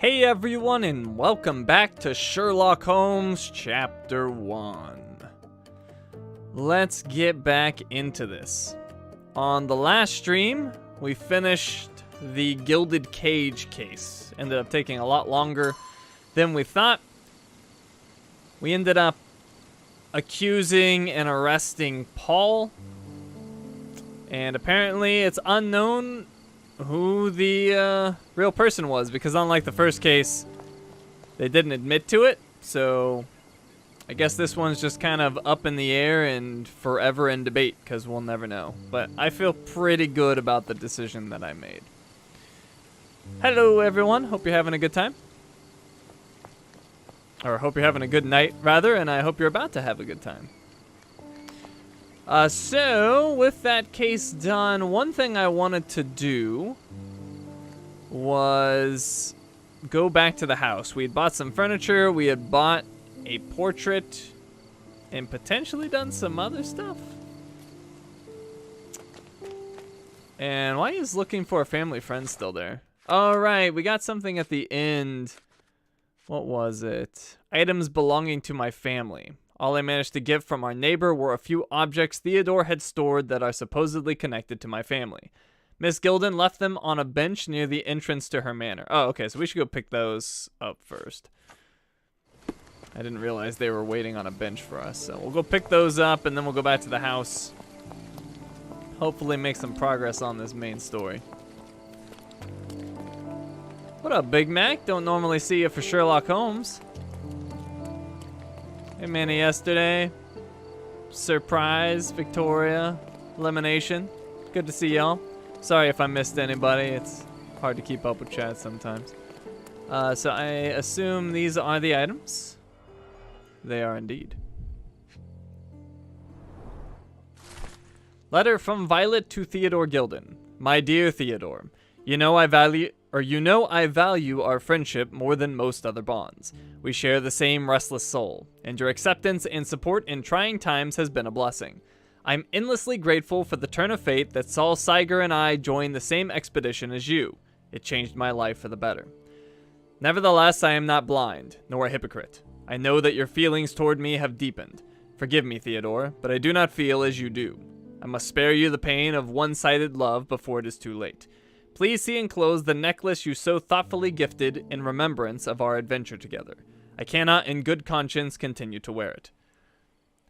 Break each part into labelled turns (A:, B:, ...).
A: Hey everyone, and welcome back to Sherlock Holmes Chapter One. Let's get back into this. On the last stream, we finished the Gilded Cage case. Ended up taking a lot longer than we thought. We ended up accusing and arresting Paul. And apparently it's unknown who the real person was, because unlike the first case, they didn't admit to it. So I guess this one's just kind of up in the air and forever in debate, because we'll never know. But I feel pretty good about the decision that I made. Hello everyone, hope you're having a good time. Or hope you're having a good night, rather, and I hope you're about to have a good time. So, with that case done, one thing I wanted to do was go back to the house. We had bought some furniture, we had bought a portrait, and potentially done some other stuff. And why is looking for a family friend still there? All right, we got something at the end. What was it? Items belonging to my family. All I managed to get from our neighbor were a few objects Theodore had stored that are supposedly connected to my family. Miss Gilden left them on a bench near the entrance to her manor. Oh, okay, so we should go pick those up first. I didn't realize they were waiting on a bench for us, so we'll go pick those up and then we'll go back to the house. Hopefully make some progress on this main story. What up, Big Mac? Don't normally see you for Sherlock Holmes. Hey, Manny, yesterday. Surprise, Victoria, Elimination. Good to see y'all. Sorry if I missed anybody. It's hard to keep up with chat sometimes. So I assume these are the items. They are indeed. Letter from Violet to Theodore Gilden. My dear Theodore, you know I value our friendship more than most other bonds. We share the same restless soul, and your acceptance and support in trying times has been a blessing. I'm endlessly grateful for the turn of fate that saw Siger and I join the same expedition as you. It changed my life for the better. Nevertheless, I am not blind, nor a hypocrite. I know that your feelings toward me have deepened. Forgive me, Theodore, but I do not feel as you do. I must spare you the pain of one-sided love before it is too late. Please see enclosed the necklace you so thoughtfully gifted in remembrance of our adventure together. I cannot in good conscience continue to wear it.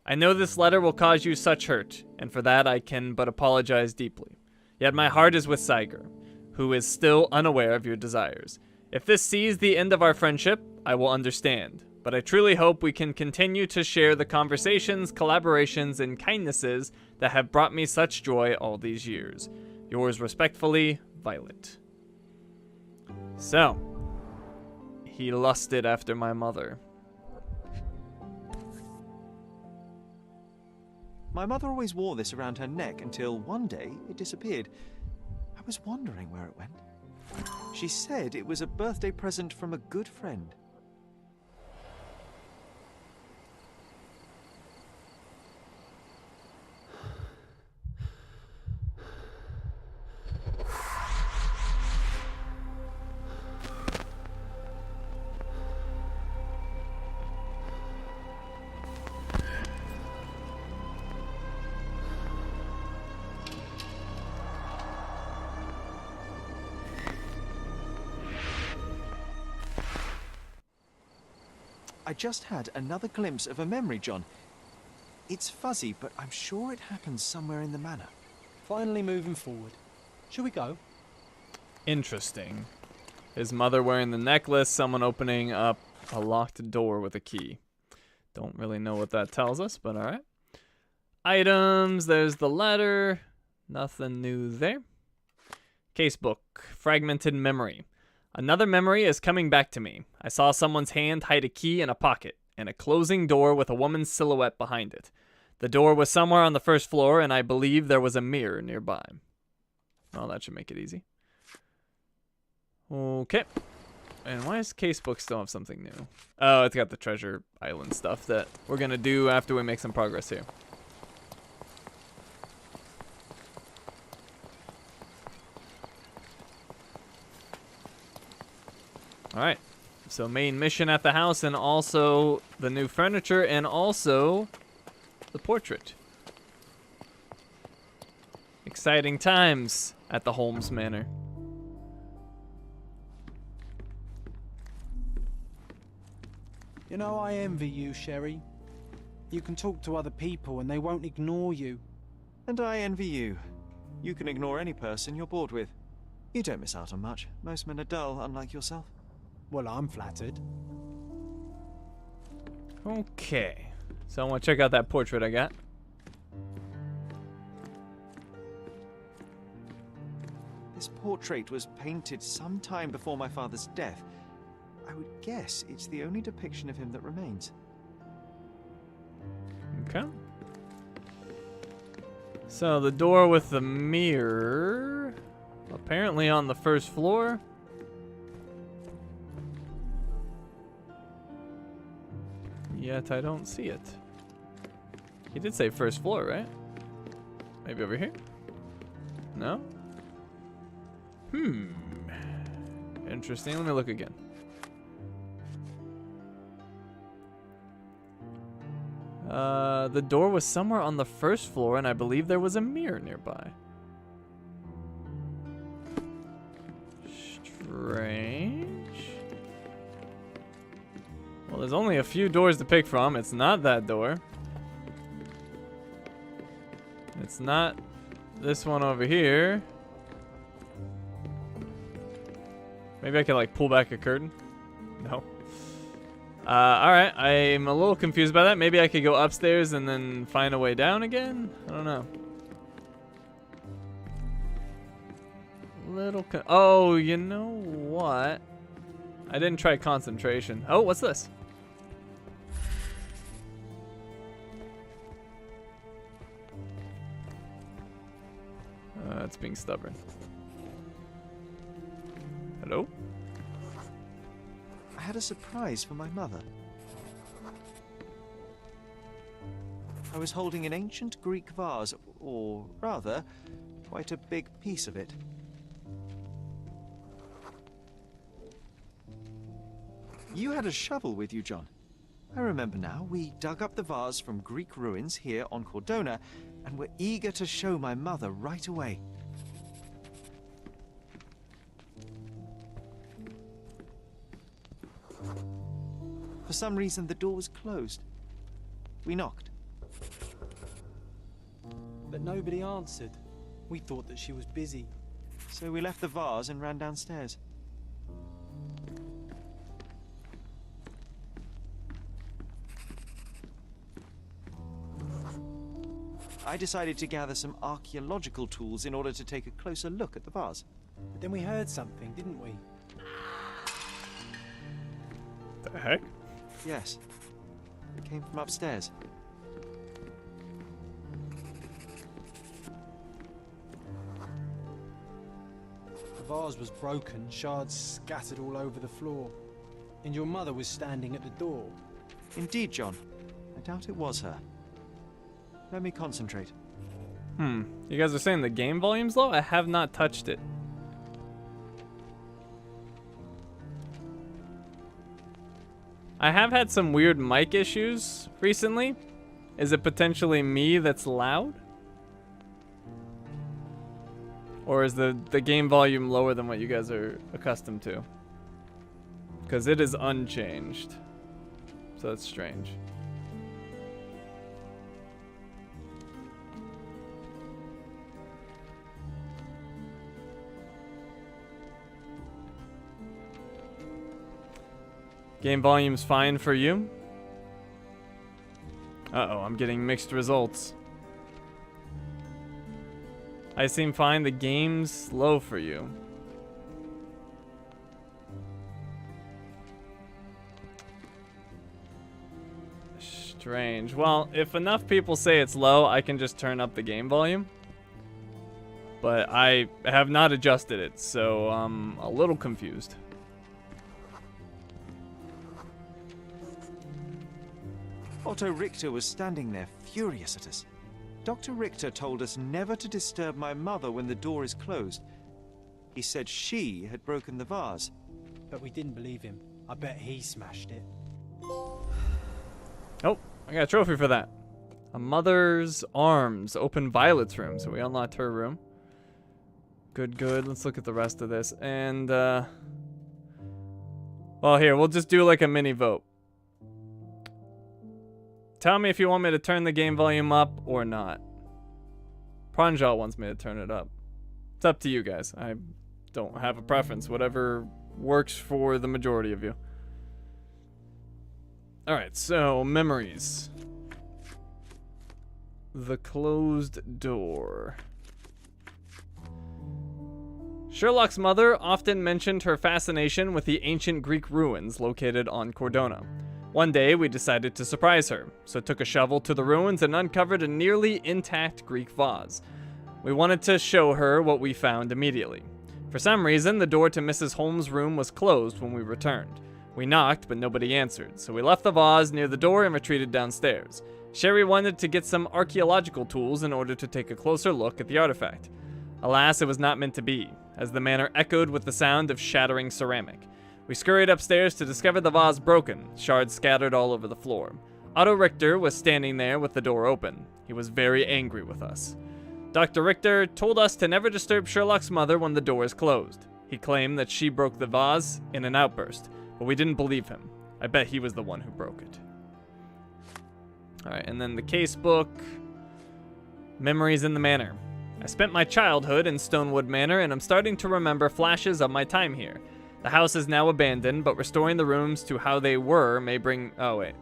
A: I know this letter will cause you such hurt, and for that I can but apologize deeply. Yet my heart is with Siger, who is still unaware of your desires. If this sees the end of our friendship, I will understand, but I truly hope we can continue to share the conversations, collaborations, and kindnesses that have brought me such joy all these years. Yours respectfully, Violet. So, he lusted after my mother.
B: My mother always wore this around her neck until one day it disappeared. I was wondering where it went. She said it was a birthday present from a good friend. I just had another glimpse of a memory, John. It's fuzzy, but I'm sure it happened somewhere in the manor.
C: Finally moving forward. Shall we go?
A: Interesting. His mother wearing the necklace, someone opening up a locked door with a key. Don't really know what that tells us, but alright. Items, there's the letter. Nothing new there. Casebook, fragmented memory. Another memory is coming back to me. I saw someone's hand hide a key in a pocket, and a closing door with a woman's silhouette behind it. The door was somewhere on the first floor, and I believe there was a mirror nearby. Well, that should make it easy. Okay. And why does Casebook still have something new? Oh, it's got the treasure island stuff that we're going to do after we make some progress here. Alright. So main mission at the house, and also the new furniture, and also the portrait. Exciting times at the Holmes Manor.
C: You know, I envy you, Sherry. You can talk to other people and they won't ignore you.
B: And I envy you. You can ignore any person you're bored with. You don't miss out on much. Most men are dull, unlike yourself.
C: Well, I'm flattered.
A: Okay. So I want to check out that portrait I got.
B: This portrait was painted some time before my father's death. I would guess it's the only depiction of him that remains.
A: Okay. So the door with the mirror, apparently on the first floor. Yet I don't see it. He did say first floor, right? Maybe over here? No? Interesting. Let me look again. The door was somewhere on the first floor, and I believe there was a mirror nearby. Strange. Well, there's only a few doors to pick from. It's not that door. It's not this one over here. Maybe I can like pull back a curtain. No. Alright, I'm a little confused by that. Maybe I could go upstairs and then find a way down again? I don't know. Oh, you know what? I didn't try concentration. Oh, what's this? It's being stubborn. Hello?
B: I had a surprise for my mother. I was holding an ancient Greek vase, or rather, quite a big piece of it. You had a shovel with you, John. I remember now. We dug up the vase from Greek ruins here on Cordona, and were eager to show my mother right away. For some reason, the door was closed. We knocked.
C: But nobody answered. We thought that she was busy.
B: So we left the vase and ran downstairs. I decided to gather some archaeological tools in order to take a closer look at the vase.
C: But then we heard something, didn't we?
A: The heck?
B: Yes. It came from upstairs.
C: The vase was broken, shards scattered all over the floor. And your mother was standing at the door.
B: Indeed, John. I doubt it was her. Let me concentrate.
A: You guys are saying the game volume's low? I have not touched it. I have had some weird mic issues recently. Is it potentially me that's loud? Or is the game volume lower than what you guys are accustomed to? Because it is unchanged. So that's strange. Game volume's fine for you? Uh-oh, I'm getting mixed results. I seem fine. The game's low for you. Strange. Well, if enough people say it's low, I can just turn up the game volume. But I have not adjusted it, so I'm a little confused.
B: Otto Richter was standing there, furious at us. Dr. Richter told us never to disturb my mother when the door is closed. He said she had broken the vase.
C: But we didn't believe him. I bet he smashed it.
A: Oh, I got a trophy for that. A mother's arms. Open Violet's room. So we unlocked her room. Good, good. Let's look at the rest of this. And, well, here, we'll just do like a mini vote. Tell me if you want me to turn the game volume up or not. Pranjal wants me to turn it up. It's up to you guys. I don't have a preference. Whatever works for the majority of you. Alright, so memories. The closed door. Sherlock's mother often mentioned her fascination with the ancient Greek ruins located on Cordona. One day, we decided to surprise her, so took a shovel to the ruins and uncovered a nearly intact Greek vase. We wanted to show her what we found immediately. For some reason, the door to Mrs. Holmes' room was closed when we returned. We knocked, but nobody answered, so we left the vase near the door and retreated downstairs. Sherry wanted to get some archaeological tools in order to take a closer look at the artifact. Alas, it was not meant to be, as the manor echoed with the sound of shattering ceramic. We scurried upstairs to discover the vase broken, shards scattered all over the floor. Otto Richter was standing there with the door open. He was very angry with us. Dr. Richter told us to never disturb Sherlock's mother when the door is closed. He claimed that she broke the vase in an outburst, but we didn't believe him. I bet he was the one who broke it. Alright, and then the case book. Memories in the Manor. I spent my childhood in Stonewood Manor, and I'm starting to remember flashes of my time here. The house is now abandoned, but restoring the rooms to how they were may bring... Oh, wait.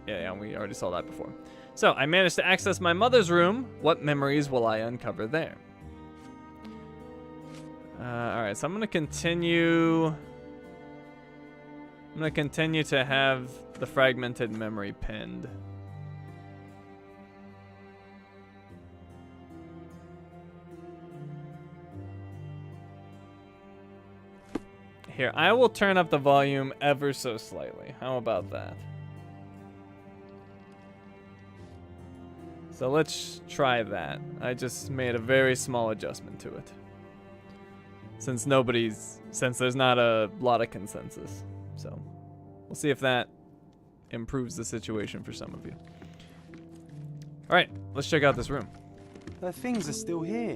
A: Yeah, we already saw that before. So, I managed to access my mother's room. What memories will I uncover there? Alright, so I'm going to continue... I'm going to continue to have the fragmented memory pinned. Here, I will turn up the volume ever so slightly. How about that? So let's try that. I just made a very small adjustment to it. Since there's not a lot of consensus. So we'll see if that improves the situation for some of you. All right, let's check out this room.
C: Her things are still here.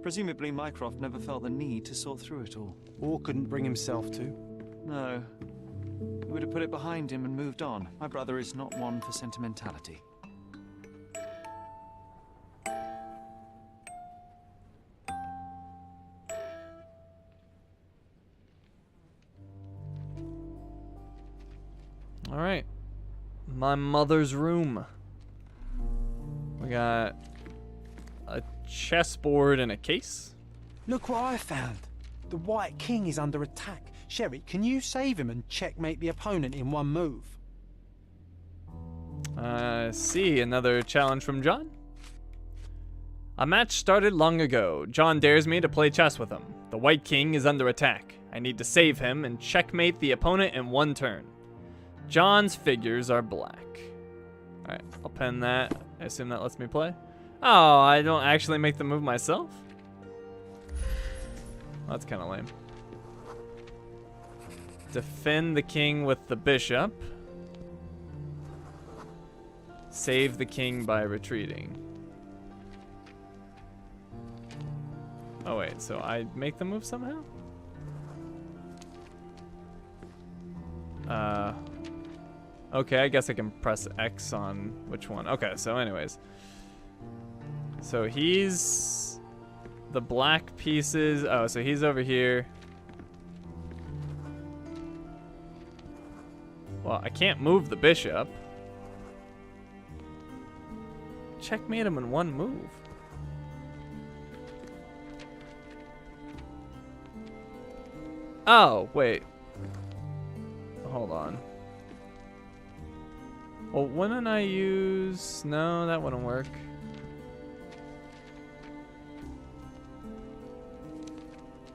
B: Presumably Mycroft never felt the need to sort through it all.
C: Or couldn't bring himself to.
B: No. He would have put it behind him and moved on. My brother is not one for sentimentality.
A: All right. My mother's room. We got a chessboard and a case.
C: Look what I found. The White King is under attack. Sherry, can you save him and checkmate the opponent in one move?
A: See, another challenge from John. A match started long ago. John dares me to play chess with him. The White King is under attack. I need to save him and checkmate the opponent in one turn. John's figures are black. Alright, I'll pen that. I assume that lets me play. Oh, I don't actually make the move myself? That's kind of lame. Defend the king with the bishop. Save the king by retreating. Oh wait, so I make the move somehow? Okay, I guess I can press X on which one. Okay, so anyways. So he's the black pieces. Oh, so he's over here. Well, I can't move the bishop. Checkmate him in one move. Oh, wait. Hold on. Well, wouldn't I use... No, that wouldn't work.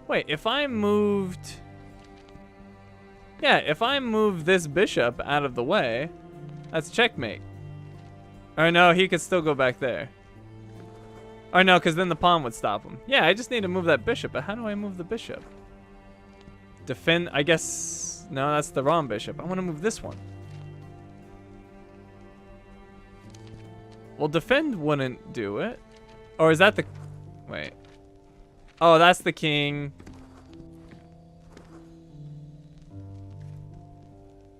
A: Wait, if I moved... Yeah, if I move this bishop out of the way, that's checkmate. Or no, he could still go back there. Or no, because then the pawn would stop him. Yeah, I just need to move that bishop, but how do I move the bishop? Defend, I guess, no, that's the wrong bishop. I want to move this one. Well, defend wouldn't do it. Or is that the, wait. Oh, that's the king.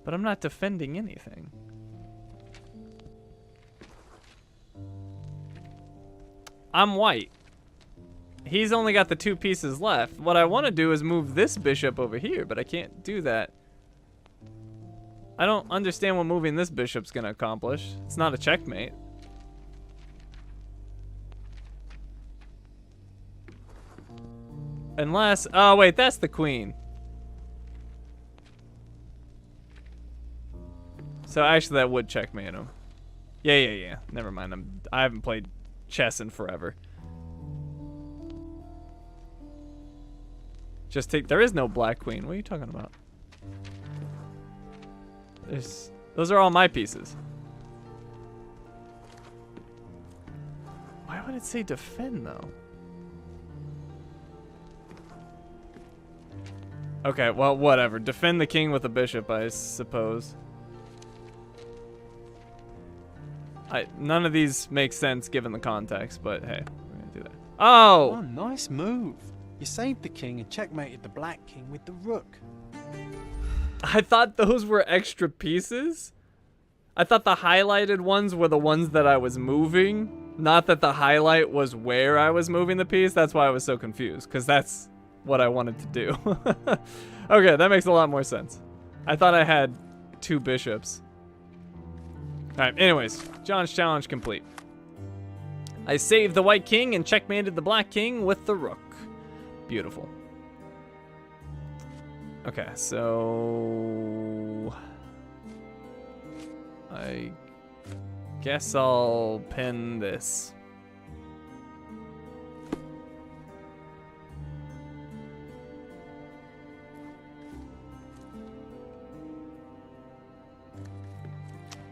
A: But I'm not defending anything. I'm white. He's only got the 2 pieces left. What I want to do is move this bishop over here, but I can't do that. I don't understand what moving this bishop's gonna accomplish. It's not a checkmate. Unless, oh wait, that's the queen. So actually that would checkmate him. Yeah. Never mind. I haven't played chess in forever. Just take, there is no black queen. What are you talking about? Those are all my pieces. Why would it say defend though? Okay, well, whatever. Defend the king with a bishop, I suppose. None of these make sense given the context, but hey, we're gonna do that. Oh!
C: Oh, nice move. You saved the king and checkmated the black king with the rook.
A: I thought those were extra pieces. I thought the highlighted ones were the ones that I was moving, not that the highlight was where I was moving the piece. That's why I was so confused, because that's what I wanted to do. Okay, that makes a lot more sense. I thought I had 2 bishops. Alright, anyways, John's challenge complete. I saved the white king and checkmated the black king with the rook. Beautiful. Okay, so I guess I'll pin this.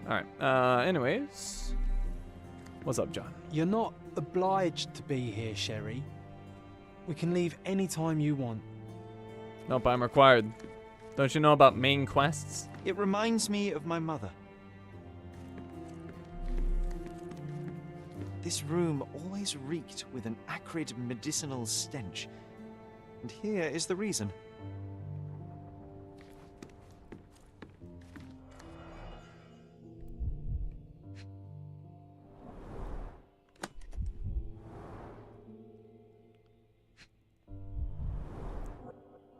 A: Alright, anyways. What's up, John?
C: You're not obliged to be here, Sherry. We can leave anytime you want.
A: Nope, I'm required. Don't you know about main quests?
B: It reminds me of my mother. This room always reeked with an acrid medicinal stench. And here is the reason.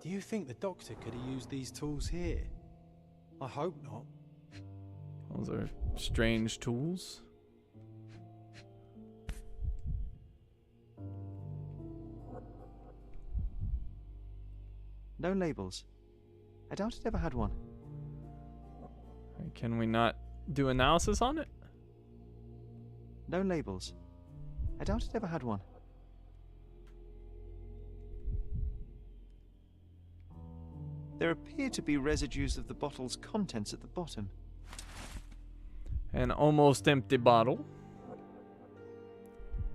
C: Do you think the doctor could have used these tools here? I hope not.
A: Those are strange tools.
B: No labels. I doubt it ever had one.
A: Can we not do analysis on it?
B: No labels. I doubt it ever had one. There appear to be residues of the bottle's contents at the bottom.
A: An almost empty bottle.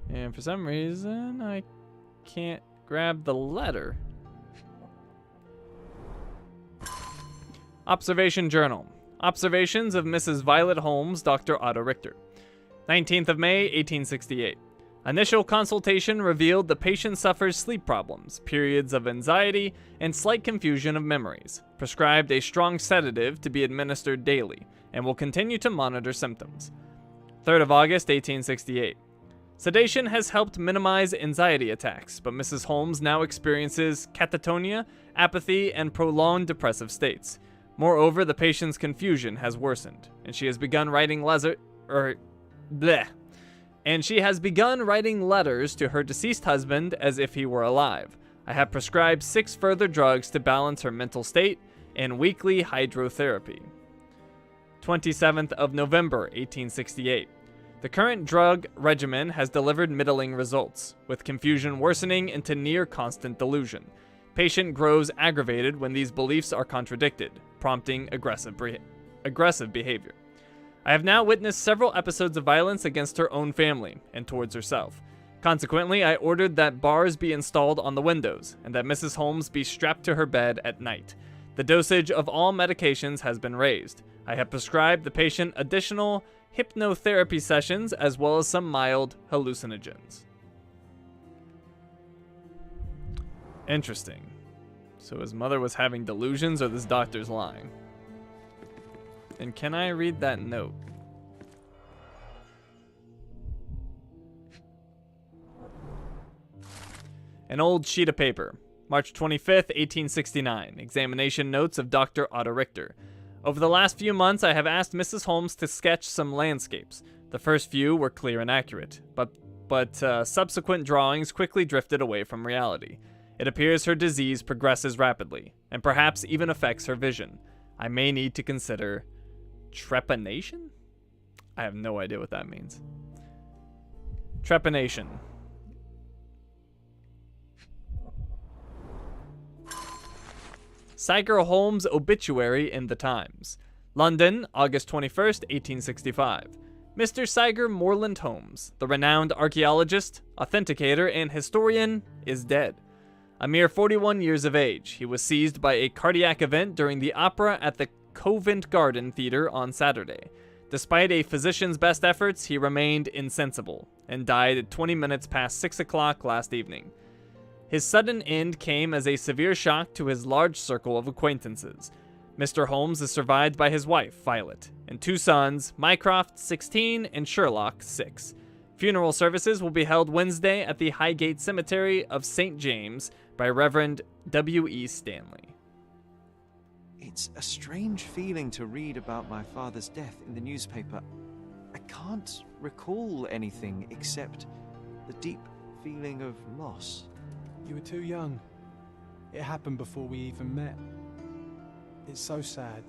A: And for some reason, I can't grab the letter. Observation Journal. Observations of Mrs. Violet Holmes, Dr. Otto Richter. 19th of May, 1868. Initial consultation revealed the patient suffers sleep problems, periods of anxiety, and slight confusion of memories. Prescribed a strong sedative to be administered daily, and will continue to monitor symptoms. 3rd of August, 1868. Sedation has helped minimize anxiety attacks, but Mrs. Holmes now experiences catatonia, apathy, and prolonged depressive states. Moreover, the patient's confusion has worsened, and she has begun writing letters to her deceased husband as if he were alive. I have prescribed 6 further drugs to balance her mental state and weekly hydrotherapy. 27th of November, 1868. The current drug regimen has delivered middling results, with confusion worsening into near constant delusion. Patient grows aggravated when these beliefs are contradicted, prompting aggressive behavior. I have now witnessed several episodes of violence against her own family and towards herself. Consequently, I ordered that bars be installed on the windows and that Mrs. Holmes be strapped to her bed at night. The dosage of all medications has been raised. I have prescribed the patient additional hypnotherapy sessions as well as some mild hallucinogens. Interesting. So his mother was having delusions or this doctor's lying? And can I read that note? An old sheet of paper. March 25th, 1869. Examination notes of Dr. Otto Richter. Over the last few months, I have asked Mrs. Holmes to sketch some landscapes. The first few were clear and accurate, but subsequent drawings quickly drifted away from reality. It appears her disease progresses rapidly, and perhaps even affects her vision. I may need to consider trepanation? I have no idea what that means. Trepanation. Sherlock Holmes obituary in the Times. London, August 21st, 1865. Mr. Sherlock Morland Holmes, the renowned archaeologist, authenticator, and historian, is dead. A mere 41 years of age, he was seized by a cardiac event during the opera at the Covent Garden Theatre on Saturday. Despite a physician's best efforts, he remained insensible and died at 20 minutes past 6 o'clock last evening. His sudden end came as a severe shock to his large circle of acquaintances. Mr. Holmes is survived by his wife, Violet, and two sons, Mycroft, 16, and Sherlock, 6. Funeral services will be held Wednesday at the Highgate Cemetery of St. James by Reverend W.E. Stanley.
B: It's a strange feeling to read about my father's death in the newspaper. I can't recall anything except the deep feeling of loss.
C: You were too young. It happened before we even met. It's so sad.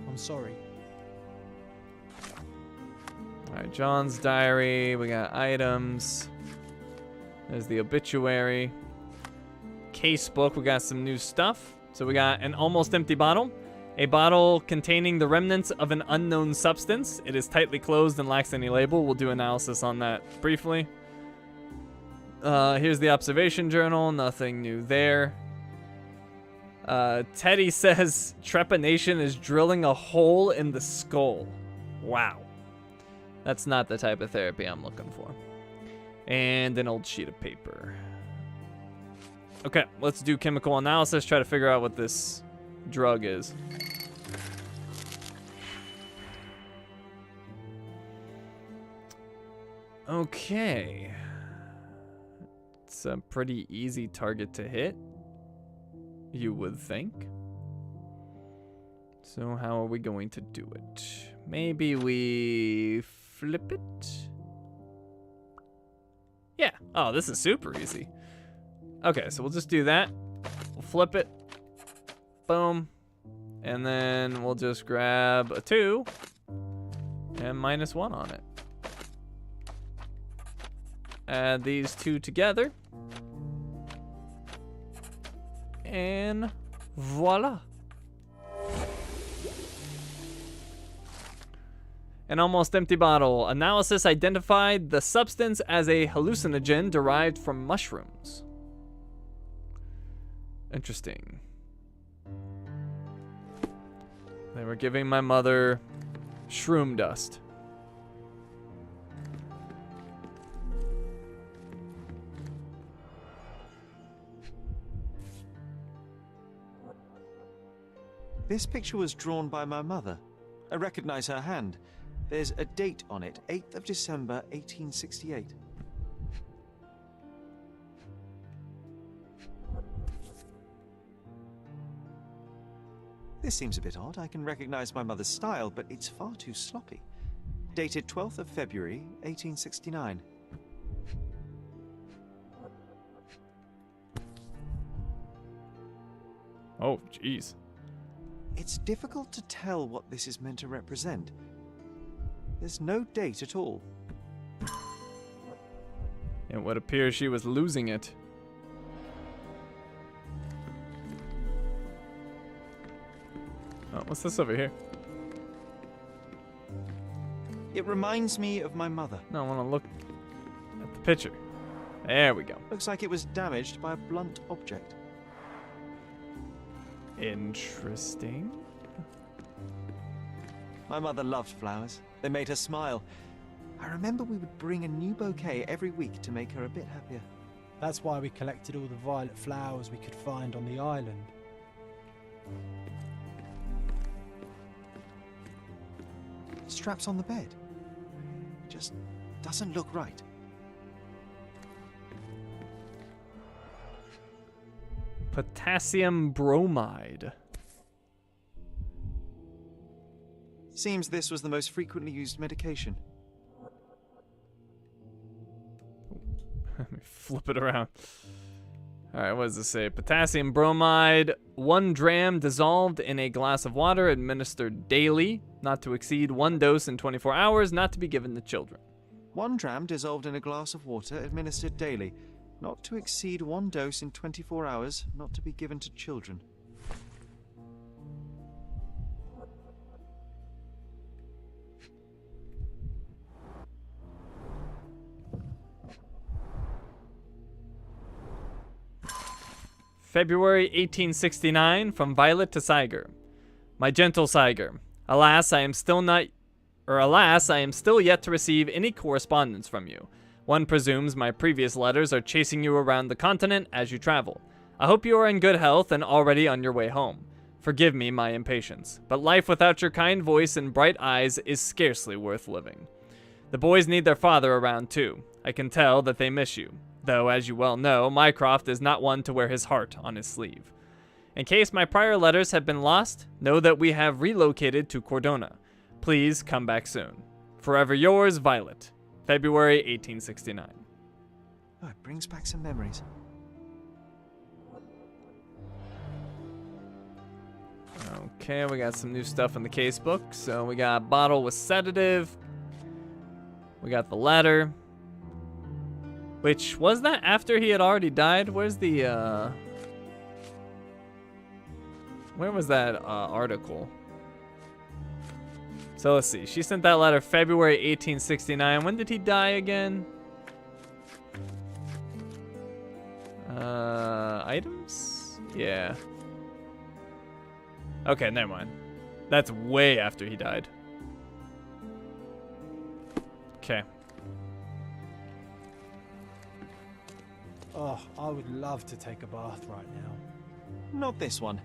C: I'm sorry.
A: Alright, John's diary. We got items. There's the obituary. Case book. We got some new stuff. So we got an almost empty bottle. A bottle containing the remnants of an unknown substance. It is tightly closed and lacks any label. We'll do analysis on that briefly. Here's the observation journal. Nothing new there. Teddy says trepanation is drilling a hole in the skull. Wow. That's not the type of therapy I'm looking for. And an old sheet of paper. Okay, let's do chemical analysis. Try to figure out what this drug is. Okay. It's a pretty easy target to hit, you would think. So how are we going to do it? Maybe we flip it? Yeah. Oh, this is super easy. Okay, so we'll just do that. We'll flip it. Boom. And then we'll just grab a 2 and -1 on it. Add these two together. And voila. An almost empty bottle. Analysis identified the substance as a hallucinogen derived from mushrooms. Interesting. They were giving my mother shroom dust.
B: This picture was drawn by my mother. I recognize her hand. There's a date on it, 8th of December, 1868. This seems a bit odd. I can recognize my mother's style, but it's far too sloppy. Dated 12th of February, 1869.
A: Oh, jeez.
B: It's difficult to tell what this is meant to represent. There's no date at all.
A: It would appear she was losing it. Oh, what's this over here?
B: It reminds me of my mother.
A: No, I want to look at the picture. There we go.
B: Looks like it was damaged by a blunt object.
A: Interesting.
B: My mother loved flowers. They made her smile. I remember we would bring a new bouquet every week to make her a bit happier.
C: That's why we collected all the violet flowers we could find on the island.
B: Straps on the bed. Just doesn't look right.
A: Potassium bromide.
B: Seems this was the most frequently used medication.
A: Let me flip it around. Alright, what does this say? Potassium bromide, 1 dram dissolved in a glass of water, administered daily, not to exceed 1 dose in 24 hours, not to be given to children.
B: 1 dram dissolved in a glass of water, administered daily, not to exceed 1 dose in 24 hours, not to be given to children.
A: February 1869, from Violet to Siger. My gentle Siger, alas, I am still yet to receive any correspondence from you. One presumes my previous letters are chasing you around the continent as you travel. I hope you are in good health and already on your way home. Forgive me my impatience, but life without your kind voice and bright eyes is scarcely worth living. The boys need their father around too. I can tell that they miss you. Though, as you well know, Mycroft is not one to wear his heart on his sleeve. In case my prior letters have been lost, know that we have relocated to Cordona. Please come back soon. Forever yours, Violet. February 1869.
B: Oh, it brings back some memories.
A: Okay, we got some new stuff in the casebook. So we got a bottle with sedative. We got the letter. Which, was that after he had already died? Where's the, where was that, article? So let's see. She sent that letter February 1869. When did he die again? Items? Yeah. Okay, never mind. That's way after he died. Okay.
C: Oh, I would love to take a bath right now.
B: Not this one.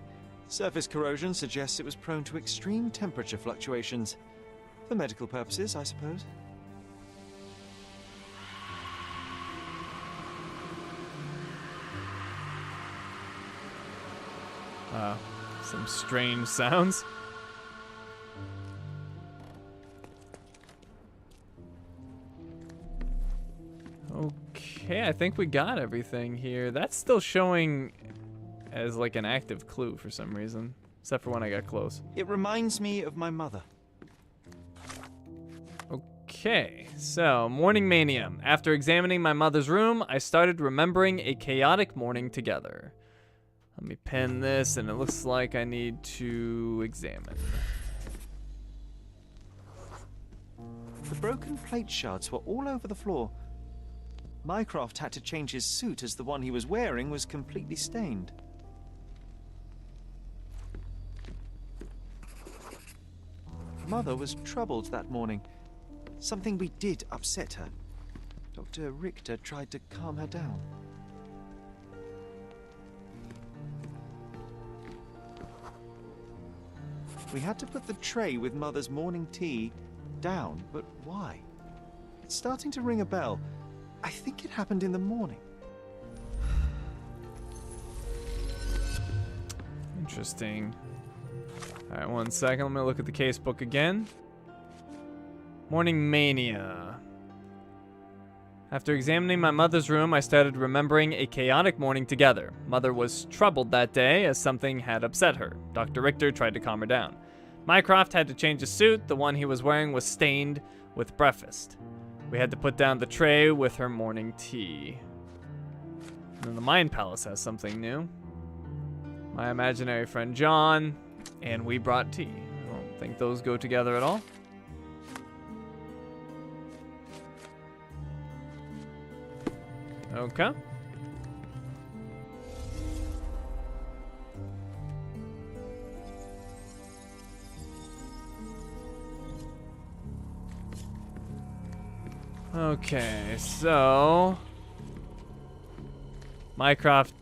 B: Surface corrosion suggests it was prone to extreme temperature fluctuations. For medical purposes, I suppose.
A: Some strange sounds. Okay, I think we got everything here. That's still showing as like an active clue for some reason, except for when I got close.
B: It reminds me of my mother.
A: Okay, so morning mania. After examining my mother's room, I started remembering a chaotic morning together. Let me pen this, and it looks like I need to examine.
B: The broken plate shards were all over the floor. Mycroft had to change his suit as the one he was wearing was completely stained. Mother was troubled that morning. Something we did upset her. Dr. Richter tried to calm her down. We had to put the tray with Mother's morning tea down, but why? It's starting to ring a bell. I think it happened in the morning.
A: Interesting. All right, 1 second. Let me look at the casebook again. Morning mania. After examining my mother's room, I started remembering a chaotic morning together. Mother was troubled that day as something had upset her. Dr. Richter tried to calm her down. Mycroft had to change his suit. The one he was wearing was stained with breakfast. We had to put down the tray with her morning tea. And then the Mind Palace has something new. My imaginary friend John, and we brought tea. I don't think those go together at all. Okay. Okay, so Mycroft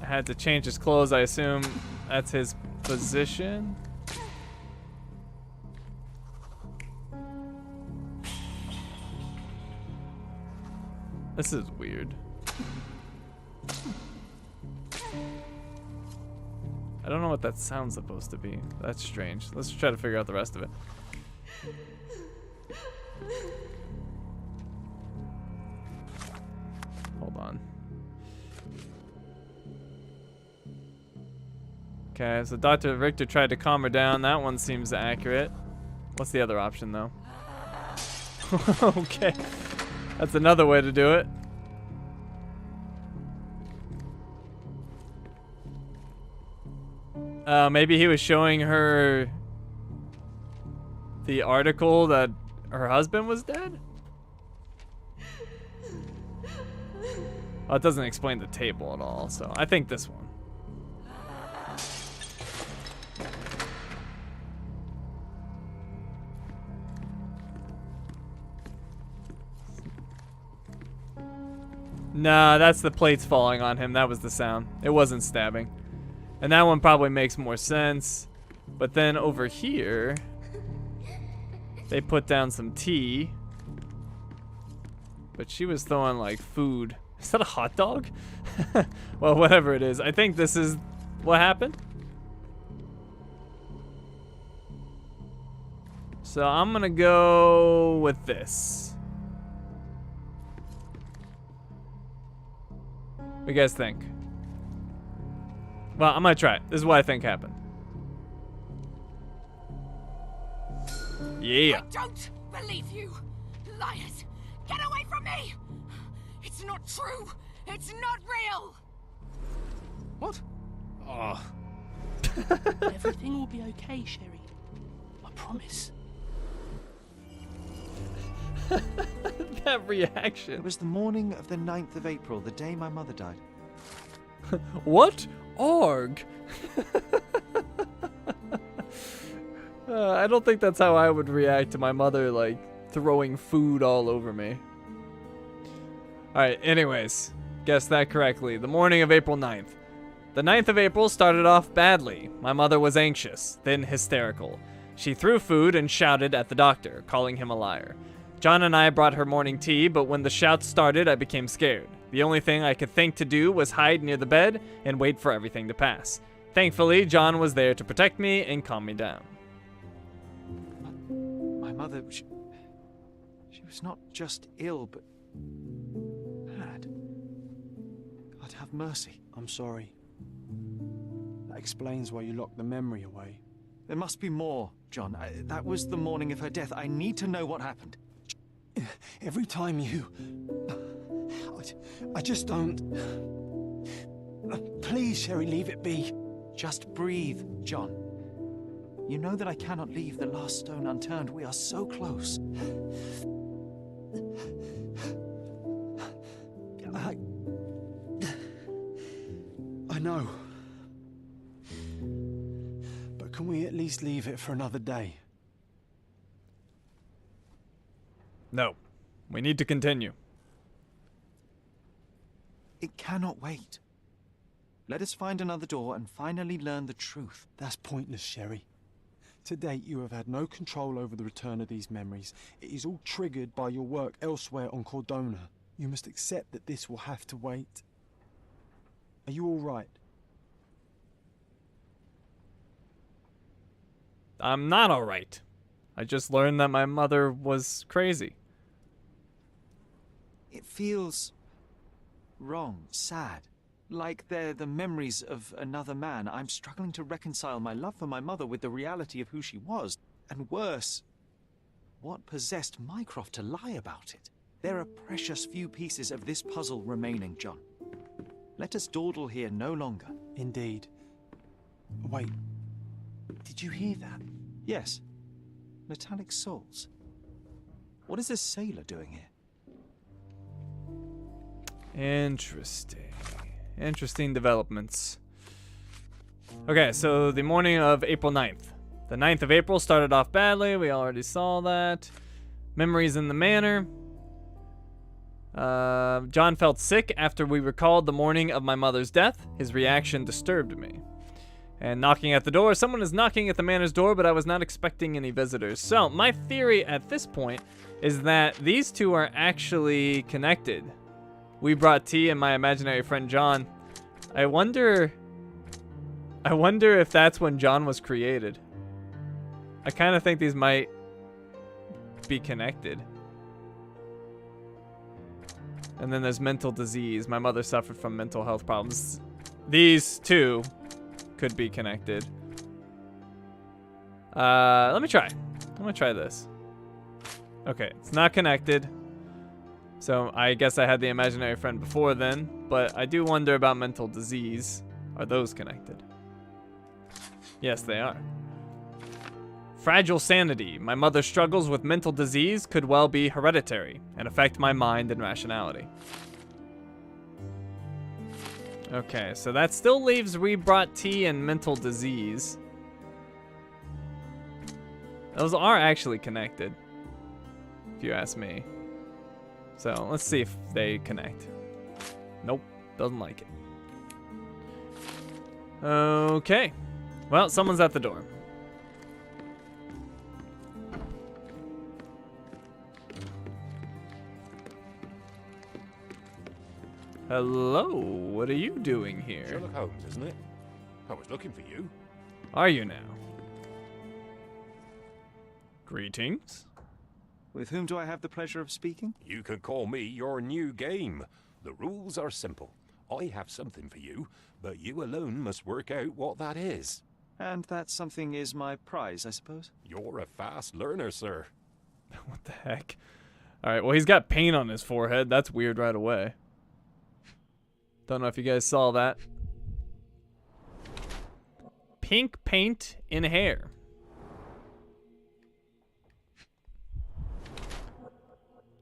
A: had to change his clothes. I assume that's his position. This is weird. I don't know what that sound's supposed to be. That's strange. Let's try to figure out the rest of it. Hold on. Okay, so Dr. Richter tried to calm her down. That one seems accurate. What's the other option, though? Okay. That's another way to do it. Maybe he was showing her the article that her husband was dead? Well, it doesn't explain the table at all, so I think this one. Nah, that's the plates falling on him. That was the sound. It wasn't stabbing. And that one probably makes more sense. But then over here, they put down some tea. But she was throwing like food. Is that a hot dog? Well, whatever it is. I think this is what happened. So I'm gonna go with this. What do you guys think? Well, I'm gonna try it. This is what I think happened. Yeah.
D: I don't believe you. Liars. Get away from me. It's not true. It's not real.
C: What?
A: Oh.
E: Everything will be okay, Sherry. I promise.
A: That reaction.
B: It was the morning of the 9th of April, the day my mother died.
A: What? Arg. I don't think that's how I would react to my mother, like, throwing food all over me. Alright, anyways. Guessed that correctly. The morning of April 9th. The 9th of April started off badly. My mother was anxious, then hysterical. She threw food and shouted at the doctor, calling him a liar. John and I brought her morning tea, but when the shouts started, I became scared. The only thing I could think to do was hide near the bed and wait for everything to pass. Thankfully, John was there to protect me and calm me down.
B: My mother, she was not just ill, but mad. God have mercy.
C: I'm sorry. That explains why you locked the memory away.
B: There must be more, John. That was the morning of her death. I need to know what happened.
C: Every time you... I just don't... Please, Sherry, leave it be.
B: Just breathe, John. You know that I cannot leave the last stone unturned. We are so close.
C: I know. But can we at least leave it for another day?
A: No. We need to continue.
B: It cannot wait. Let us find another door and finally learn the truth.
C: That's pointless, Sherry. To date, you have had no control over the return of these memories. It is all triggered by your work elsewhere on Cordona. You must accept that this will have to wait. Are you all right?
A: I'm not alright. I just learned that my mother was crazy.
B: It feels wrong, sad. Like they're the memories of another man. I'm struggling to reconcile my love for my mother with the reality of who she was. And worse, what possessed Mycroft to lie about it? There are precious few pieces of this puzzle remaining, John. Let us dawdle here no longer.
C: Indeed. Wait. Did you hear that?
B: Yes. Metallic souls. What is this sailor doing here?
A: Interesting. Interesting developments. Okay, so the morning of April 9th. The 9th of April started off badly. We already saw that. Memories in the manor. John felt sick after we recalled the morning of my mother's death. His reaction disturbed me. And knocking at the door. Someone is knocking at the manor's door, but I was not expecting any visitors. So, my theory at this point is that these two are actually connected. We brought tea and my imaginary friend John. I wonder if that's when John was created. I kind of think these might be connected. And then there's mental disease. My mother suffered from mental health problems. These two could be connected. Let me try. I'm gonna try this. Okay, it's not connected. So I guess I had the imaginary friend before then, but I do wonder about mental disease. Are those connected? Yes, they are. Fragile sanity. My mother's struggles with mental disease could well be hereditary and affect my mind and rationality. Okay, so that still leaves we brought tea and mental disease. Those are actually connected, if you ask me. So let's see if they connect. Nope, doesn't like it. Okay, well, someone's at the door. Hello, what are you doing here?
F: Sherlock Holmes, isn't it? I was looking for you.
A: Are you now? Greetings.
B: With whom do I have the pleasure of speaking?
F: You can call me your new game. The rules are simple. I have something for you, but you alone must work out what that is.
B: And that something is my prize, I suppose?
F: You're a fast learner, sir.
A: What the heck? Alright, well, he's got paint on his forehead. That's weird right away. Don't know if you guys saw that. Pink paint in hair.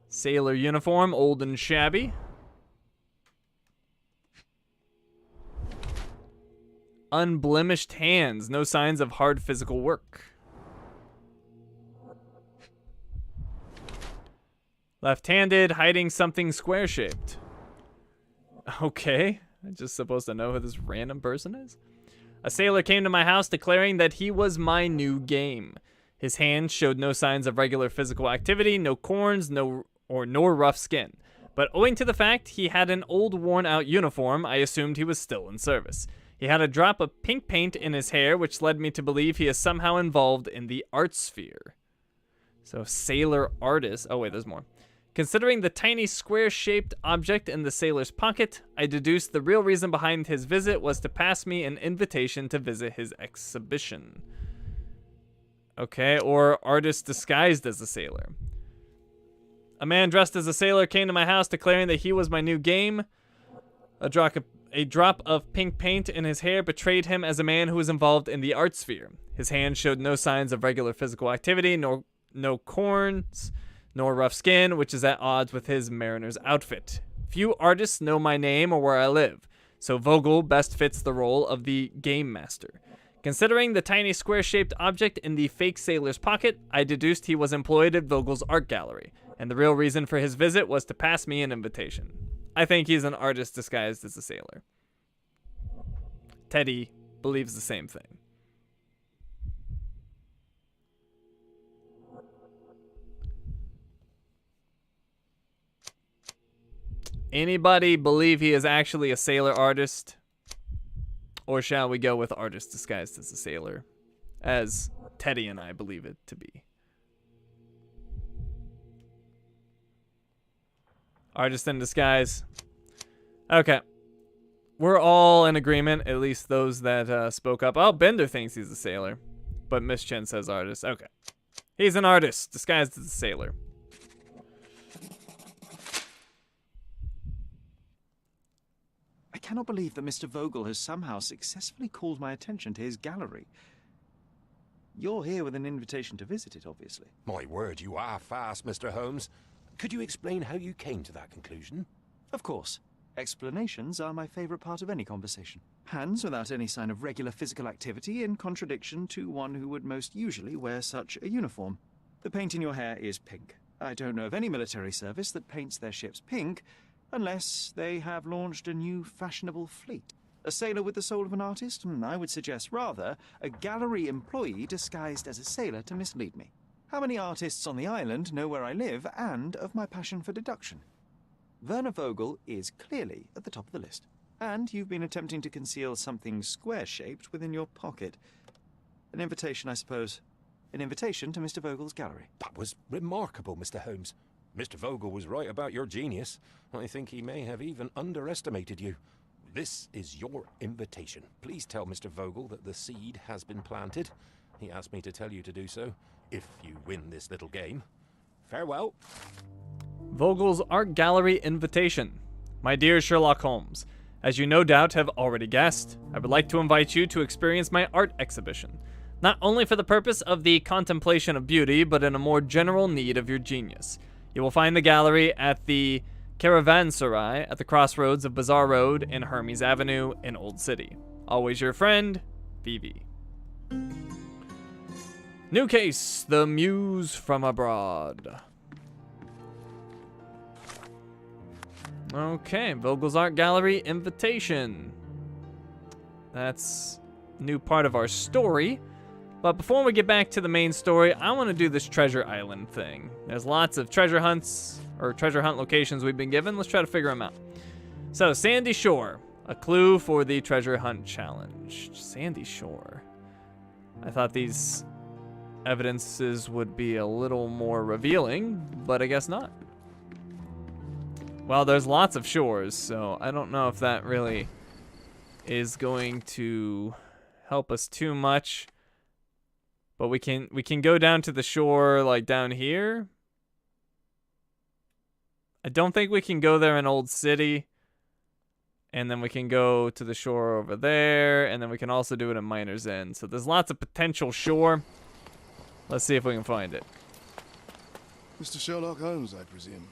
A: Sailor uniform, old and shabby. Unblemished hands, no signs of hard physical work. Left-handed, hiding something square-shaped. Okay, I'm just supposed to know who this random person is? A sailor came to my house declaring that he was my new game. His hands showed no signs of regular physical activity, no corns, nor rough skin. But owing to the fact he had an old worn-out uniform, I assumed he was still in service. He had a drop of pink paint in his hair, which led me to believe he is somehow involved in the art sphere. So, sailor artist. Oh, wait, there's more. Considering the tiny square-shaped object in the sailor's pocket, I deduced the real reason behind his visit was to pass me an invitation to visit his exhibition. Okay, or artist disguised as a sailor. A man dressed as a sailor came to my house declaring that he was my new game. A drop of pink paint in his hair betrayed him as a man who was involved in the art sphere. His hands showed no signs of regular physical activity, no corns, nor rough skin, which is at odds with his mariner's outfit. Few artists know my name or where I live, so Vogel best fits the role of the game master. Considering the tiny square-shaped object in the fake sailor's pocket, I deduced he was employed at Vogel's art gallery, and the real reason for his visit was to pass me an invitation. I think he's an artist disguised as a sailor. Teddy believes the same thing. Anybody believe he is actually a sailor artist? Or shall we go with artist disguised as a sailor? As Teddy and I believe it to be. Artist in disguise. Okay. We're all in agreement, at least those that spoke up. Oh, Bender thinks he's a sailor. But Miss Chen says artist. Okay. He's an artist disguised as a sailor.
B: I cannot believe that Mr. Vogel has somehow successfully called my attention to his gallery. You're here with an invitation to visit it, obviously.
F: My word, you are fast, Mr. Holmes. Could you explain how you came to that conclusion?
B: Of course. Explanations are my favorite part of any conversation. Hands without any sign of regular physical activity, in contradiction to one who would most usually wear such a uniform. The paint in your hair is pink. I don't know of any military service that paints their ships pink, unless they have launched a new fashionable fleet. A sailor with the soul of an artist? I would suggest rather a gallery employee disguised as a sailor to mislead me. How many artists on the island know where I live and of my passion for deduction? Werner Vogel is clearly at the top of the list. And you've been attempting to conceal something square-shaped within your pocket. An invitation, I suppose. An invitation to Mr. Vogel's gallery.
F: That was remarkable, Mr. Holmes. Mr. Vogel was right about your genius. I think he may have even underestimated you. This is your invitation. Please tell Mr. Vogel that the seed has been planted. He asked me to tell you to do so, if you win this little game. Farewell.
A: Vogel's Art Gallery invitation. My dear Sherlock Holmes, as you no doubt have already guessed, I would like to invite you to experience my art exhibition, not only for the purpose of the contemplation of beauty, but in a more general need of your genius. You will find the gallery at the Caravanserai at the crossroads of Bazaar Road and Hermes Avenue in Old City. Always your friend, VV. New case, the Muse from Abroad. Okay, Vogel's Art Gallery invitation. That's a new part of our story. But before we get back to the main story, I want to do this treasure island thing. There's lots of treasure hunts, or treasure hunt locations we've been given. Let's try to figure them out. So, Sandy Shore. A clue for the treasure hunt challenge. Sandy Shore. I thought these evidences would be a little more revealing, but I guess not. Well, there's lots of shores, so I don't know if that really is going to help us too much. But we can go down to the shore, like down here. I don't think we can go there in Old City. And then we can go to the shore over there, and then we can also do it in Miner's End. So there's lots of potential shore. Let's see if we can find it.
G: Mr. Sherlock Holmes, I presume.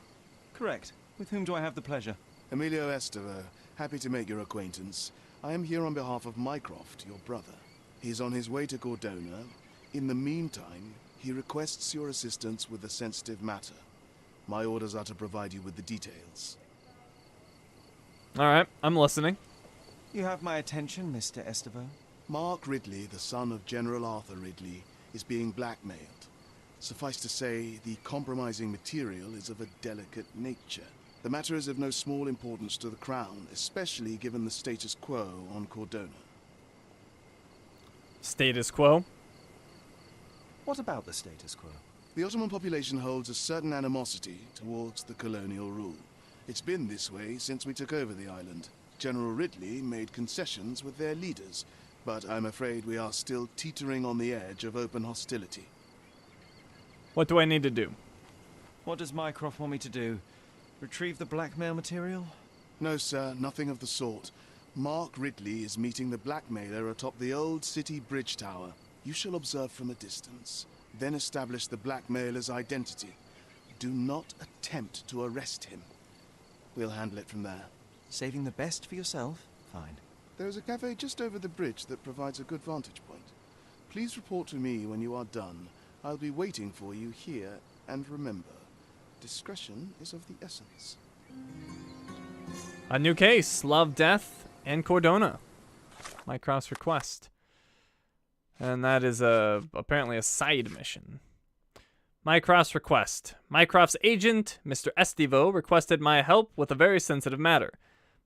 B: Correct. With whom do I have the pleasure?
G: Emilio Esteva, happy to make your acquaintance. I am here on behalf of Mycroft, your brother. He is on his way to Cordona. In the meantime, he requests your assistance with a sensitive matter. My orders are to provide you with the details.
A: All right, I'm listening.
B: You have my attention, Mr. Esteva.
G: Mark Ridley, the son of General Arthur Ridley, is being blackmailed. Suffice to say, the compromising material is of a delicate nature. The matter is of no small importance to the Crown, especially given the status quo on Cordona.
A: Status quo?
B: What about the status quo?
G: The Ottoman population holds a certain animosity towards the colonial rule. It's been this way since we took over the island. General Ridley made concessions with their leaders, but I'm afraid we are still teetering on the edge of open hostility.
A: What do I need to do?
B: What does Mycroft want me to do? Retrieve the blackmail material?
G: No, sir, nothing of the sort. Mark Ridley is meeting the blackmailer atop the old city bridge tower. You shall observe from a distance, then establish the blackmailer's identity. Do not attempt to arrest him. We'll handle it from there.
B: Saving the best for yourself? Fine.
G: There is a cafe just over the bridge that provides a good vantage point. Please report to me when you are done. I'll be waiting for you here, and remember, discretion is of the essence.
A: A new case, Love, Death, and Cordona. Mycroft's request. And that is apparently a side mission. Mycroft's request. Mycroft's agent, Mr. Estivo, requested my help with a very sensitive matter.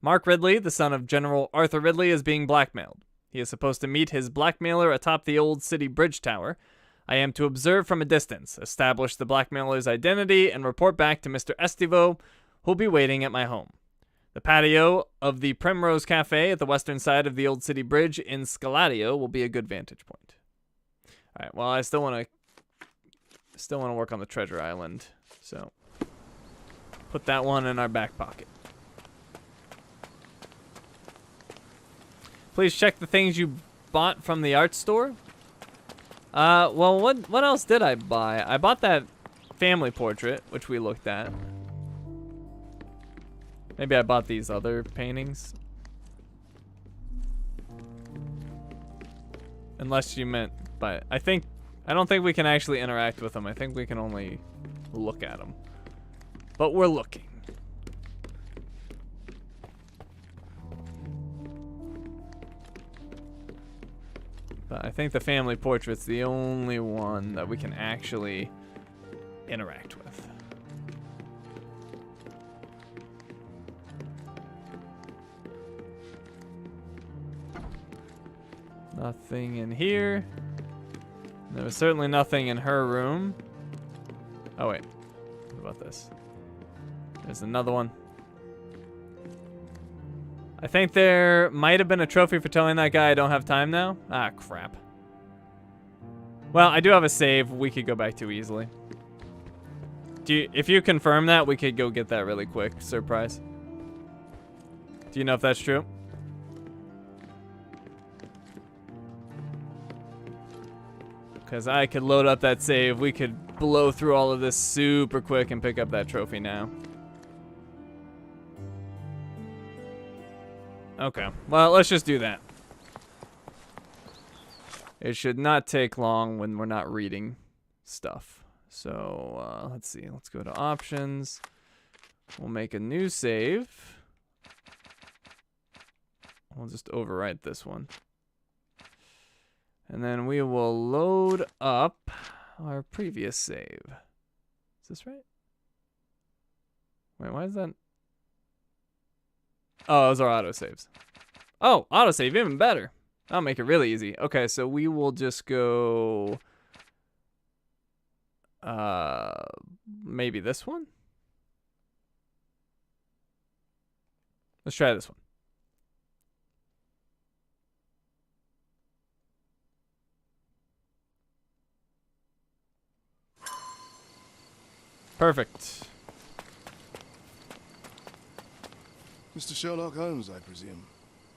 A: Mark Ridley, the son of General Arthur Ridley, is being blackmailed. He is supposed to meet his blackmailer atop the old city bridge tower. I am to observe from a distance, establish the blackmailer's identity, and report back to Mr. Estivo, who'll be waiting at my home. The patio of the Primrose Cafe at the western side of the Old City Bridge in Scaladio will be a good vantage point. All right, well, I still want to work on the treasure island, so put that one in our back pocket. Please check the things you bought from the art store. Well, what else did I buy? I bought that family portrait, which we looked at. Maybe I bought these other paintings. Unless you meant, but I don't think we can actually interact with them. I think we can only look at them. But we're looking. But I think the family portrait's the only one that we can actually interact with. Nothing in here. There was certainly nothing in her room. Oh wait, what about this? There's another one. I think there might have been a trophy for telling that guy I don't have time now. Ah, crap. Well, I do have a save we could go back to easily. If you confirm that, we could go get that really quick. Surprise. Do you know if that's true? Because I could load up that save. We could blow through all of this super quick and pick up that trophy now. Okay, well, let's just do that. It should not take long when we're not reading stuff. So, let's see. Let's go to options. We'll make a new save. We'll just overwrite this one. And then we will load up our previous save. Is this right? Wait, why is that? Oh, those are autosaves. Oh, autosave, even better. That'll make it really easy. Okay, so we will just go... maybe this one? Let's try this one. Perfect.
G: Mr. Sherlock Holmes, I presume.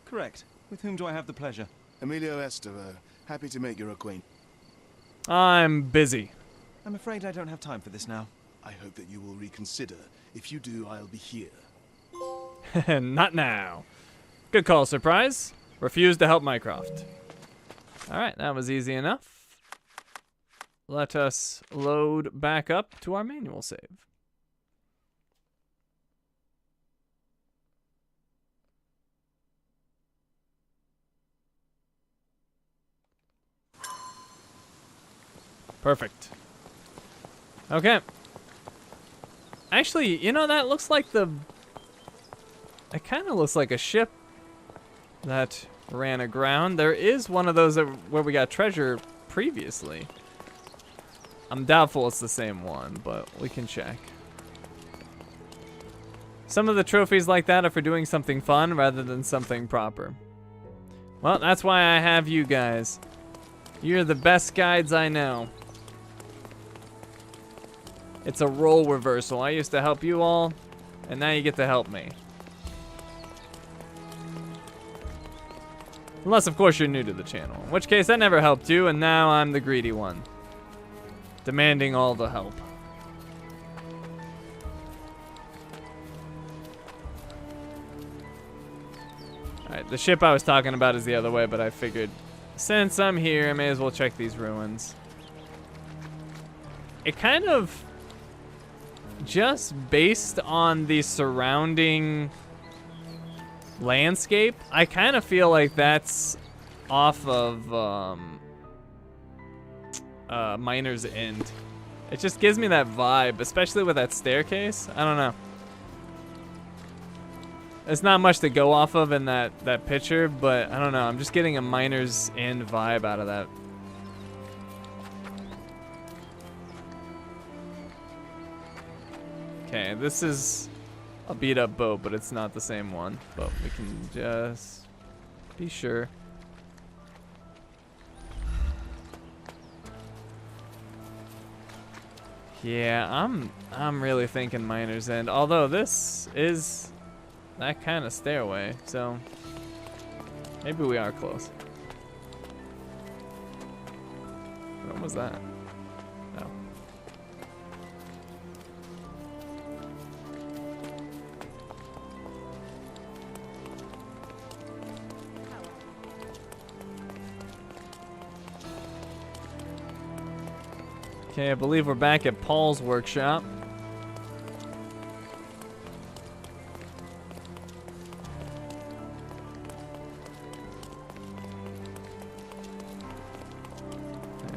B: Correct. With whom do I have the pleasure?
G: Emilio Estevez. Happy to make your acquaintance.
A: I'm busy.
B: I'm afraid I don't have time for this now.
G: I hope that you will reconsider. If you do, I'll be here.
A: Not now. Good call, Surprise. Refuse to help Mycroft. Alright, that was easy enough. Let us load back up to our manual save. Perfect. Okay. Actually, you know, that looks like the... It kind of looks like a ship that ran aground. There is one of those where we got treasure previously. I'm doubtful it's the same one, but we can check. Some of the trophies like that are for doing something fun rather than something proper. Well, that's why I have you guys. You're the best guides I know. It's a role reversal. I used to help you all, and now you get to help me. Unless, of course, you're new to the channel. In which case, I never helped you, and now I'm the greedy one. Demanding all the help. Alright, the ship I was talking about is the other way, but I figured since I'm here, I may as well check these ruins. It kind of... Just based on the surrounding landscape, I kind of feel like that's off of Miner's End. It just gives me that vibe, especially with that staircase. I don't know. There's not much to go off of in that picture, but I don't know. I'm just getting a Miner's End vibe out of that. Okay, this is a beat up boat, but it's not the same one. But we can just be sure. Yeah, I'm really thinking Miner's End. Although this is that kind of stairway, so maybe we are close. What was that? Oh. Okay, I believe we're back at Paul's workshop.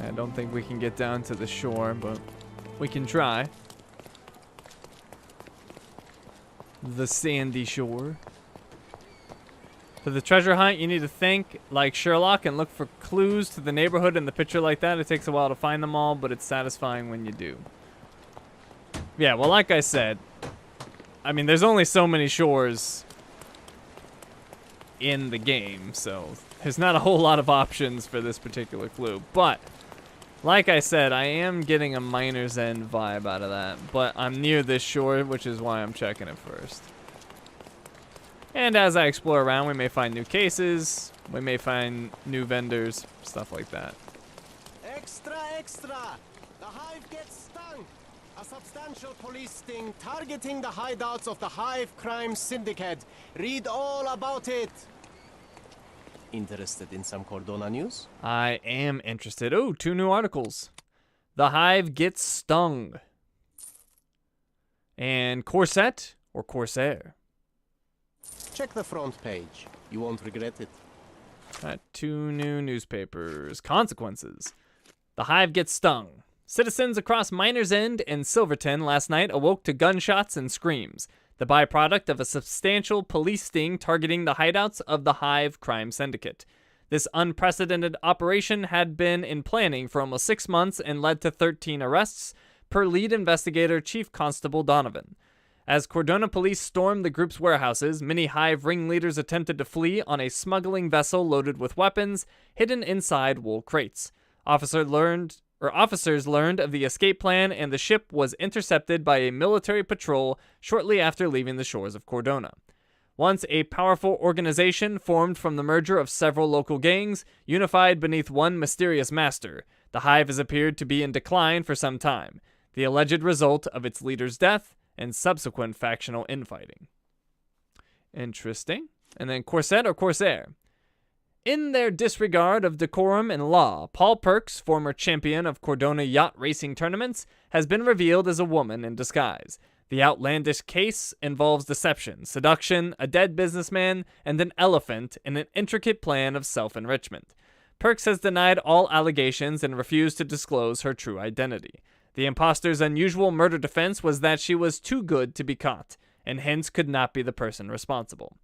A: I don't think we can get down to the shore, but we can try. The sandy shore. For the treasure hunt, you need to think like Sherlock and look for clues to the neighborhood in the picture like that. It takes a while to find them all, but it's satisfying when you do. Yeah, well, like I said, I mean, there's only so many shores in the game, so there's not a whole lot of options for this particular clue. But, like I said, I am getting a Miner's End vibe out of that, but I'm near this shore, which is why I'm checking it first. And as I explore around, we may find new cases, we may find new vendors, stuff like that.
H: Extra, extra! The Hive gets stung! A substantial police sting targeting the hideouts of the Hive crime syndicate. Read all about it! Interested in some Cordona news?
A: I am interested. Oh, 2 new articles. The Hive gets stung. And Corset or Corsair?
H: Check the front page. You won't regret it.
A: 2 new newspapers. Consequences. The Hive gets stung. Citizens across Miner's End and Silverton last night awoke to gunshots and screams, the byproduct of a substantial police sting targeting the hideouts of the Hive crime syndicate. This unprecedented operation had been in planning for almost 6 months and led to 13 arrests, per lead investigator Chief Constable Donovan. As Cordona police stormed the group's warehouses, many Hive ringleaders attempted to flee on a smuggling vessel loaded with weapons hidden inside wool crates. Officers learned of the escape plan, and the ship was intercepted by a military patrol shortly after leaving the shores of Cordona. Once a powerful organization formed from the merger of several local gangs, unified beneath one mysterious master, the Hive has appeared to be in decline for some time, the alleged result of its leader's death and subsequent factional infighting. Interesting. And then Corset or Corsair? In their disregard of decorum and law, Paul Perks, former champion of Cordona yacht racing tournaments, has been revealed as a woman in disguise. The outlandish case involves deception, seduction, a dead businessman, and an elephant in an intricate plan of self-enrichment. Perks has denied all allegations and refused to disclose her true identity. The imposter's unusual murder defense was that she was too good to be caught, and hence could not be the person responsible.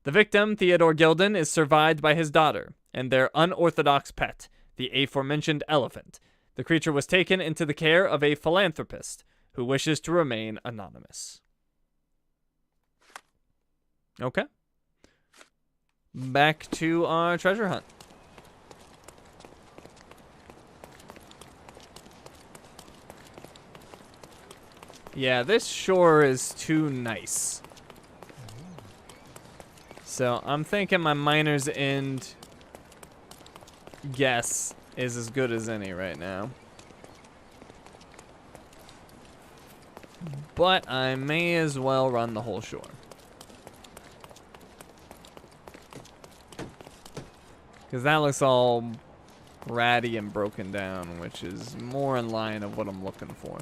A: The victim, Theodore Gilden, is survived by his daughter and their unorthodox pet, the aforementioned elephant. The creature was taken into the care of a philanthropist who wishes to remain anonymous. Okay. Back to our treasure hunt. Yeah, this shore is too nice. So I'm thinking my Miner's End guess is as good as any right now. But I may as well run the whole shore. Because that looks all ratty and broken down, which is more in line of what I'm looking for.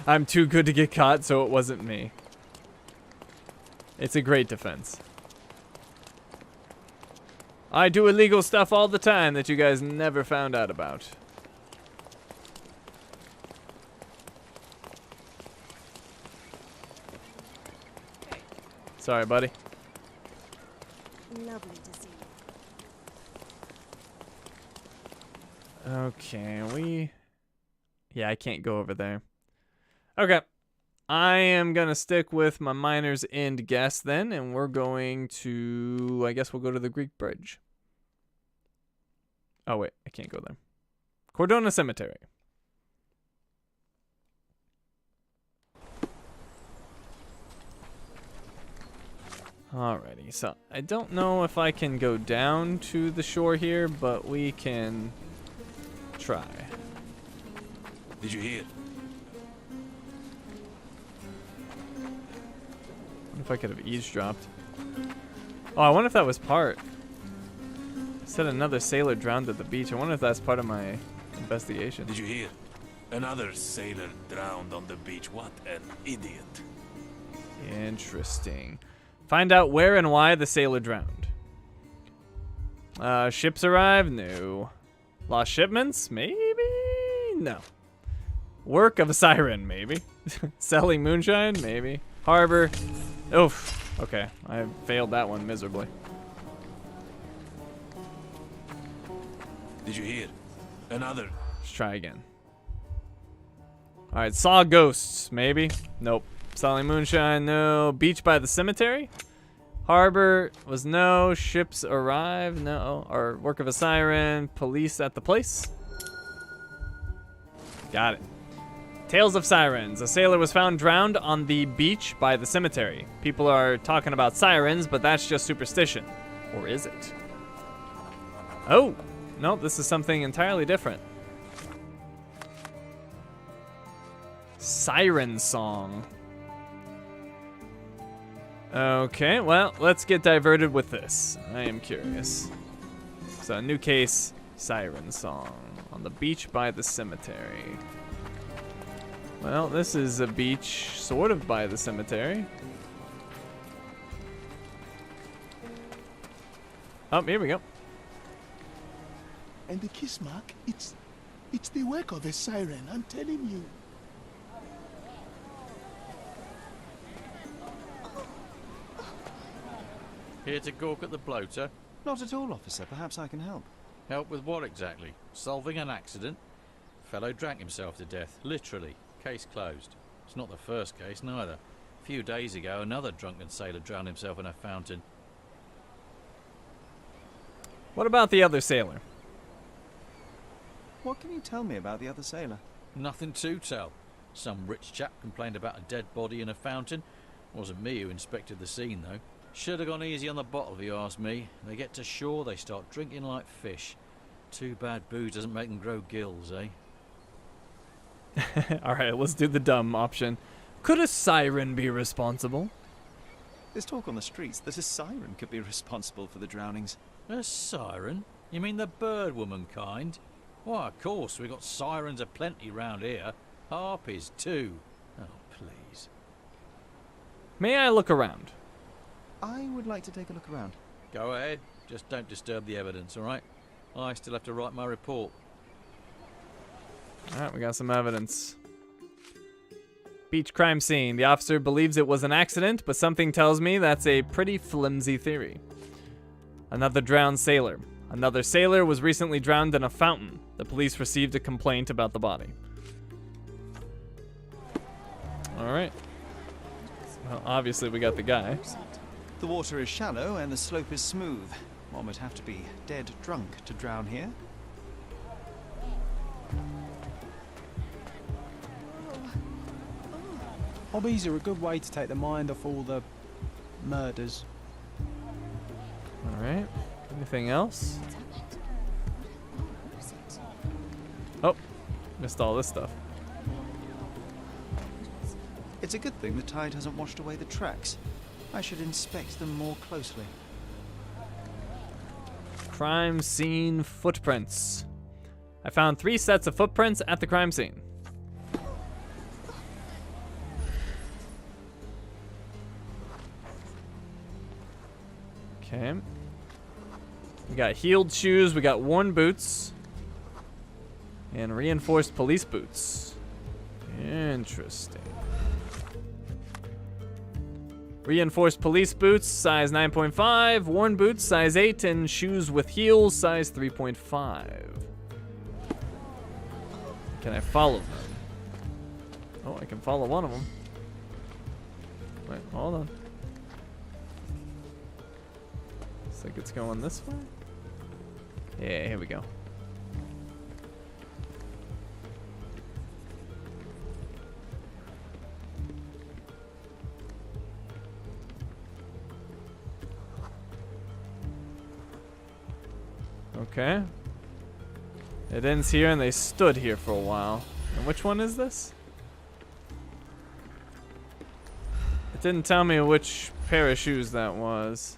A: I'm too good to get caught, so it wasn't me. It's a great defense. I do illegal stuff all the time that you guys never found out about. Sorry, buddy.
I: Lovely to see you.
A: Okay, yeah, I can't go over there. Okay. I am going to stick with my Miner's End guess then, and we're going to, I guess we'll go to the Greek Bridge. Oh, wait, I can't go there. Cordona Cemetery. Alrighty, so I don't know if I can go down to the shore here, but we can try.
F: Did you hear?
A: If I could have eavesdropped. Oh, I wonder if that was part. Said another sailor drowned at the beach. I wonder if that's part of my investigation.
J: Did you hear? Another sailor drowned on the beach. What an idiot.
A: Interesting. Find out where and why the sailor drowned. Ships arrive? No. Lost shipments? Maybe? No. Work of a siren? Maybe. Selling moonshine? Maybe. Harbor? Oof. Okay, I failed that one miserably.
J: Did you hear? Another.
A: Let's try again. Alright, saw ghosts? Maybe. Nope. Selling moonshine? No. Beach by the cemetery? Harbor was no. Ships arrive? No. Or work of a siren? Police at the place? Got it. Tales of sirens. A sailor was found drowned on the beach by the cemetery. People are talking about sirens, but that's just superstition. Or is it? Oh! No, this is something entirely different. Siren song. Okay, well, let's get diverted with this. I am curious. So, new case, siren song. On the beach by the cemetery. Well, this is a beach sort of by the cemetery. Oh, here we go.
G: And the kiss mark, it's the work of a siren, I'm telling you.
K: Here to gawk at the bloater?
B: Not at all, officer. Perhaps I can help.
K: Help with what exactly? Solving an accident? Fellow drank himself to death, literally. Case closed. It's not the first case, neither. A few days ago, another drunken sailor drowned himself in a fountain.
A: What about the other sailor?
B: What can you tell me about the other sailor?
K: Nothing to tell. Some rich chap complained about a dead body in a fountain. Wasn't me who inspected the scene, though. Should have gone easy on the bottle, if you ask me. They get to shore, they start drinking like fish. Too bad booze doesn't make them grow gills, eh?
A: Alright, let's do the dumb option. Could a siren be responsible?
B: There's talk on the streets that a siren could be responsible for the drownings.
K: A siren? You mean the bird woman kind? Why, of course, we got sirens aplenty round here. Harpies, too. Oh, please.
A: May I look around?
B: I would like to take a look around.
K: Go ahead. Just don't disturb the evidence, alright? I still have to write my report.
A: Alright, we got some evidence. Beach crime scene. The officer believes it was an accident, but something tells me that's a pretty flimsy theory. Another drowned sailor. Another sailor was recently drowned in a fountain. The police received a complaint about the body. Alright. Well, obviously we got the guy.
B: The water is shallow and the slope is smooth. One would have to be dead drunk to drown here.
C: Hobbies are a good way to take the mind off all the murders.
A: Alright. Anything else? Oh, missed all this stuff.
B: It's a good thing the tide hasn't washed away the tracks. I should inspect them more closely.
A: Crime scene footprints. I found 3 sets of footprints at the crime scene. Okay. We got heeled shoes, we got worn boots, and reinforced police boots. Interesting. Reinforced police boots, size 9.5, worn boots, size 8, and shoes with heels, size 3.5. Can I follow them? Oh, I can follow one of them. Wait, hold on. Looks like it's going this way. Yeah, here we go. Okay. It ends here and they stood here for a while. And which one is this? It didn't tell me which pair of shoes that was.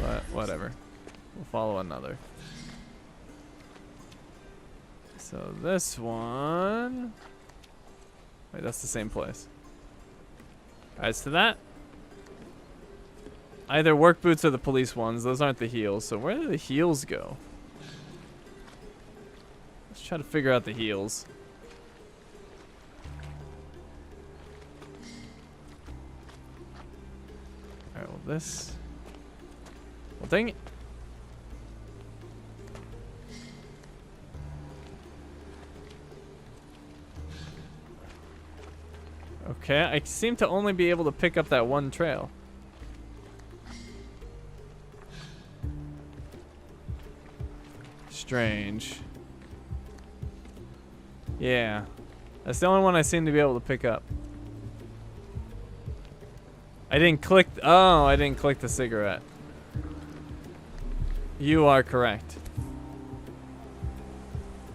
A: But whatever. We'll follow another. So this one... Wait, that's the same place. As to that, either work boots or the police ones. Those aren't the heels. So where do the heels go? Let's try to figure out the heels. Alright, well this... Well, dang it. Okay, I seem to only be able to pick up that one trail. Strange. Yeah. That's the only one I seem to be able to pick up. I didn't click... Oh, I didn't click the cigarette. You are correct.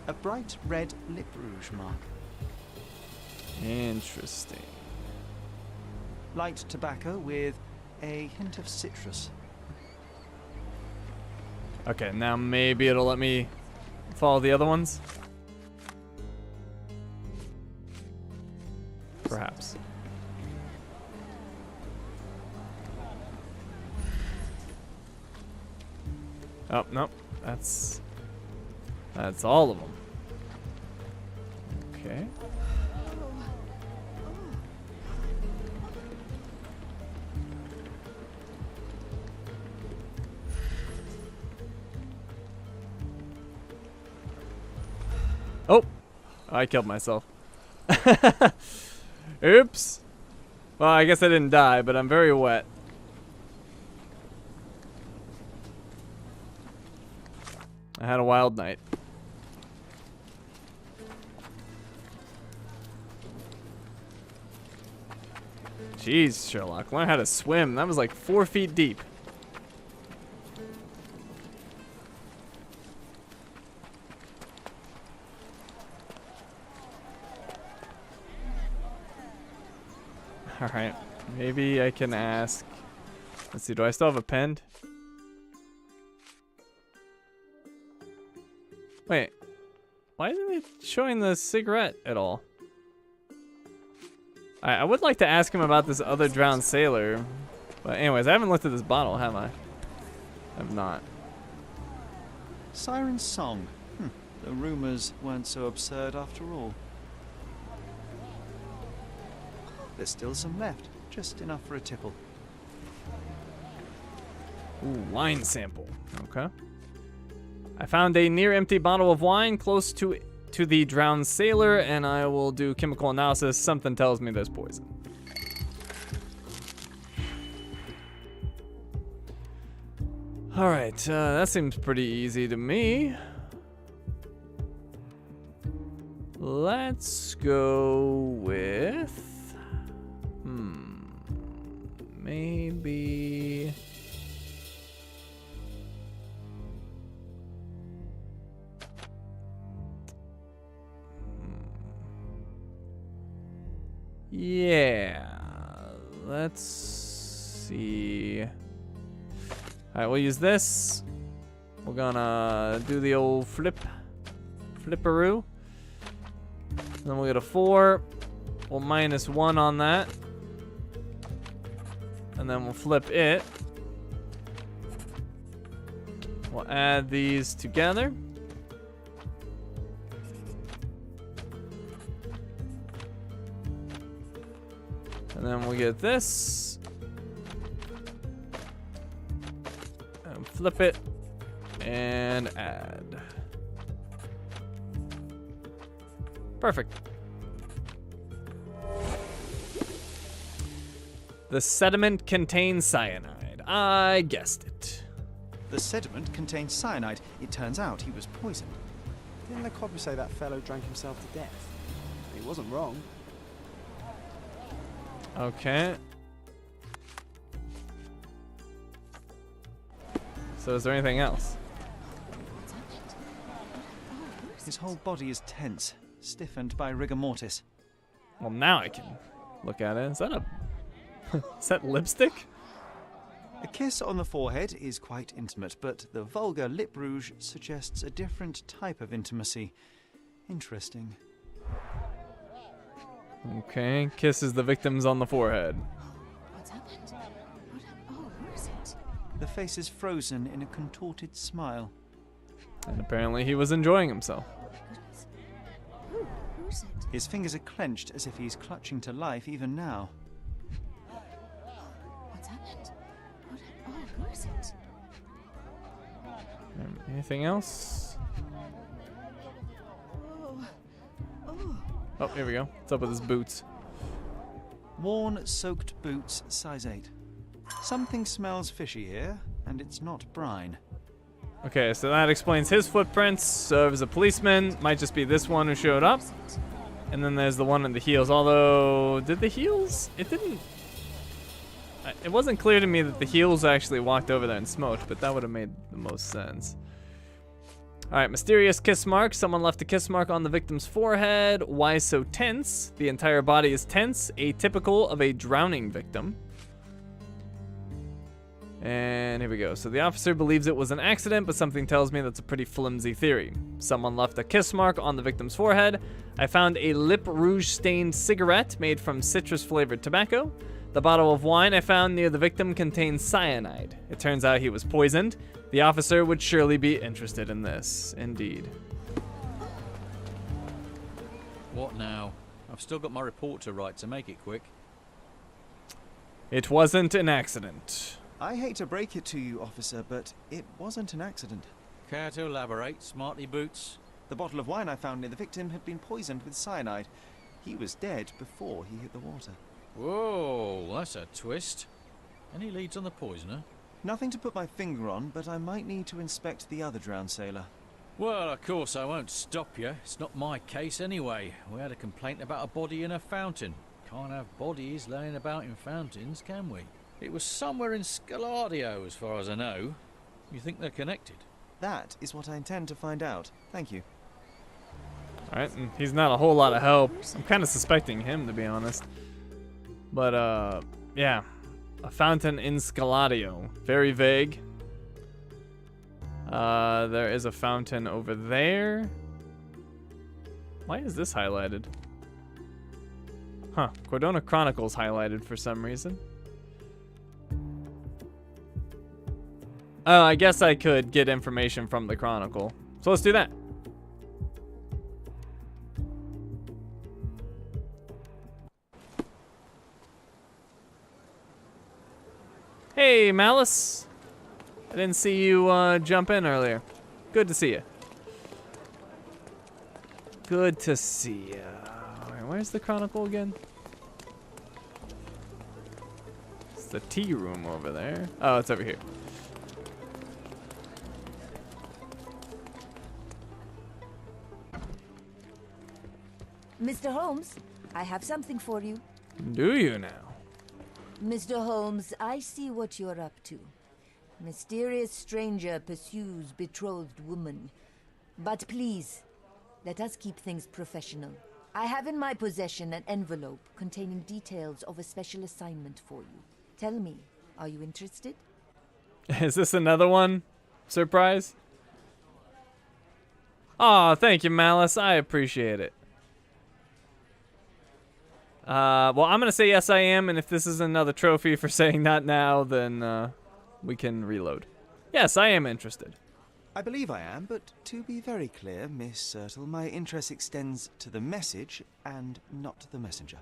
B: A bright red lip rouge mark.
A: Interesting.
B: Light tobacco with a hint of citrus.
A: Okay, now maybe it'll let me follow the other ones. Perhaps. Oh, nope. That's all of them. Okay. Oh, I killed myself. Oops. Well, I guess I didn't die, but I'm very wet. I had a wild night. Jeez, Sherlock, learn how to swim. That was like 4 feet deep. Alright, maybe I can ask. Let's see, do I still have a pen? Wait, why isn't it showing the cigarette at all? I would like to ask him about this other drowned sailor. But anyways, I haven't looked at this bottle, have I? I have not.
B: Siren's song. The rumors weren't so absurd after all. There's still some left, just enough for a tipple.
A: Ooh, wine sample. Okay. I found a near empty bottle of wine close to the drowned sailor, and I will do chemical analysis. Something tells me there's poison. Alright, that seems pretty easy to me. Let's go with... maybe... Yeah, let's see. All right, we'll use this. We're gonna do the old flipperoo. Then we'll get a 4. We'll minus 1 on that. And then we'll flip it. We'll add these together. And then we'll get this. And flip it. And add. Perfect. The sediment contains cyanide. I guessed it.
B: The sediment contained cyanide. It turns out he was poisoned.
C: Didn't the copper say that fellow drank himself to death? He wasn't wrong.
A: Okay. So is there anything else?
B: His whole body is tense, stiffened by rigor mortis.
A: Well, now I can look at it. Is that a... is that lipstick?
B: A kiss on the forehead is quite intimate, but the vulgar lip rouge suggests a different type of intimacy. Interesting.
A: Okay, kisses the victims on the forehead.
D: What's happened? Where is it?
B: The face is frozen in a contorted smile.
A: And apparently he was enjoying himself.
D: Goodness. Who is it?
B: His fingers are clenched as if he's clutching to life even now.
D: What's happened? Who is it?
A: Anything else? Oh, here we go. What's up with his boots?
B: Worn, soaked boots, size 8. Something smells fishy here, and it's not brine.
A: Okay, so that explains his footprints. Serves a policeman. Might just be this one who showed up. And then there's the one in the heels. Although, did the heels? It didn't. It wasn't clear to me that the heels actually walked over there and smoked, but that would have made the most sense. Alright, mysterious kiss mark. Someone left a kiss mark on the victim's forehead. Why so tense? The entire body is tense, atypical of a drowning victim. And here we go. So the officer believes it was an accident, but something tells me that's a pretty flimsy theory. Someone left a kiss mark on the victim's forehead. I found a lip rouge stained cigarette made from citrus flavored tobacco. The bottle of wine I found near the victim contained cyanide. It turns out he was poisoned. The officer would surely be interested in this. Indeed.
K: What now? I've still got my report to write, so make it quick.
A: It wasn't an accident.
B: I hate to break it to you, officer, but it wasn't an accident.
K: Care to elaborate, smarty boots?
B: The bottle of wine I found near the victim had been poisoned with cyanide. He was dead before he hit the water.
K: Whoa, that's a twist. Any leads on the poisoner?
B: Nothing to put my finger on, but I might need to inspect the other drowned sailor.
K: Well, of course I won't stop you. It's not my case anyway. We had a complaint about a body in a fountain. Can't have bodies laying about in fountains, can we? It was somewhere in Scaladio, as far as I know. You think they're connected?
B: That is what I intend to find out. Thank you.
A: Alright, and he's not a whole lot of help. I'm kind of suspecting him, to be honest. But, yeah. A fountain in Scaladio. Very vague. There is a fountain over there. Why is this highlighted? Huh. Cordona Chronicles highlighted for some reason. Oh, I guess I could get information from the Chronicle. So let's do that. Hey, Malice. I didn't see you jump in earlier. Good to see you. Good to see you. Alright, where's the Chronicle again? It's the tea room over there. Oh, it's over here.
L: Mr. Holmes, I have something for you.
A: Do you now?
L: Mr. Holmes, I see what you're up to. Mysterious stranger pursues betrothed woman. But please, let us keep things professional. I have in my possession an envelope containing details of a special assignment for you. Tell me, are you interested?
A: Is this another one? Surprise? Aw, thank you, Malice. I appreciate it. Well, I'm gonna say yes, I am, and if this is another trophy for saying that now, then we can reload. Yes, I am interested.
B: I believe I am, but to be very clear, Miss Sertle, my interest extends to the message and not the messenger.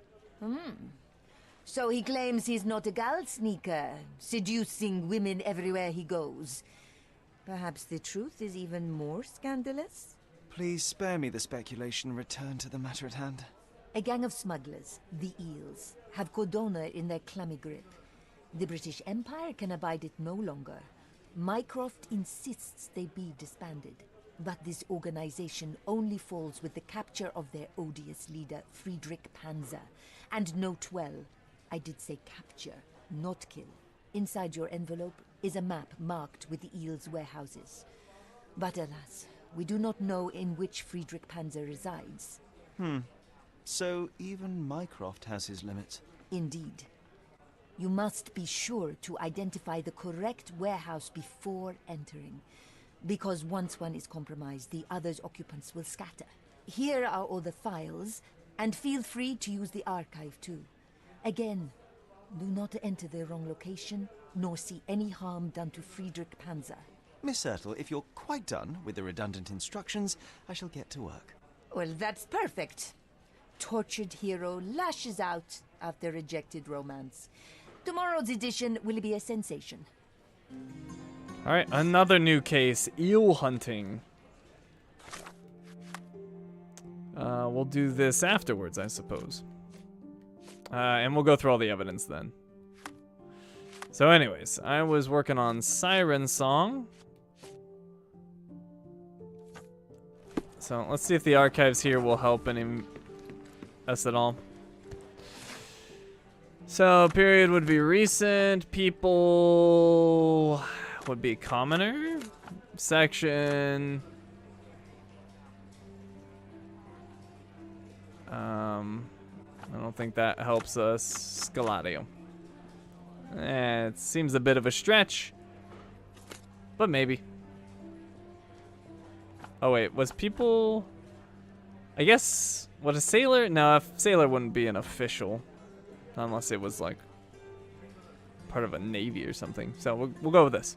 L: So he claims he's not a gal sneaker, seducing women everywhere he goes. Perhaps the truth is even more scandalous?
B: Please spare me the speculation. Return to the matter at hand.
L: A gang of smugglers, the Eels, have Cordona in their clammy grip. The British Empire can abide it no longer. Mycroft insists they be disbanded. But this organization only falls with the capture of their odious leader, Friedrich Panzer. And note well, I did say capture, not kill. Inside your envelope is a map marked with the Eels' warehouses. But alas, we do not know in which Friedrich Panzer resides.
B: So even Mycroft has his limits.
L: Indeed. You must be sure to identify the correct warehouse before entering, because once one is compromised, the other's occupants will scatter. Here are all the files, and feel free to use the archive too. Again, do not enter the wrong location, nor see any harm done to Friedrich Panzer.
B: Miss Ertl, if you're quite done with the redundant instructions, I shall get to work.
L: Well, that's perfect. Tortured hero lashes out after rejected romance. Tomorrow's edition will be a sensation.
A: Alright, another new case. Eel hunting. We'll do this afterwards, I suppose. And we'll go through all the evidence then. So anyways, I was working on Siren Song. So let's see if the archives here will help us at all. So period would be recent, people would be commoner, section, I don't think that helps us. Scaladio. It seems a bit of a stretch, but maybe. Oh wait, was people, I guess, what a sailor? No, a sailor wouldn't be an official. Unless it was like part of a navy or something. So we'll go with this.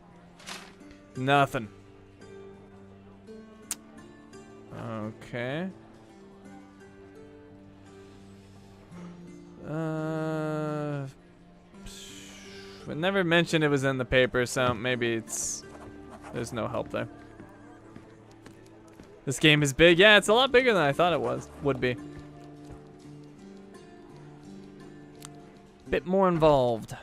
A: Nothing. Okay. We never mentioned it was in the paper, so maybe there's no help there. This game is big. Yeah, it's a lot bigger than I thought it would be. Bit more involved.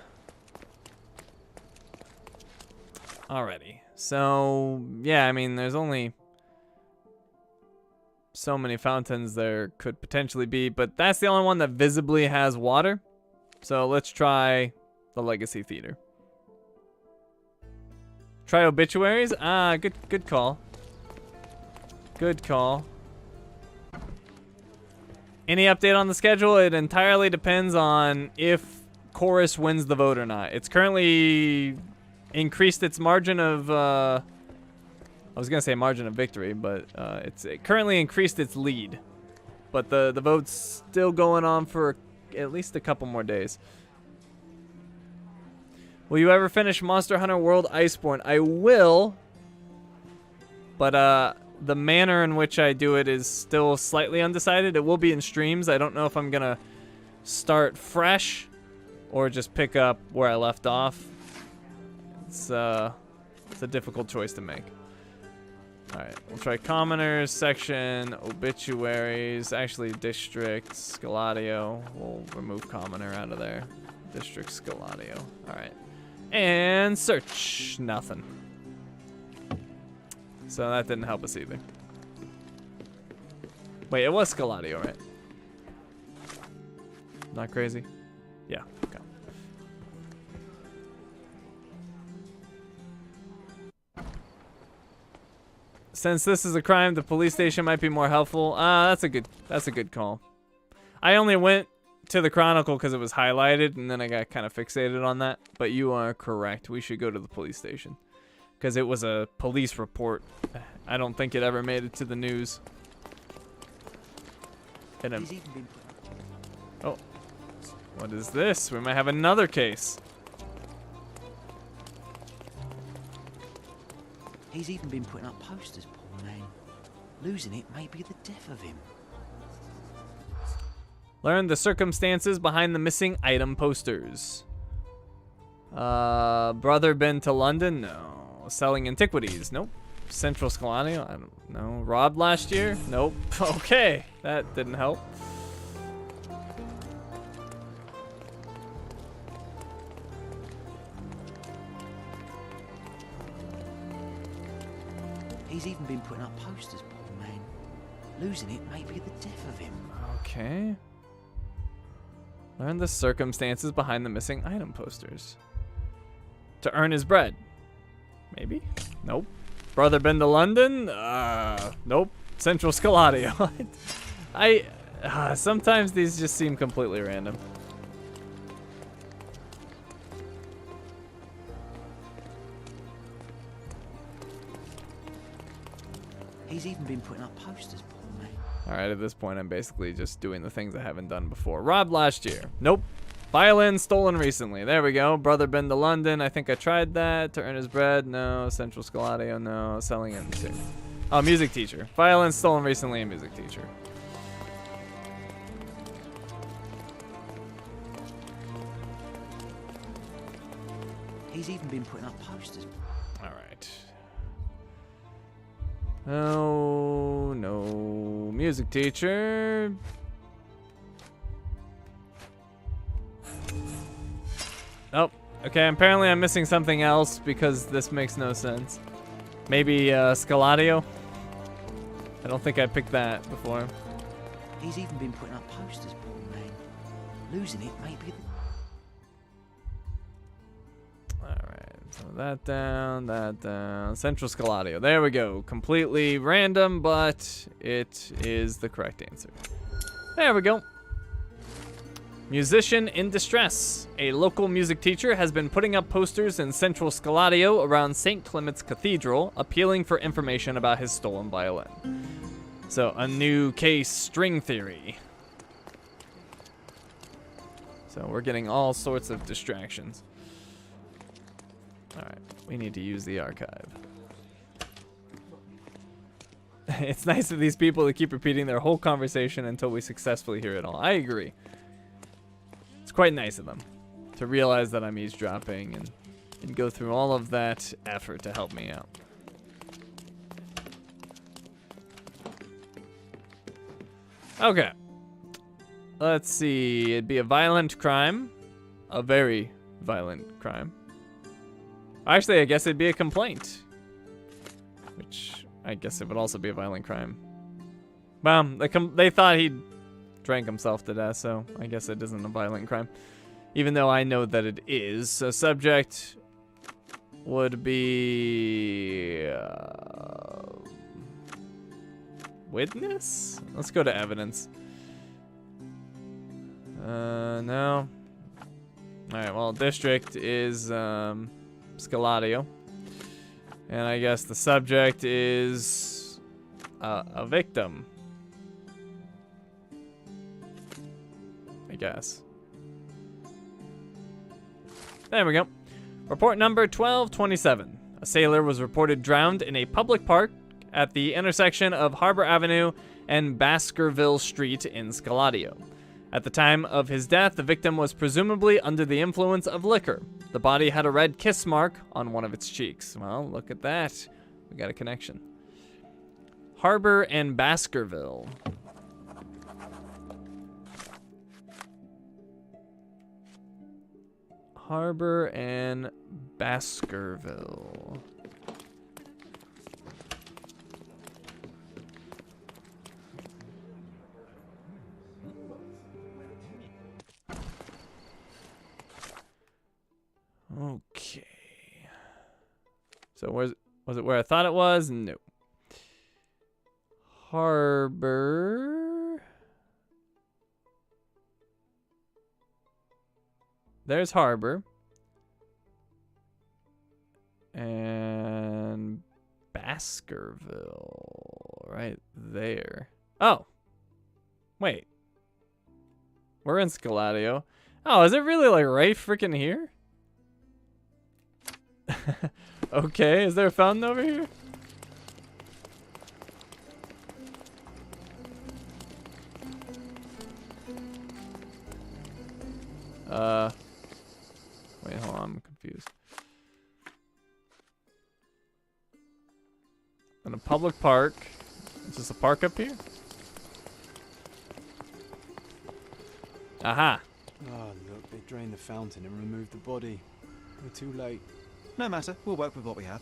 A: Alrighty. So, yeah, I mean, there's only so many fountains there could potentially be, but that's the only one that visibly has water. So let's try the Legacy Theater. Try obituaries? Ah, good call. Good call. Any update on the schedule? It entirely depends on if Chorus wins the vote or not. It's currently increased its margin of, I was gonna say margin of victory, but it currently increased its lead. But the vote's still going on for at least a couple more days. Will you ever finish Monster Hunter World Iceborne? I will, but the manner in which I do it is still slightly undecided. It will be in streams. I don't know if I'm gonna start fresh or just pick up where I left off. It's a difficult choice to make. Alright, we'll try commoners, section, obituaries, actually district, Scaladio. We'll remove commoner out of there. District, Scaladio. Alright. And search. Nothing. So that didn't help us either. Wait, it was Scaladio, right? Not crazy? Yeah, okay. Since this is a crime, the police station might be more helpful. That's a good call. I only went to the Chronicle because it was highlighted, and then I got kind of fixated on that. But you are correct. We should go to the police station because it was a police report. I don't think it ever made it to the news. Oh, what is this? We might have another case.
M: He's even been putting up posters, poor man. Losing it may be the death of him.
A: Learn the circumstances behind the missing item posters. Brother been to London? No. Selling antiquities? Nope. Central Scaladio? I don't know. Robbed last year? Nope. Okay, that didn't help.
M: He's even been putting up posters, poor man. Losing it may be the death of him.
A: Okay. Learn the circumstances behind the missing item posters. To earn his bread. Maybe? Nope. Brother been to London? Nope. Central Scaladio. Sometimes these just seem completely random.
M: He's even been putting up posters, poor man.
A: Alright, at this point, I'm basically just doing the things I haven't done before. Robbed last year. Nope. Violin stolen recently. There we go. Brother been to London. I think I tried that. To earn his bread. No. Central Scaladio. No. Selling into. Oh, music teacher. Violin stolen recently. A music teacher.
M: He's even been putting up posters.
A: Alright. Oh, no. Music teacher. Oh, okay. Apparently I'm missing something else because this makes no sense. Maybe Scaladio? I don't think I picked that before.
M: He's even been putting up posters, poor man. Losing it may be the...
A: Alright, so that down. Central Scaladio. There we go. Completely random, but it is the correct answer. There we go. Musician in distress. A local music teacher has been putting up posters in Central Scaladio around St. Clement's Cathedral, appealing for information about his stolen violin. So, a new case, string theory. So, we're getting all sorts of distractions. Alright, we need to use the archive. It's nice of these people to keep repeating their whole conversation until we successfully hear it all. I agree. It's quite nice of them to realize that I'm eavesdropping and go through all of that effort to help me out. Okay. Let's see. It'd be a violent crime. A very violent crime. Actually, I guess it'd be a complaint. Which, I guess it would also be a violent crime. Well, they thought he drank himself to death, so I guess it isn't a violent crime. Even though I know that it is. So subject would be... witness? Let's go to evidence. No. Alright, well, district is Scaladio. And I guess the subject is a victim. I guess. There we go. Report number 1227. A sailor was reported drowned in a public park at the intersection of Harbor Avenue and Baskerville Street in Scaladio. At the time of his death, the victim was presumably under the influence of liquor. The body had a red kiss mark on one of its cheeks. Well, look at that. We got a connection. Harbor and Baskerville. Harbor and Baskerville. Okay. So was it where I thought it was? No. Harbor. There's Harbor. And Baskerville. Right there. Oh. Wait. We're in Scaladio. Oh, is it really like right freaking here? Okay, is there a fountain over here? Wait, hold on, I'm confused. In a public park. Is this a park up here? Aha!
C: Oh, look, they drained the fountain and removed the body. We're too late.
B: No matter, we'll work with what we have.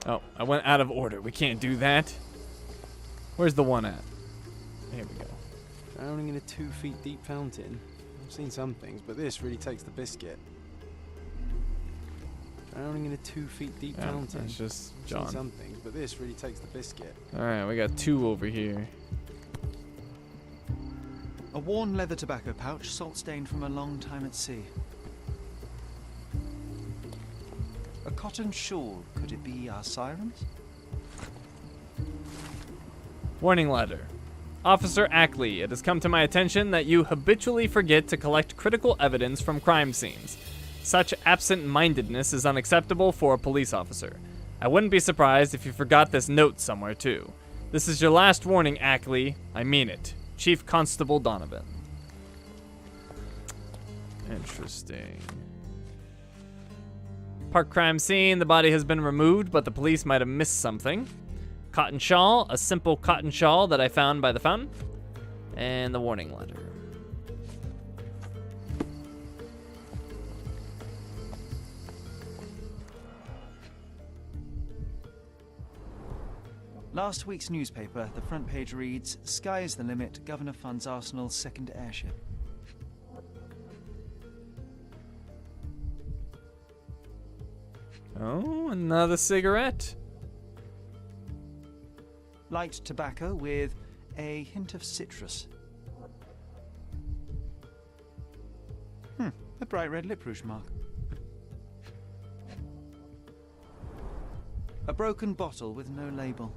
A: Oh, I went out of order. We can't do that. Where's the one at? Here we go.
C: Drowning in a 2 feet deep fountain. I've seen some things, but this really takes the biscuit. Drowning in a 2 feet deep fountain.
A: That's just
C: I've
A: John.
C: seen some things, but this really takes the biscuit.
A: Alright, we got 2 over here.
B: A worn leather tobacco pouch, salt stained from a long time at sea. cotton shawl. Could it be our sirens?
A: Warning letter. Officer Ackley, it has come to my attention that you habitually forget to collect critical evidence from crime scenes. Such absent-mindedness is unacceptable for a police officer. I wouldn't be surprised if you forgot this note somewhere, too. This is your last warning, Ackley. I mean it. Chief Constable Donovan. Interesting. Park crime scene. The body has been removed, but the police might have missed something. Cotton shawl. A simple cotton shawl that I found by the fountain. And the warning letter.
B: Last week's newspaper, the front page reads, "Sky is the limit, Governor funds Arsenal's second airship."
A: Oh, another cigarette.
B: Light tobacco with a hint of citrus. A bright red lip rouge mark. A broken bottle with no label.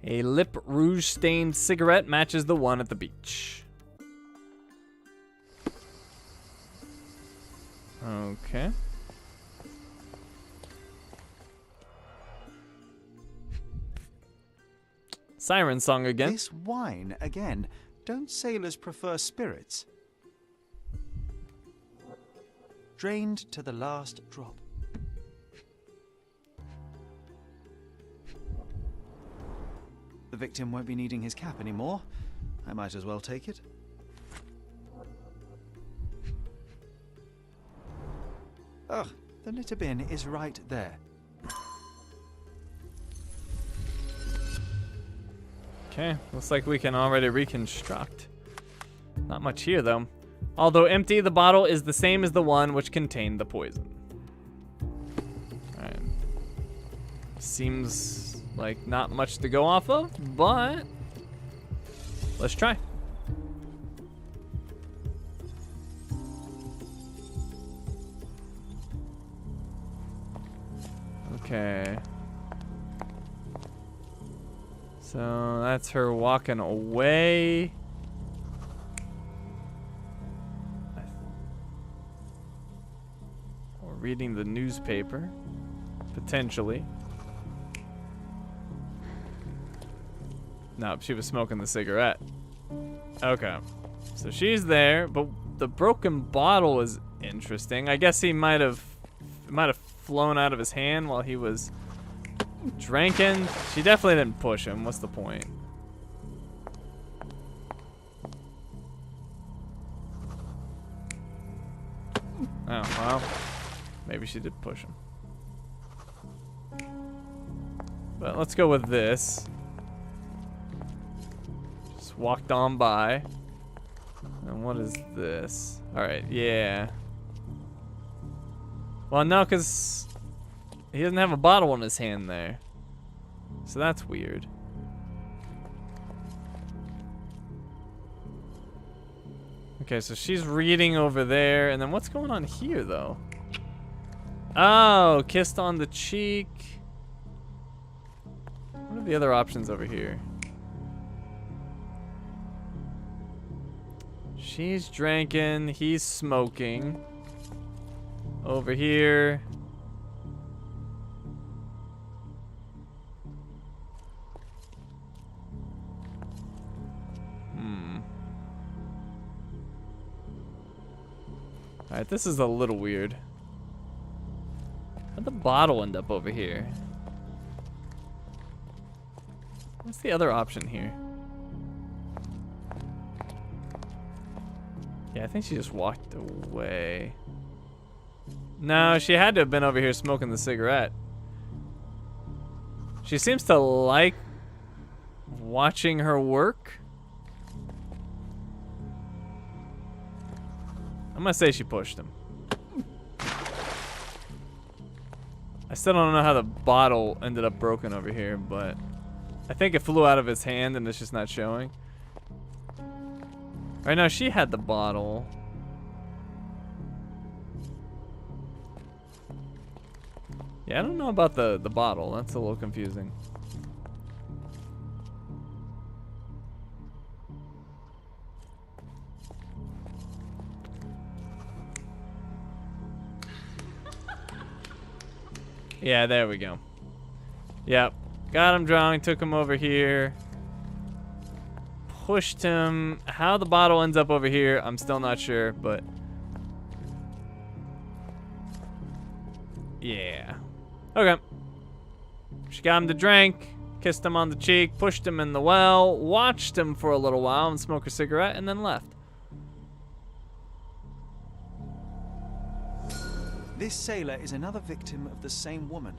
A: A lip rouge stained cigarette matches the one at the beach. Okay. Siren song again.
B: This wine again. Don't sailors prefer spirits? Drained to the last drop. The victim won't be needing his cap anymore. I might as well take it. Ugh, the litter bin is right there.
A: Okay, looks like we can already reconstruct. Not much here, though. Although empty, the bottle is the same as the one which contained the poison. Alright. Seems like not much to go off of, but let's try. Okay. So that's her walking away. Or reading the newspaper, potentially. No, she was smoking the cigarette. Okay. So she's there, but the broken bottle is interesting. I guess he might have flown out of his hand while he was drinking. She definitely didn't push him. What's the point? Oh, well. Maybe she did push him. But let's go with this. Just walked on by. And what is this? Alright, yeah. Well, no, because he doesn't have a bottle in his hand there. So that's weird. Okay, so she's reading over there. And then what's going on here, though? Oh, kissed on the cheek. What are the other options over here? She's drinking. He's smoking. Over here. Alright, this is a little weird. How'd the bottle end up over here? What's the other option here? Yeah, I think she just walked away. No, she had to have been over here smoking the cigarette. She seems to like watching her work. I'm gonna say she pushed him. I still don't know how the bottle ended up broken over here, but I think it flew out of his hand and it's just not showing. Right now, she had the bottle. Yeah, I don't know about the bottle. That's a little confusing. Yeah, there we go. Yep. Got him drunk, took him over here. Pushed him. How the bottle ends up over here, I'm still not sure, but... yeah. Okay. She got him to drink, kissed him on the cheek, pushed him in the well, watched him for a little while and smoked a cigarette, and then left.
B: This sailor is another victim of the same woman.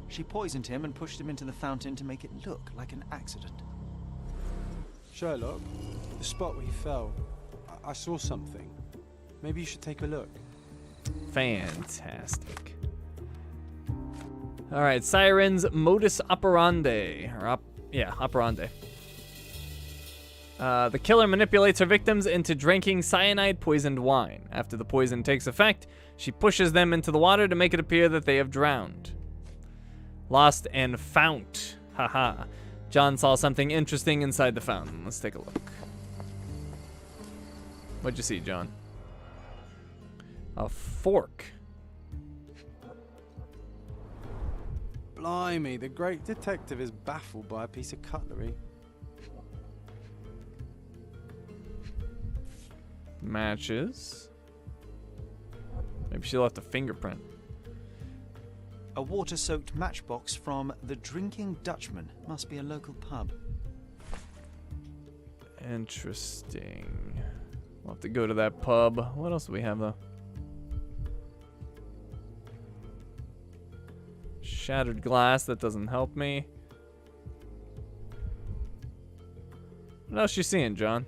B: She poisoned him and pushed him into the fountain to make it look like an accident.
C: Sherlock, the spot where he fell, I saw something. Maybe you should take a look.
A: Fantastic. All right, Siren's modus operandi. Operandi. The killer manipulates her victims into drinking cyanide-poisoned wine. After the poison takes effect, she pushes them into the water to make it appear that they have drowned. Lost and fount. Haha. John saw something interesting inside the fountain. Let's take a look. What'd you see, John? A fork.
C: Blimey, the great detective is baffled by a piece of cutlery.
A: Matches. Maybe she left a fingerprint.
B: A water-soaked matchbox from the Drinking Dutchman. Must be a local pub.
A: Interesting. We'll have to go to that pub. What else do we have, though? Shattered glass. That doesn't help me. What else you seeing, John?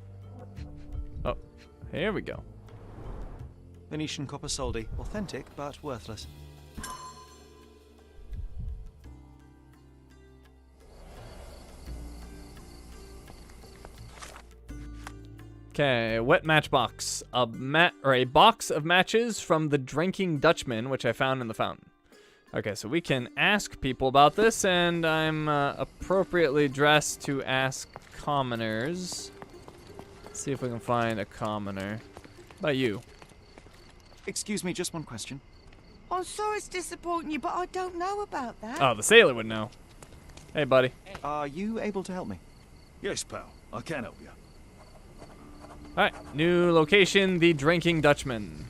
A: Oh, here we go.
B: Venetian copper soldi. Authentic, but worthless.
A: Okay, wet matchbox. A box of matches from the Drinking Dutchman, which I found in the fountain. Okay, so we can ask people about this, and I'm appropriately dressed to ask commoners. Let's see if we can find a commoner. How about you?
B: Excuse me, just one question.
D: I'm sorry it's disappointing you, but I don't know about that.
A: Oh, the sailor would know. Hey, buddy.
B: Are you able to help me?
J: Yes, pal. I can help you.
A: Alright, new location, the Drinking Dutchman.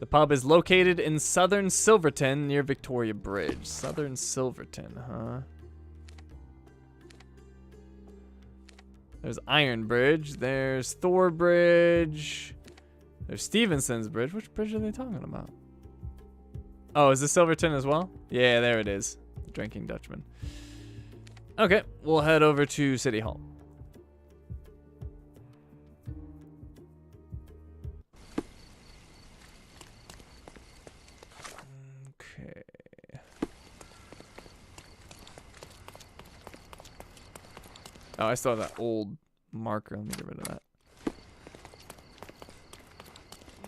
A: The pub is located in southern Silverton near Victoria Bridge. Southern Silverton, huh? There's Iron Bridge. There's Thor Bridge. There's Stevenson's Bridge. Which bridge are they talking about? Oh, is this Silverton as well? Yeah, there it is. The Drinking Dutchman. Okay, we'll head over to City Hall. Okay. Oh, I saw that old marker. Let me get rid of that.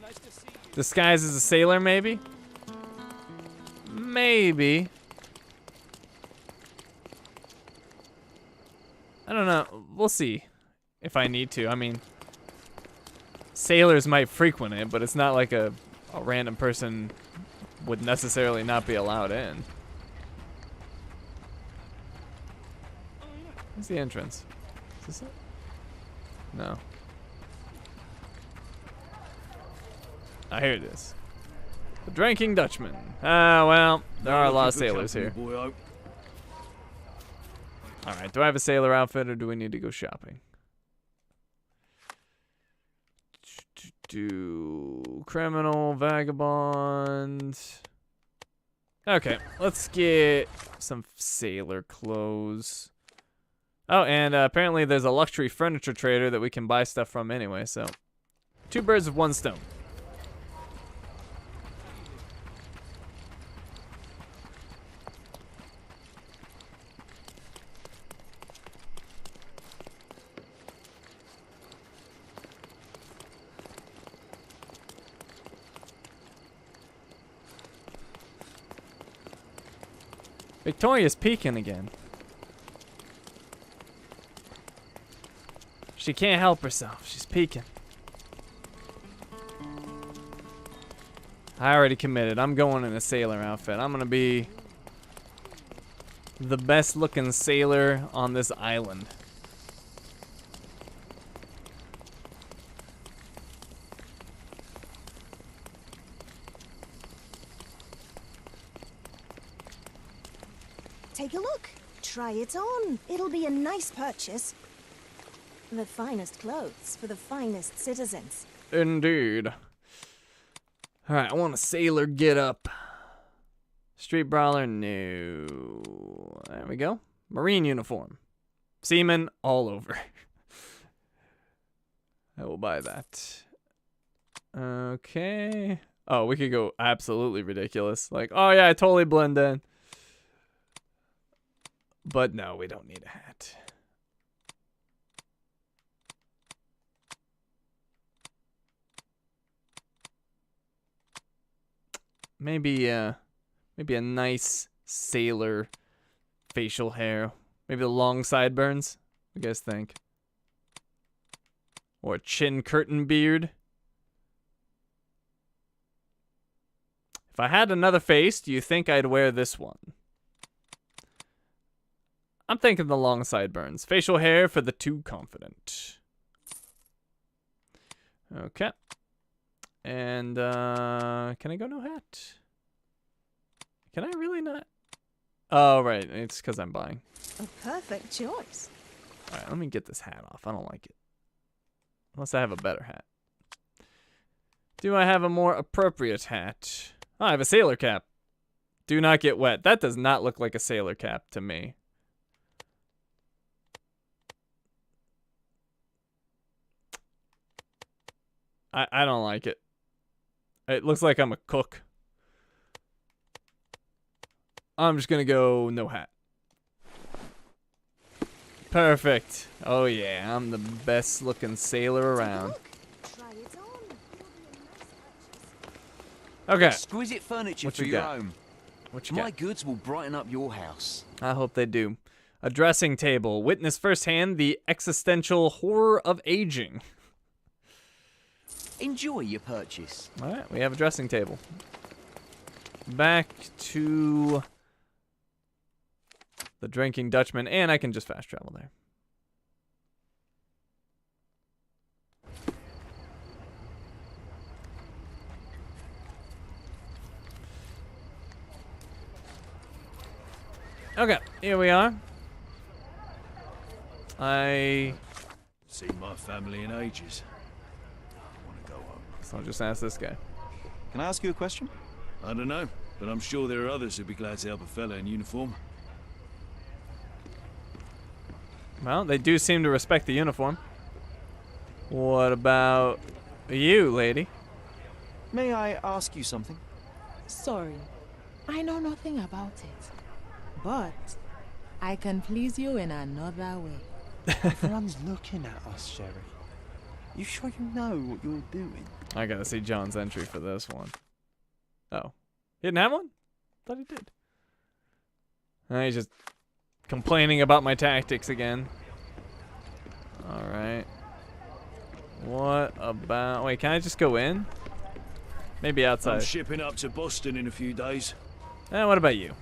A: Nice to see you. Disguised as a sailor, maybe? Maybe. I don't know. We'll see if I need to. I mean, sailors might frequent it, but it's not like a random person would necessarily not be allowed in. Where's the entrance? Is this it? No. Ah, here it is. The Drinking Dutchman. Ah, well, there are a lot of sailors here. Alright, do I have a sailor outfit or do we need to go shopping? Criminal, vagabond. Okay, let's get some sailor clothes. Oh, and apparently there's a luxury furniture trader that we can buy stuff from anyway, so 2 birds with 1 stone. Victoria's peeking again. She can't help herself. She's peeking. I already committed. I'm going in a sailor outfit. I'm gonna be the best looking sailor on this island.
N: Take a look. Try it on. It'll be a nice purchase. The finest clothes for the finest citizens.
A: Indeed. Alright, I want a sailor get up. Street brawler, no. There we go. Marine uniform. Seaman all over. I will buy that. Okay. Oh, we could go absolutely ridiculous. Like, oh yeah, I totally blend in. But no, we don't need a hat. Maybe a nice sailor facial hair. Maybe the long sideburns. What do you guys think? Or a chin curtain beard. If I had another face, do you think I'd wear this one? I'm thinking the long sideburns. Facial hair for the too confident. Okay. And, can I go no hat? Can I really not? Oh, right. It's because I'm buying.
N: A perfect choice.
A: Alright, let me get this hat off. I don't like it. Unless I have a better hat. Do I have a more appropriate hat? Oh, I have a sailor cap. Do not get wet. That does not look like a sailor cap to me. I don't like it. It looks like I'm a cook. I'm just gonna go no hat. Perfect. Oh yeah, I'm the best looking sailor around. Okay.
M: Exquisite furniture
A: What
M: for
A: you
M: your
A: got?
M: home.
A: What you
M: My
A: got?
M: goods will brighten up your house.
A: I hope they do. A dressing table. Witness firsthand the existential horror of aging.
M: Enjoy your purchase.
A: Alright, we have a dressing table. Back to the Drinking Dutchman, and I can just fast travel there. Okay, here we are.
J: Seen my family in ages.
A: So I'll just ask this guy.
B: Can I ask you a question?
J: I don't know, but I'm sure there are others who'd be glad to help a fella in uniform.
A: Well, they do seem to respect the uniform. What about you, lady?
B: May I ask you something?
O: Sorry, I know nothing about it. But I can please you in another way.
C: Everyone's looking at us, Sherry. You sure you know what you're doing?
A: I gotta see John's entry for this one. Oh. He didn't have one? Thought he did. He's just complaining about my tactics again. Alright. What about... Wait, can I just go in? Maybe outside.
J: I'm shipping up to Boston in a few days.
A: What about you?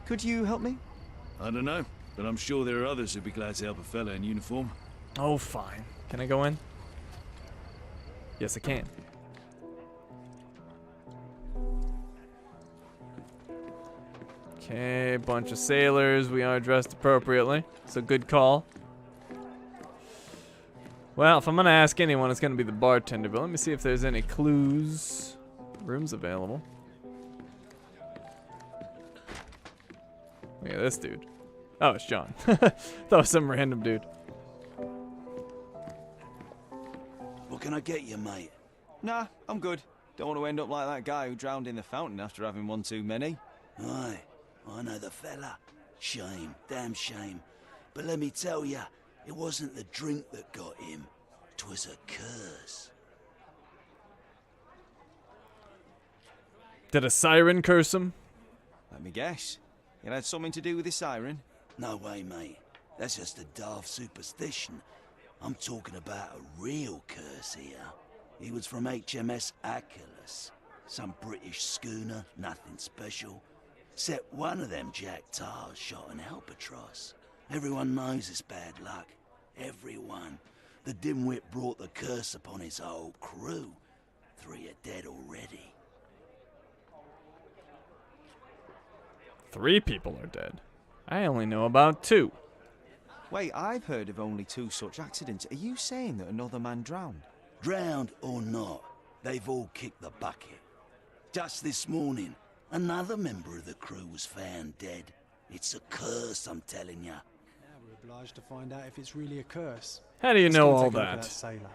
B: Could you help me?
J: I don't know, but I'm sure there are others who'd be glad to help a fella in uniform.
A: Oh, fine. Can I go in? Yes, I can. Okay, bunch of sailors. We are dressed appropriately. It's a good call. Well, if I'm gonna ask anyone, it's gonna be the bartender. But let me see if there's any clues. Rooms available. Look at this dude. Oh, it's John. That was some random dude.
P: What can I get you, mate?
B: Nah, I'm good. Don't want to end up like that guy who drowned in the fountain after having one too many.
P: Aye, I know the fella. Shame, damn shame. But let me tell ya, it wasn't the drink that got him. 'Twas a curse.
A: Did a siren curse him?
B: Let me guess. It had something to do with the siren?
P: No way, mate. That's just a daft superstition. I'm talking about a real curse here. He was from HMS Achilles. Some British schooner, nothing special. Except one of them Jack Tars shot an albatross. Everyone knows it's bad luck. Everyone. The dimwit brought the curse upon his whole crew. 3 are dead already.
A: 3 people are dead. I only know about 2.
B: Wait, I've heard of only 2 such accidents. Are you saying that another man drowned?
P: Drowned or not, they've all kicked the bucket. Just this morning, another member of the crew was found dead. It's a curse, I'm telling ya.
C: Now we're obliged to find out if it's really a curse.
A: How do you
C: Let's
A: know
C: go
A: all
C: take a look at
A: that?
C: Sailor.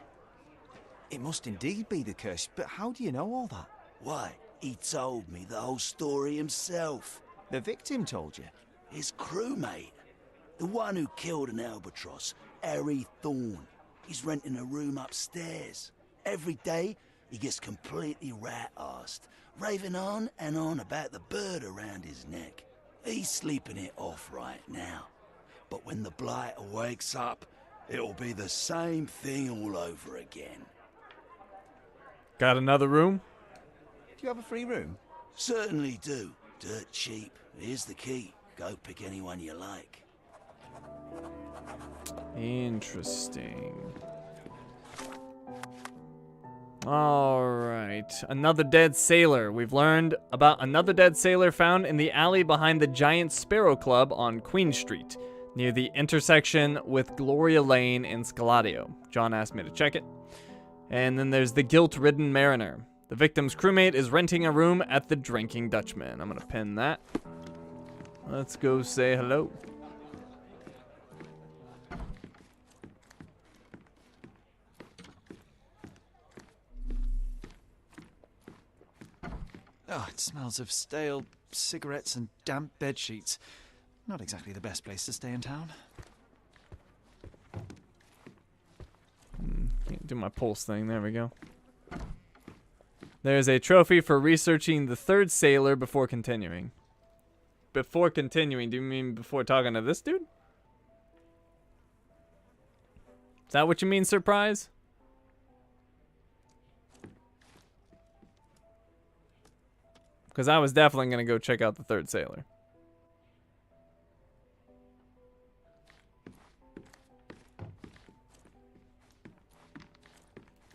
B: It must indeed be the curse, but how do you know all that?
P: Why, he told me the whole story himself.
B: The victim told you?
P: His crewmate. The one who killed an albatross, Harry Thorne. He's renting a room upstairs. Every day, he gets completely rat-arsed, raving on and on about the bird around his neck. He's sleeping it off right now. But when the blighter wakes up, it'll be the same thing all over again.
A: Got another room?
B: Do you have a free room?
P: Certainly do. Dirt cheap. Here's the key. Go pick anyone you like.
A: Interesting. Alright. Another dead sailor. We've learned about another dead sailor found in the alley behind the Giant Sparrow Club on Queen Street, near the intersection with Gloria Lane and Scaladio. John asked me to check it. And then there's the guilt-ridden mariner. The victim's crewmate is renting a room at the Drinking Dutchman. I'm gonna pin that. Let's go say hello.
B: Oh, it smells of stale cigarettes and damp bed sheets. Not exactly the best place to stay in town.
A: Can't do my pulse thing. There we go. There's a trophy for researching the 3rd sailor before continuing. Before continuing, do you mean before talking to this dude? Is that what you mean, surprise? Because I was definitely going to go check out the 3rd sailor.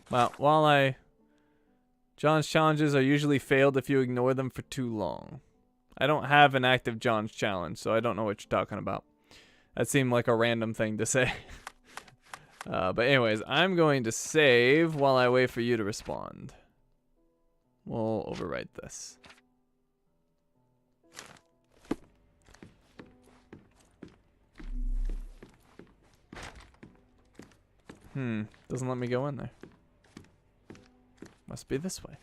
A: Well, John's challenges are usually failed if you ignore them for too long. I don't have an active John's challenge, so I don't know what you're talking about. That seemed like a random thing to say. But anyways, I'm going to save while I wait for you to respond. We'll overwrite this. Doesn't let me go in there. Must be this way.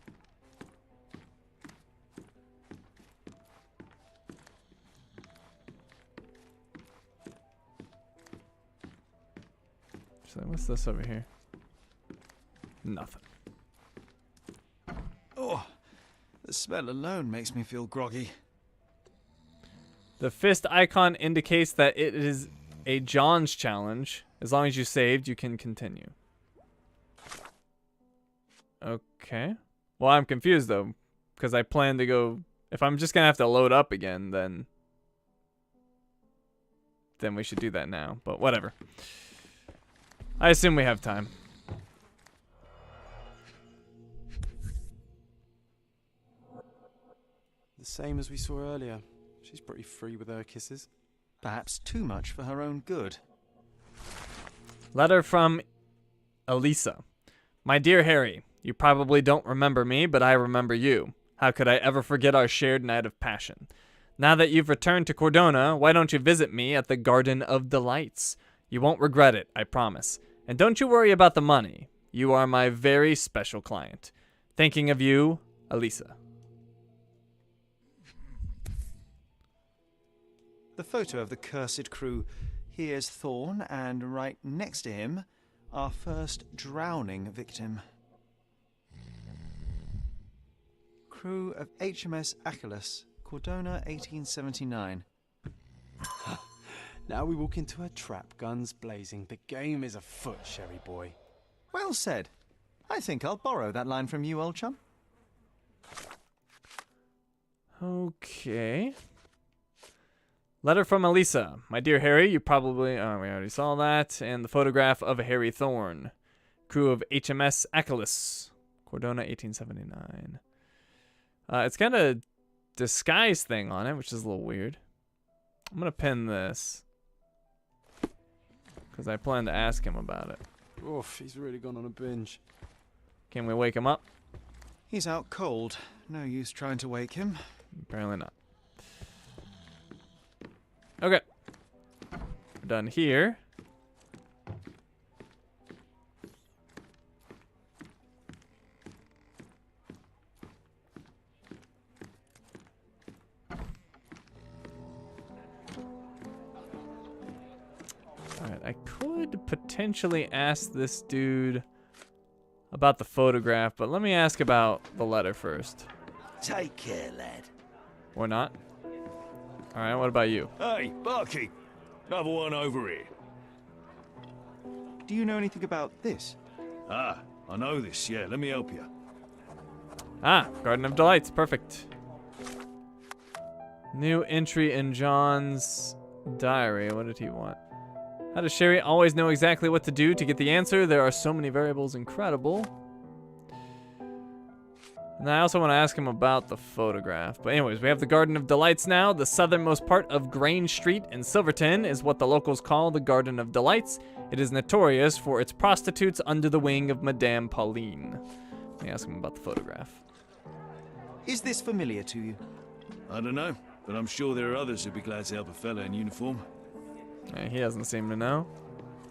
A: So what's this over here? Nothing.
B: Oh, the smell alone makes me feel groggy.
A: The fist icon indicates that it is a John's challenge. As long as you saved, you can continue. Okay. Well, I'm confused though, because I plan to go. If I'm just gonna have to load up again, then we should do that now. But whatever. I assume we have time.
C: The same as we saw earlier. She's pretty free with her kisses.
B: Perhaps too much for her own good.
A: Letter from Elisa. My dear Harry, you probably don't remember me, but I remember you. How could I ever forget our shared night of passion? Now that you've returned to Cordona, why don't you visit me at the Garden of Delights? You won't regret it, I promise. And don't you worry about the money. You are my very special client. Thinking of you, Elisa.
B: The photo of the cursed crew. Here's Thorne, and right next to him, our first drowning victim. Crew of HMS Achilles, Cordona, 1879.
C: Now we walk into a trap, guns blazing. The game is afoot, Sherry boy.
B: Well said. I think I'll borrow that line from you, old chum.
A: Okay. Letter from Elisa. My dear Harry, you probably... Oh, we already saw that. And the photograph of Harry Thorne. Crew of HMS Achilles. Cordona, 1879. It's got a disguise thing on it, which is a little weird. I'm going to pin this. Because I plan to ask him about it.
C: Oof, he's really gone on a binge.
A: Can we wake him up?
B: He's out cold. No use trying to wake him.
A: Apparently not. Okay. We're done here. Alright, I could potentially ask this dude about the photograph, but let me ask about the letter first.
P: Take care, lad.
A: Or not. Alright, what about you?
J: Hey, Barkeep! Another one over here.
B: Do you know anything about this?
J: Ah, I know this, yeah. Let me help you.
A: Ah, Garden of Delights. Perfect. New entry in John's diary. What did he want? How does Sherry always know exactly what to do to get the answer? There are so many variables. Incredible. And I also want to ask him about the photograph. But anyways, we have the Garden of Delights now. The southernmost part of Grange Street in Silverton is what the locals call the Garden of Delights. It is notorious for its prostitutes under the wing of Madame Pauline. Let me ask him about the photograph.
B: Is this familiar to you?
J: I don't know, but I'm sure there are others who'd be glad to help a fella in uniform.
A: Yeah, he doesn't seem to know.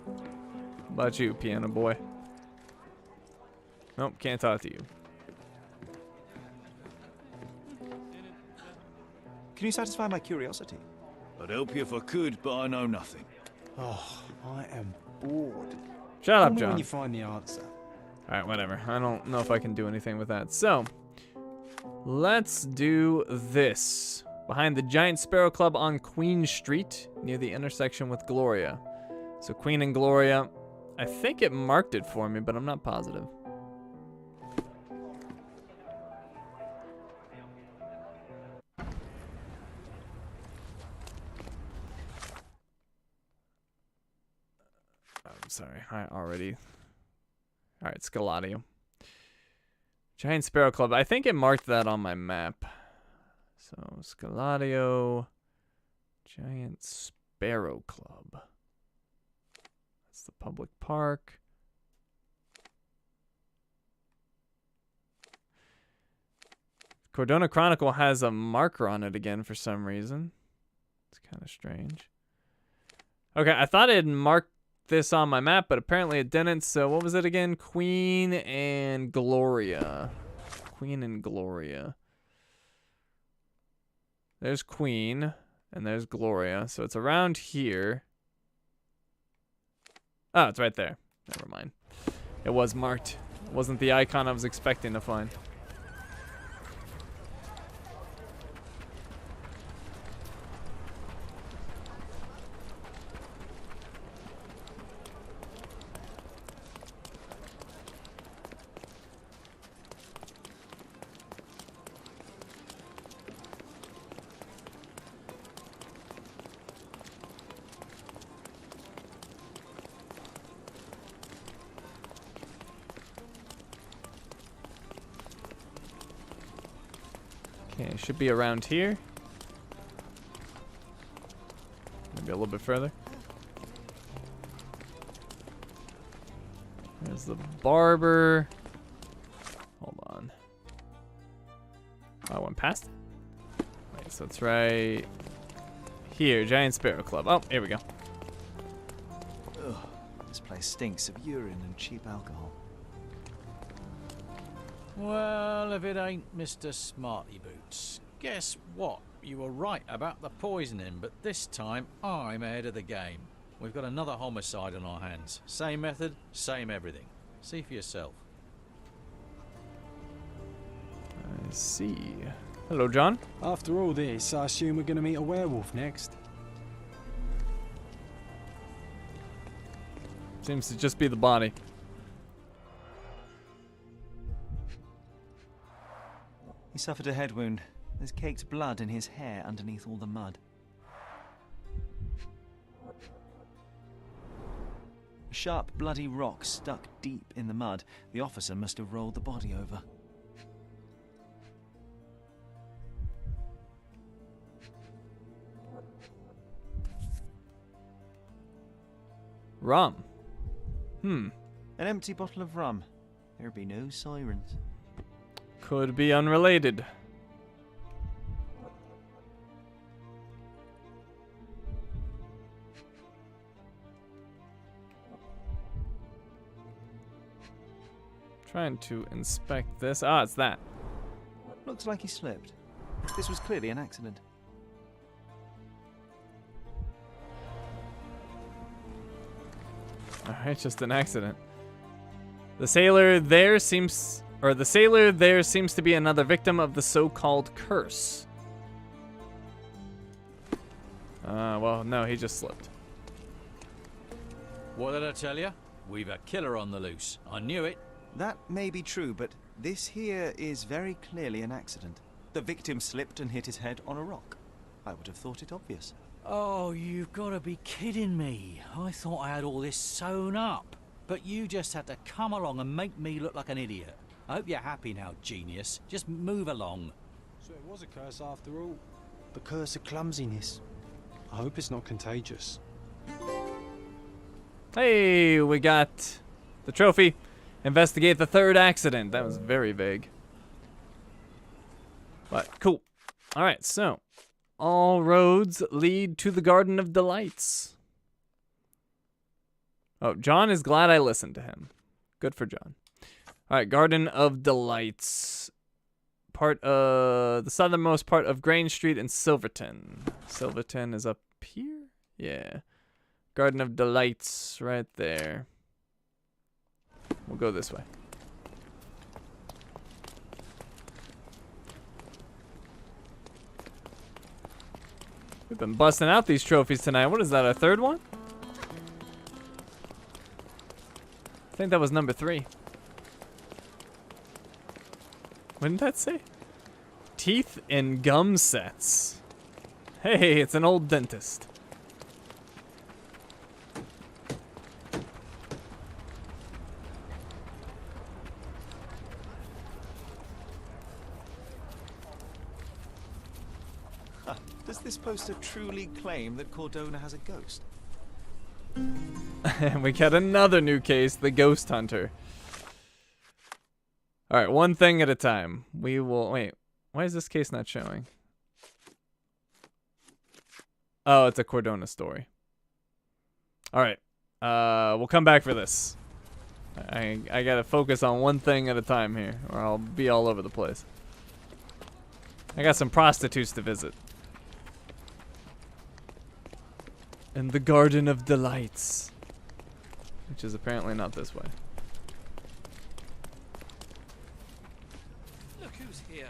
A: How about you, piano boy? Nope, can't talk to you.
B: Can you satisfy my curiosity?
J: I'd help you if I could, but I know nothing.
C: Oh, I am bored.
A: Shut
C: Tell
A: up,
C: me
A: John.
C: when you find the answer.
A: Alright, whatever. I don't know if I can do anything with that. So, let's do this. Behind the Giant Sparrow Club on Queen Street, near the intersection with Gloria. So Queen and Gloria, I think it marked it for me, but I'm not positive. I'm sorry, I already... Alright, Scaladio. Giant Sparrow Club, I think it marked that on my map. So, Scaladio, Giant Sparrow Club. That's the public park. Cordona Chronicle has a marker on it again for some reason. It's kind of strange. Okay, I thought it had marked this on my map, but apparently it didn't. So what was it again? Queen and Gloria. Queen and Gloria. There's Queen, and there's Gloria. So it's around here. Oh, it's right there. Never mind. It was marked. It wasn't the icon I was expecting to find. Okay, it should be around here. Maybe a little bit further. There's the barber. Hold on. Oh, I went past it? Wait, so it's right here. Giant Sparrow Club. Oh, here we go.
B: Ugh, this place stinks of urine and cheap alcohol.
K: Well, if it ain't Mr. Smarty Boots. Guess what? You were right about the poisoning, but this time I'm ahead of the game. We've got another homicide on our hands. Same method, same everything. See for yourself.
A: I see. Hello, John.
C: After all this, I assume we're going to meet a werewolf next.
A: Seems to just be the body.
B: He suffered a head wound. There's caked blood in his hair underneath all the mud. A sharp, bloody rock stuck deep in the mud. The officer must have rolled the body over.
A: Rum.
B: An empty bottle of rum. There'd be no sirens.
A: Could be unrelated. Trying to inspect this. Ah, it's that.
B: Looks like he slipped. This was clearly an accident.
A: Alright, just an accident. The sailor there seems to be another victim of the so-called curse. Well, no, he just slipped.
K: What did I tell you? We've a killer on the loose. I knew it.
B: That may be true, but this here is very clearly an accident. The victim slipped and hit his head on a rock. I would have thought it obvious.
K: Oh, you've got to be kidding me. I thought I had all this sewn up. But you just had to come along and make me look like an idiot. I hope you're happy now, genius. Just move along.
C: So it was a curse after all. The curse of clumsiness. I hope it's not contagious.
A: Hey, we got the trophy. Investigate the third accident. That was very vague. But cool. Alright, so all roads lead to the Garden of Delights. Oh, John is glad I listened to him. Good for John. Alright, Garden of Delights. The southernmost part of Grange Street in Silverton. Silverton is up here? Yeah. Garden of Delights right there. We'll go this way. We've been busting out these trophies tonight. What is that, our third one? I think that was number 3. What did that say? Teeth and gum sets. Hey, it's an old dentist.
B: Does this poster truly claim that Cordona has a ghost?
A: And we got another new case, the Ghost Hunter. Alright, one thing at a time. We will... Wait, why is this case not showing? Oh, it's a Cordona story. Alright, we'll come back for this. I gotta focus on one thing at a time here, or I'll be all over the place. I got some prostitutes to visit. And the Garden of Delights. Which is apparently not this way.
J: Look who's here.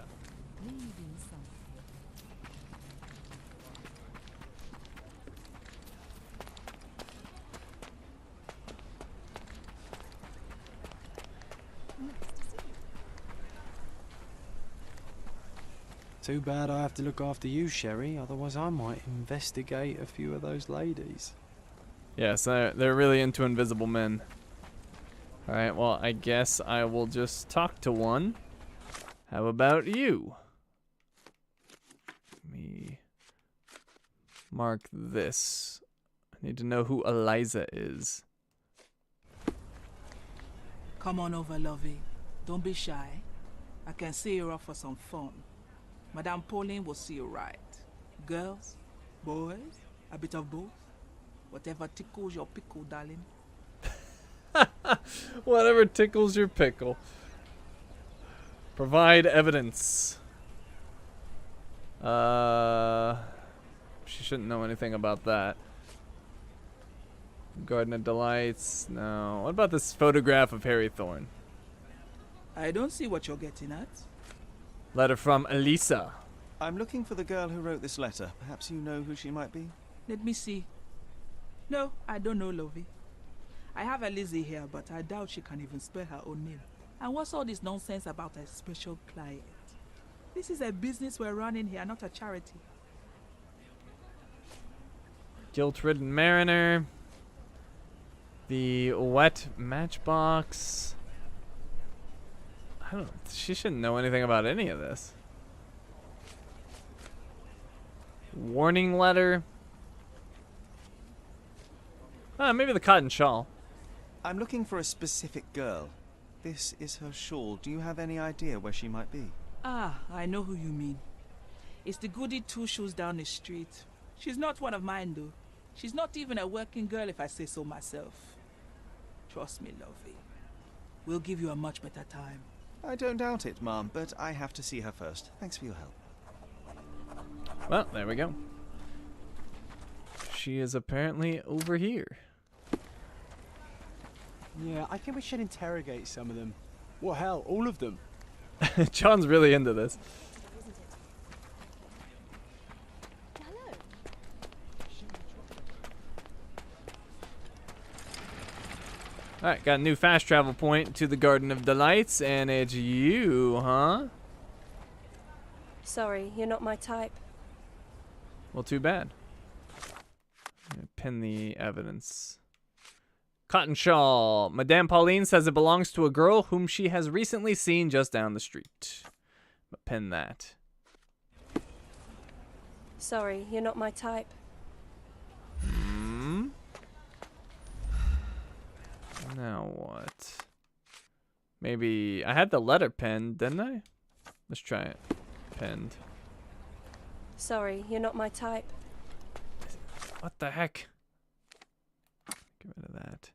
C: Too bad I have to look after you, Sherry, otherwise I might investigate a few of those ladies.
A: Yes, they're really into invisible men. Alright, well, I guess I will just talk to one. How about you? Let me mark this. I need to know who Eliza is.
E: Come on over, lovey. Don't be shy. I can see you're up for some fun. Madame Pauline will see you right. Girls, boys, a bit of both. Whatever tickles your pickle, darling.
A: Whatever tickles your pickle. Provide evidence. She shouldn't know anything about that. Garden of Delights, no. What about this photograph of Harry Thorne?
E: I don't see what you're getting at.
A: Letter from Elisa.
B: I'm looking for the girl who wrote this letter. Perhaps you know who she might be?
E: Let me see. No, I don't know, Lovey. I have a Lizzie here, but I doubt she can even spell her own name. And what's all this nonsense about a special client? This is a business we're running here, not a charity.
A: Guilt-ridden mariner. The wet matchbox. She shouldn't know anything about any of this. Warning letter. Maybe the cotton shawl.
B: I'm looking for a specific girl. This is her shawl. Do you have any idea where she might be?
E: Ah, I know who you mean. It's the goody two-shoes down the street. She's not one of mine, though. She's not even a working girl, if I say so myself. Trust me, Lovey. We'll give you a much better time.
B: I don't doubt it, Mom, but I have to see her first. Thanks for your help.
A: Well, there we go. She is apparently over here.
C: Yeah, I think we should interrogate some of them. Well, hell, all of them.
A: John's really into this. Alright, got a new fast travel point to the Garden of Delights, and it's you, huh?
Q: Sorry, you're not my type.
A: Well, too bad. I'm gonna pin the evidence. Cotton shawl. Madame Pauline says it belongs to a girl whom she has recently seen just down the street. Pin that.
Q: Sorry, you're not my type.
A: Hmm? Now what? Maybe I had the letter pinned, didn't I? Let's try it. Pinned.
Q: Sorry, you're not my type.
A: What the heck? Get rid of that.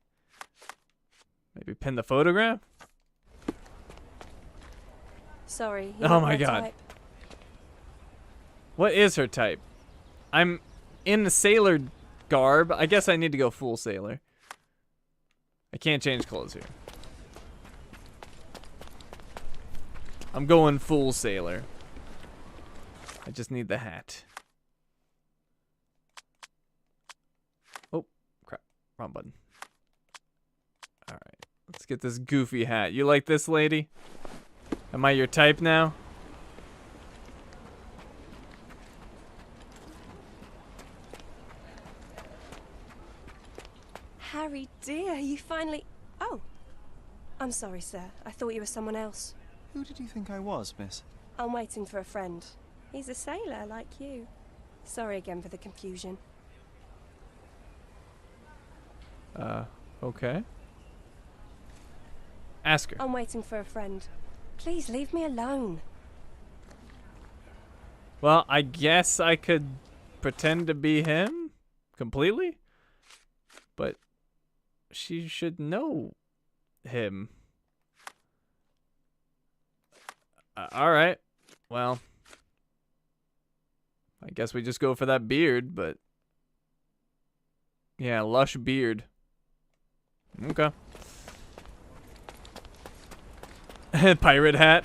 A: Maybe pin the photograph?
Q: Sorry, you're
A: Oh
Q: not
A: my god.
Q: type.
A: What is her type? I'm in the sailor garb. I guess I need to go full sailor. I can't change clothes here. I'm going full sailor. I just need the hat. Oh, crap. Wrong button. Alright. Let's get this goofy hat. You like this, lady? Am I your type now?
Q: Harry, dear, you finally... Oh. I'm sorry, sir. I thought you were someone else.
B: Who did you think I was, miss?
Q: I'm waiting for a friend. He's a sailor, like you. Sorry again for the confusion.
A: Okay. Ask her.
Q: I'm waiting for a friend. Please leave me alone.
A: Well, I guess I could pretend to be him completely, but she should know him. All right. Well, I guess we just go for that beard, but yeah, lush beard. Okay. Pirate hat.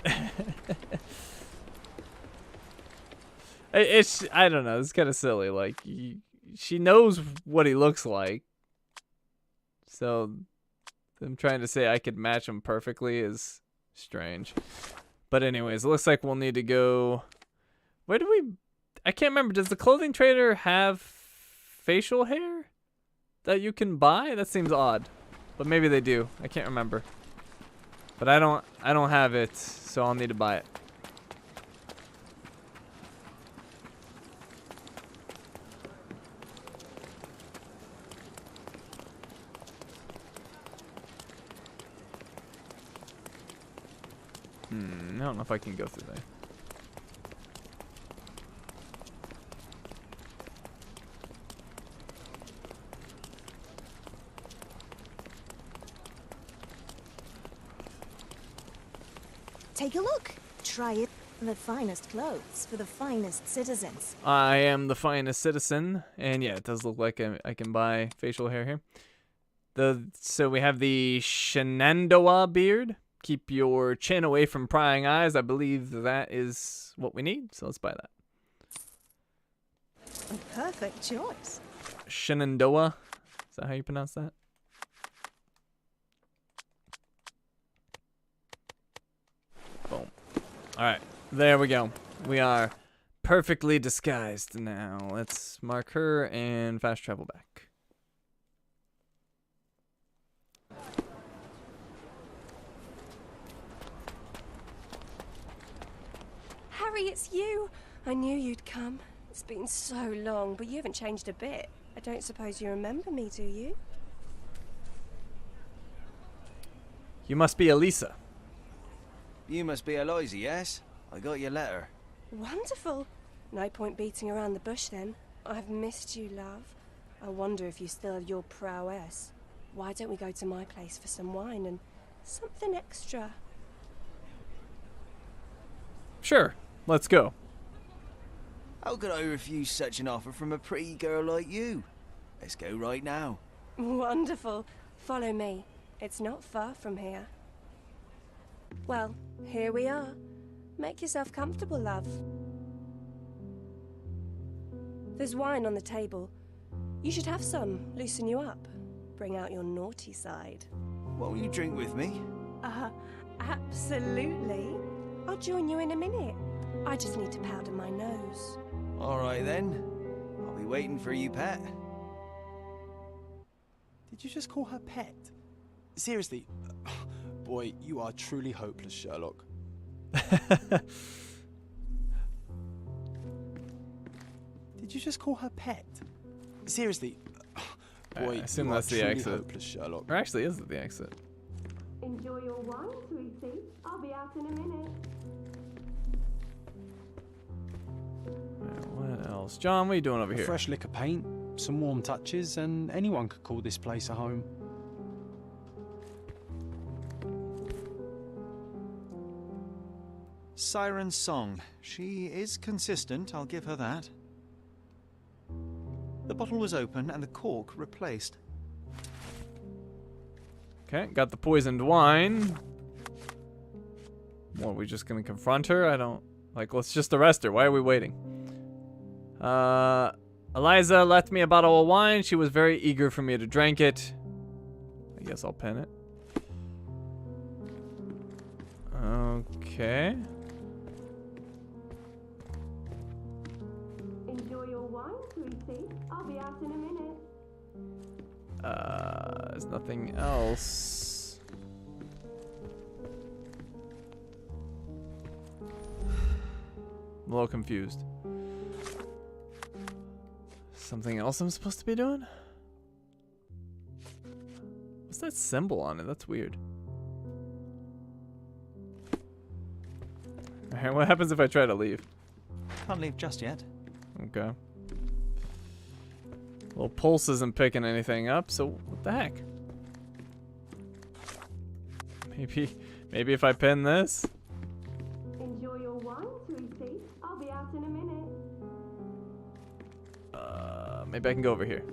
A: It's, I don't know, it's kind of silly. Like, she knows what he looks like. So, them trying to say I could match him perfectly is strange. But anyways, it looks like we'll need to go... Where do we... I can't remember. Does the clothing trader have facial hair that you can buy? That seems odd. But maybe they do. I can't remember. But I don't have it, so I'll need to buy it. I don't know if I can go through there.
N: Take a look. Try it. The finest clothes for the finest citizens.
A: I am the finest citizen, and yeah, it does look like I can buy facial hair here. So we have the Shenandoah beard. Keep your chin away from prying eyes. I believe that is what we need, so let's buy that.
N: A perfect choice.
A: Shenandoah. Is that how you pronounce that? Boom. Alright, there we go. We are perfectly disguised now. Let's mark her and fast travel back.
Q: Harry, it's you. I knew you'd come. It's been so long, but you haven't changed a bit. I don't suppose you remember me, do you?
A: You must be Elisa.
B: You must be Eloisa, yes? I got your letter.
Q: Wonderful. No point beating around the bush then. I've missed you, love. I wonder if you still have your prowess. Why don't we go to my place for some wine and something extra?
A: Sure, let's go.
B: How could I refuse such an offer from a pretty girl like you? Let's go right now.
Q: Wonderful. Follow me. It's not far from here. Well, here we are. Make yourself comfortable, love. There's wine on the table. You should have some. Loosen you up. Bring out your naughty side.
B: Won't you drink with me?
Q: Absolutely. I'll join you in a minute. I just need to powder my nose.
B: All right then. I'll be waiting for you, pet.
C: Did you just call her pet? Seriously? Boy, you are truly hopeless, Sherlock. Did you just call her pet? Seriously? Boy,
A: I assume
C: you
A: that's
C: are
A: the
C: truly
A: exit.
C: hopeless, Sherlock.
A: Or actually, is it the exit?
Q: Enjoy your wine, sweetie. I'll be out in a minute.
A: What else? John, what are you doing over
C: A
A: here?
C: fresh lick of paint, some warm touches, and anyone could call this place a home.
B: Siren's song. She is consistent, I'll give her that. The bottle was open and the cork replaced.
A: Okay, got the poisoned wine. What, are we just gonna confront her? I don't... Like, let's just arrest her. Why are we waiting? Eliza left me a bottle of wine. She was very eager for me to drink it. I guess I'll pin it. Okay.
Q: Enjoy your wine, sweetie. I'll be out in a minute.
A: There's nothing else. I'm a little confused. Something else I'm supposed to be doing? What's that symbol on it? That's weird. Alright, what happens if I try to leave?
B: Can't leave just yet.
A: Okay. Well, pulse isn't picking anything up, so what the heck? Maybe if I pin this?
Q: Enjoy your wine, sweetie. I'll be out in a minute.
A: Maybe I can go over here.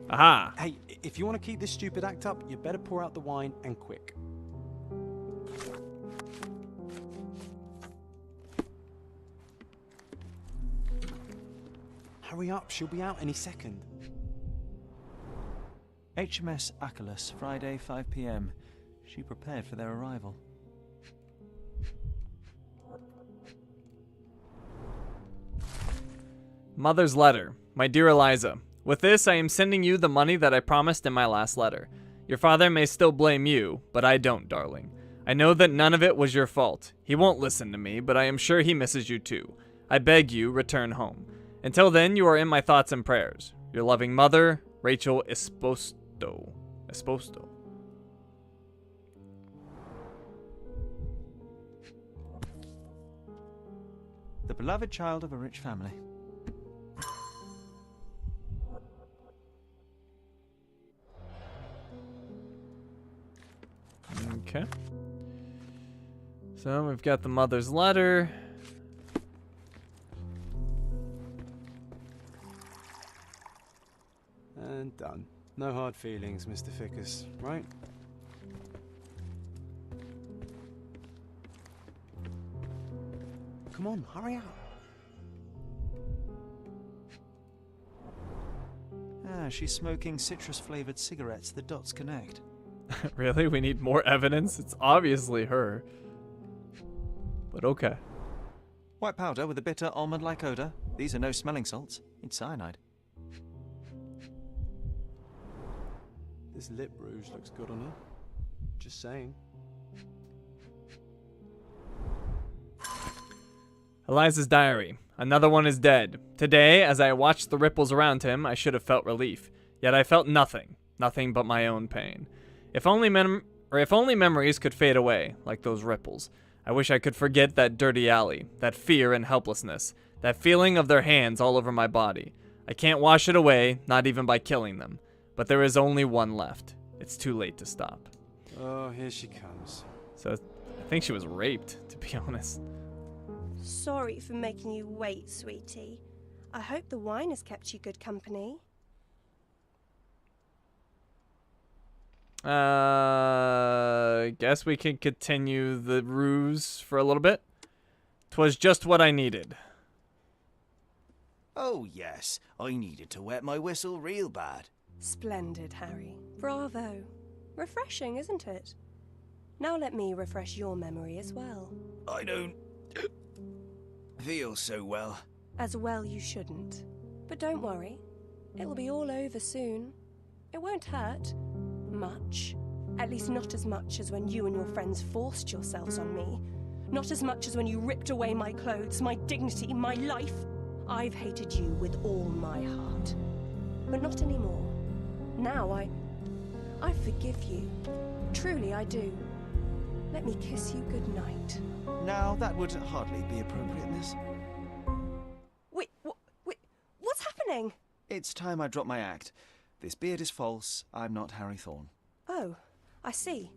A: Aha!
C: Hey, if you want to keep this stupid act up, you better pour out the wine and quick. Hurry up, she'll be out any second.
B: HMS Achilles, Friday, 5 p.m. She prepared for their arrival.
A: Mother's letter. My dear Eliza, with this I am sending you the money that I promised in my last letter. Your father may still blame you, but I don't, darling. I know that none of it was your fault. He won't listen to me, but I am sure he misses you too. I beg you, return home. Until then, you are in my thoughts and prayers. Your loving mother, Rachel Esposto. Esposto.
B: The beloved child of a rich family.
A: Okay. So we've got the mother's letter.
C: And done. No hard feelings, Mr. Fickus, right? Come on, hurry up.
B: As she's smoking citrus-flavored cigarettes, the dots connect.
A: Really? We need more evidence? It's obviously her. But okay.
B: White powder with a bitter almond-like odor. These are no smelling salts. It's cyanide.
C: This lip rouge looks good on her. Just saying.
A: Eliza's diary. Another one is dead. Today, as I watched the ripples around him, I should have felt relief. Yet I felt nothing. Nothing but my own pain. If only memories could fade away, like those ripples. I wish I could forget that dirty alley, that fear and helplessness, that feeling of their hands all over my body. I can't wash it away, not even by killing them. But there is only one left. It's too late to stop.
C: Oh, here she comes.
A: So, I think she was raped, to be honest.
Q: Sorry for making you wait, sweetie. I hope the wine has kept you good company.
A: Guess we can continue the ruse for a little bit. 'Twas just what I needed.
P: Oh, yes. I needed to wet my whistle real bad.
Q: Splendid, Harry. Bravo. Refreshing, isn't it? Now let me refresh your memory as well.
P: I don't feel so well.
Q: As well you shouldn't. But don't worry. It'll be all over soon. It won't hurt. Much. At least not as much as when you and your friends forced yourselves on me. Not as much as when you ripped away my clothes, my dignity, my life. I've hated you with all my heart. But not anymore. Now I forgive you. Truly I do. Let me kiss you goodnight.
B: Now, that would hardly be appropriate, miss.
Q: Wait, what's happening?
B: It's time I drop my act. This beard is false. I'm not Harry Thorne.
Q: Oh, I see.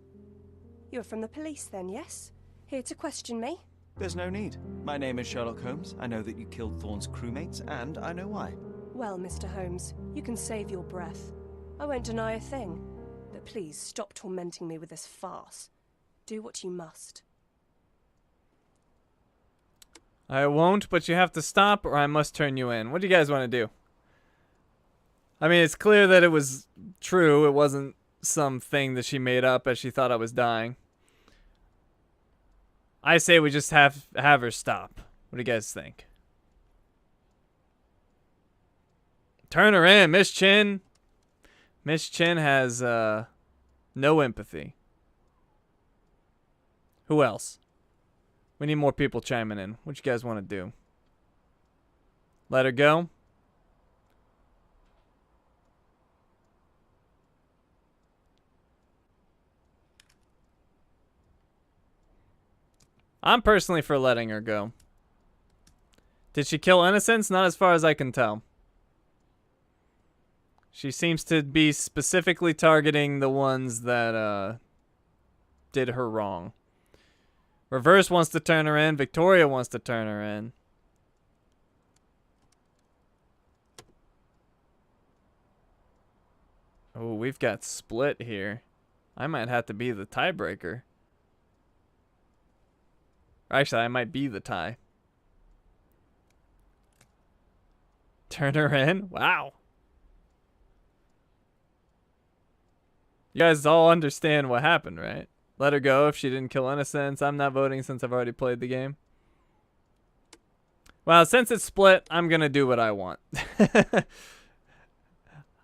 Q: You're from the police then, yes? Here to question me?
B: There's no need. My name is Sherlock Holmes. I know that you killed Thorne's crewmates, and I know why.
Q: Well, Mr. Holmes, you can save your breath. I won't deny a thing. But please, stop tormenting me with this farce. Do what you must.
A: I won't, but you have to stop or I must turn you in. What do you guys want to do? I mean, it's clear that it was true. It wasn't something that she made up as she thought I was dying. I say we just have her stop. What do you guys think? Turn her in, Miss Chin. Miss Chin has no empathy. Who else? We need more people chiming in. What you guys want to do? Let her go? I'm personally for letting her go. Did she kill innocents? Not as far as I can tell. She seems to be specifically targeting the ones that did her wrong. Reverse wants to turn her in. Victoria wants to turn her in. Oh, we've got split here. I might have to be the tiebreaker. Actually, I might be the tie. Turn her in? Wow. You guys all understand what happened, right? Let her go if she didn't kill innocents. I'm not voting since I've already played the game. Well, since it's split, I'm gonna do what I want.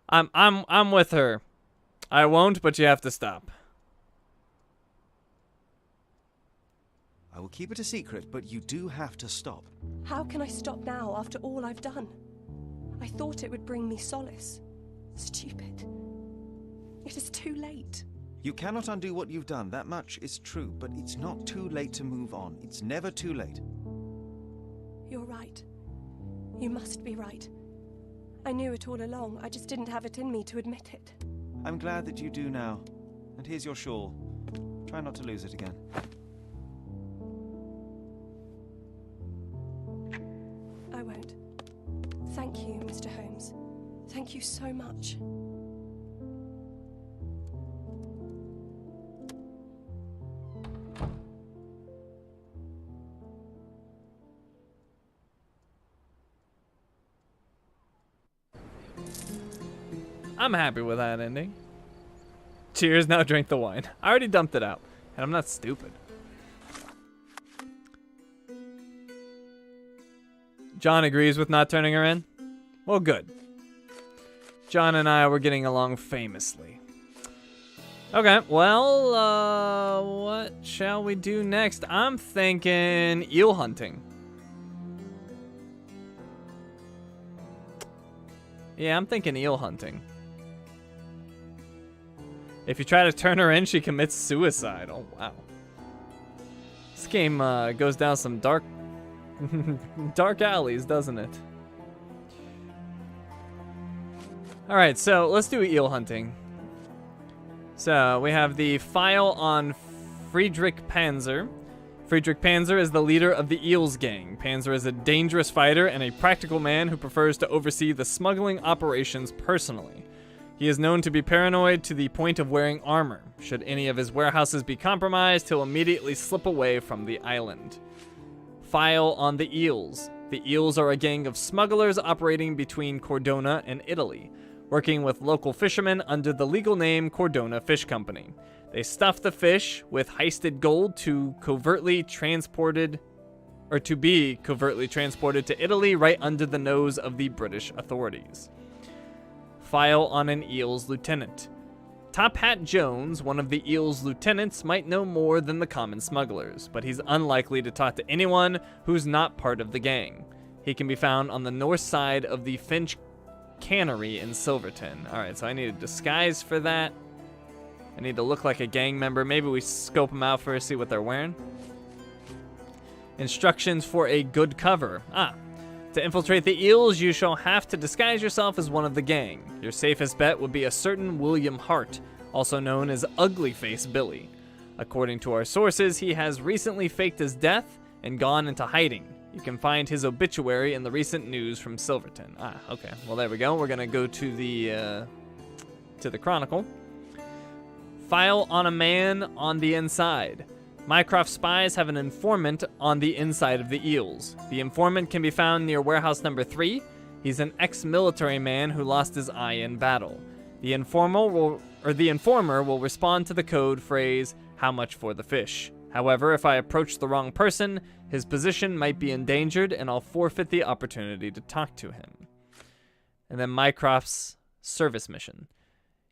A: I'm with her. I won't, but you have to stop.
B: I will keep it a secret, but you do have to stop.
Q: How can I stop now after all I've done? I thought it would bring me solace. Stupid. It is too late.
B: You cannot undo what you've done, that much is true, but it's not too late to move on. It's never too late.
Q: You're right. You must be right. I knew it all along, I just didn't have it in me to admit it.
B: I'm glad that you do now. And here's your shawl. Try not to lose it again.
Q: I won't. Thank you, Mr. Holmes. Thank you so much.
A: I'm happy with that ending. Cheers, now drink the wine. I already dumped it out, and I'm not stupid. John agrees with not turning her in? Well, good. John and I were getting along famously. Okay, well, what shall we do next? I'm thinking eel hunting. Yeah, I'm thinking eel hunting. If you try to turn her in, she commits suicide. Oh, wow. This game goes down some dark alleys, doesn't it? Alright, so let's do eel hunting. So we have the file on Friedrich Panzer. Friedrich Panzer is the leader of the Eels gang. Panzer is a dangerous fighter and a practical man who prefers to oversee the smuggling operations personally. He is known to be paranoid to the point of wearing armor. Should any of his warehouses be compromised, he'll immediately slip away from the island. File on the Eels. The Eels are a gang of smugglers operating between Cordona and Italy, working with local fishermen under the legal name Cordona Fish Company. They stuff the fish with heisted gold to be covertly transported to Italy right under the nose of the British authorities. File on an Eels lieutenant. Top Hat Jones, one of the Eels lieutenants, might know more than the common smugglers, but he's unlikely to talk to anyone who's not part of the gang. He can be found on the north side of the Finch Cannery in Silverton. Alright, so I need a disguise for that. I need to look like a gang member. Maybe we scope them out first, see what they're wearing. Instructions for a good cover. To infiltrate the Eels, you shall have to disguise yourself as one of the gang. Your safest bet would be a certain William Hart, also known as Ugly Face Billy. According to our sources, he has recently faked his death and gone into hiding. You can find his obituary in the recent news from Silverton. Okay. Well, there we go. We're gonna go to the Chronicle. File on a man on the inside. Mycroft spies have an informant on the inside of the Eels. The informant can be found near warehouse number 3. He's an ex-military man who lost his eye in battle. The informer will respond to the code phrase, "How much for the fish?" However, if I approach the wrong person, his position might be endangered and I'll forfeit the opportunity to talk to him. And then Mycroft's service mission.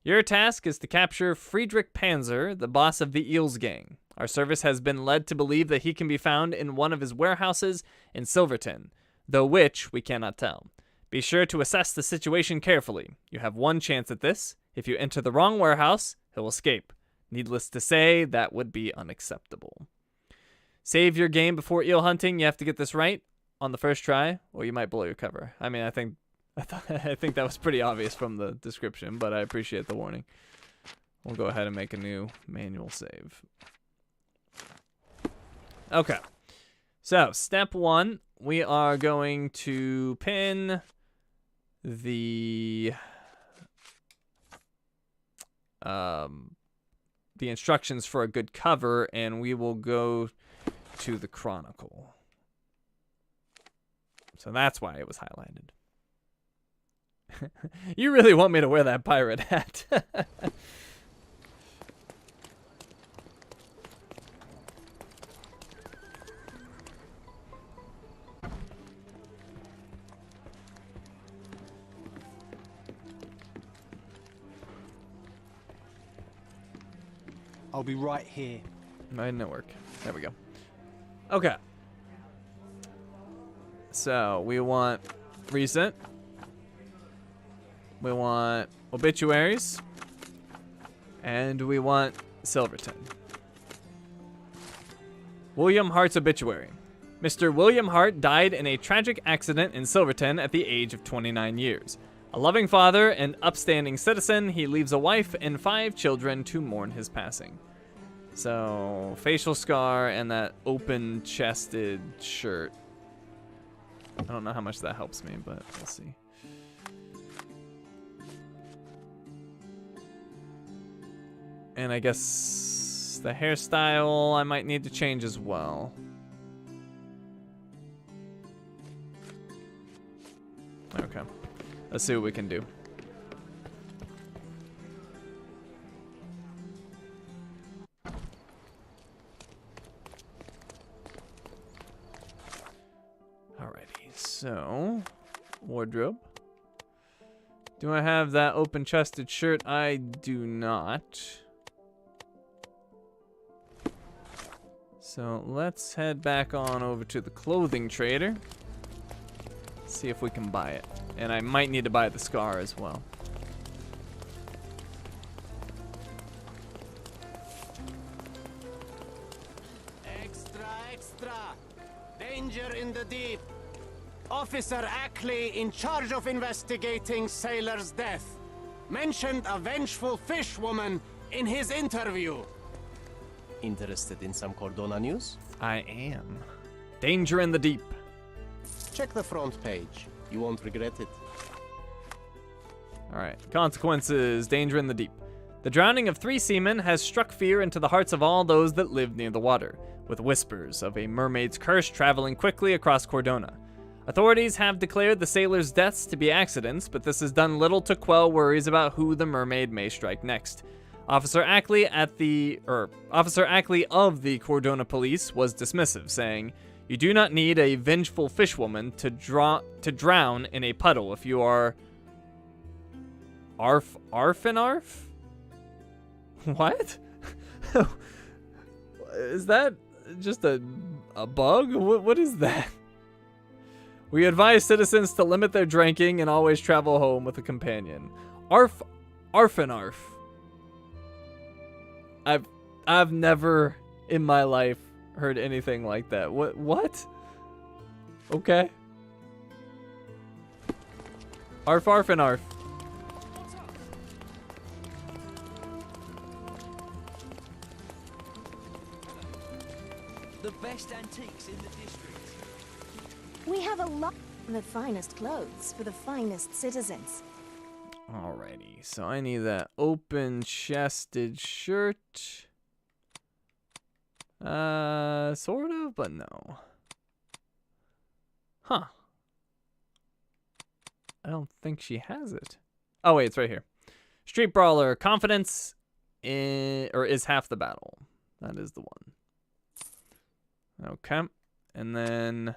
A: Your task is to capture Friedrich Panzer, the boss of the Eels gang. Our service has been led to believe that he can be found in one of his warehouses in Silverton, though which we cannot tell. Be sure to assess the situation carefully. You have one chance at this. If you enter the wrong warehouse, he'll escape. Needless to say, that would be unacceptable. Save your game before eel hunting. You have to get this right on the first try, or you might blow your cover. I mean, I think that was pretty obvious from the description, but I appreciate the warning. We'll go ahead and make a new manual save. Okay. So, step 1, we are going to pin the instructions for a good cover, and we will go to the Chronicle. So that's why it was highlighted. You really want me to wear that pirate hat?
C: I'll be right here.
A: My network. There we go. Okay. So, we want recent. We want obituaries. And we want Silverton. William Hart's obituary. Mr. William Hart died in a tragic accident in Silverton at the age of 29 years. A loving father and upstanding citizen, he leaves a wife and 5 children to mourn his passing. So, facial scar and that open-chested shirt. I don't know how much that helps me, but we'll see. And I guess the hairstyle I might need to change as well. Okay. Let's see what we can do. wardrobe. Do I have that open-chested shirt? I do not. So let's head back on over to the clothing trader. See if we can buy it. And I might need to buy the scar as well.
H: Extra, extra! Danger in the deep! Officer Ackley, in charge of investigating sailor's death, mentioned a vengeful fishwoman in his interview. Interested in some Cordona news?
A: I am. Danger in the deep.
H: Check the front page. You won't regret it.
A: Alright, consequences. Danger in the deep. The drowning of 3 seamen has struck fear into the hearts of all those that live near the water, with whispers of a mermaid's curse traveling quickly across Cordona. Authorities have declared the sailors' deaths to be accidents, but this has done little to quell worries about who the mermaid may strike next. Officer Ackley of the Cordona police was dismissive, saying, "You do not need a vengeful fishwoman to drown in a puddle if you are arf and arf." What? Is that just a bug? What is that? We advise citizens to limit their drinking and always travel home with a companion. Arf and arf. I've never in my life heard anything like that. What? Okay. Arf and arf.
M: The best antiques in the district.
N: We have a lot of the finest clothes for the finest citizens.
A: Alrighty, so I need that open-chested shirt. Sort of, but no. Huh. I don't think she has it. Oh wait, it's right here. Street Brawler, confidence is half the battle. That is the one. Okay, and then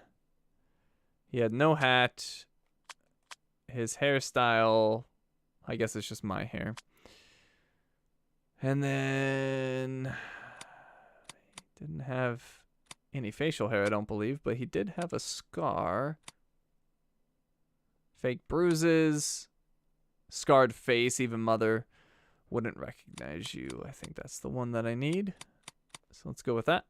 A: he had no hat. His hairstyle, I guess it's just my hair. And then he didn't have any facial hair, I don't believe, but he did have a scar. Fake bruises, scarred face, even mother wouldn't recognize you. I think that's the one that I need. So let's go with that.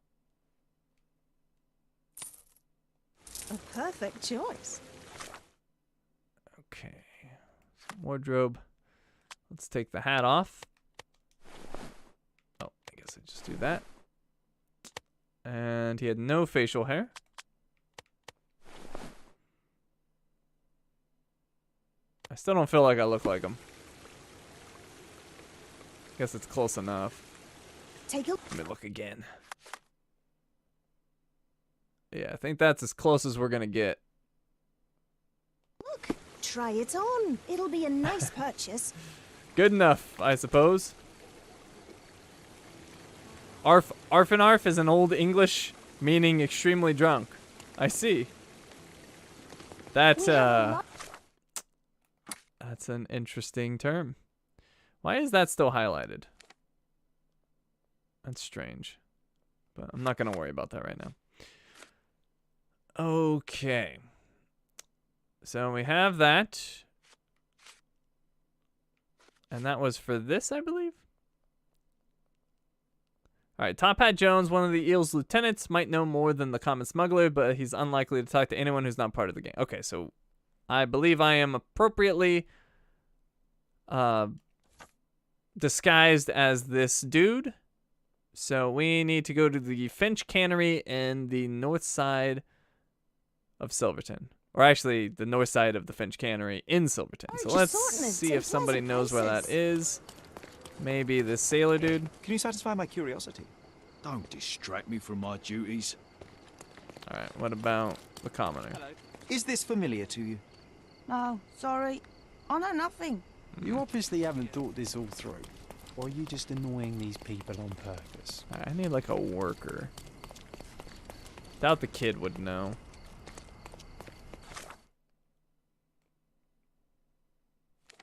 N: A perfect choice.
A: Okay. Wardrobe. Let's take the hat off. Oh, I guess I just do that. And he had no facial hair. I still don't feel like I look like him. Guess it's close enough.
N: Take a
A: Let me look again. Yeah, I think that's as close as we're gonna get.
N: look. Try it on. It'll be a nice purchase.
A: Good enough, I suppose. Arf and arf is an old English meaning extremely drunk. I see. That's an interesting term. Why is that still highlighted? That's strange. But I'm not gonna worry about that right now. Okay. So we have that. And that was for this, I believe. Alright, Top Hat Jones, one of the Eel's lieutenants, might know more than the common smuggler, but he's unlikely to talk to anyone who's not part of the gang. Okay, so I believe I am appropriately disguised as this dude. So we need to go to the Finch Cannery in the north side of Silverton. Or actually, the north side of the Finch Cannery in Silverton. So let's see if somebody knows where that is. Maybe the sailor dude.
B: Can you satisfy my curiosity?
P: Don't distract me from my duties.
A: Alright, what about the commoner?
B: Hello. Is this familiar to you?
O: No, sorry. I know nothing.
C: You obviously haven't thought this all through. Or are you just annoying these people on purpose?
A: I need like a worker. Doubt the kid would know.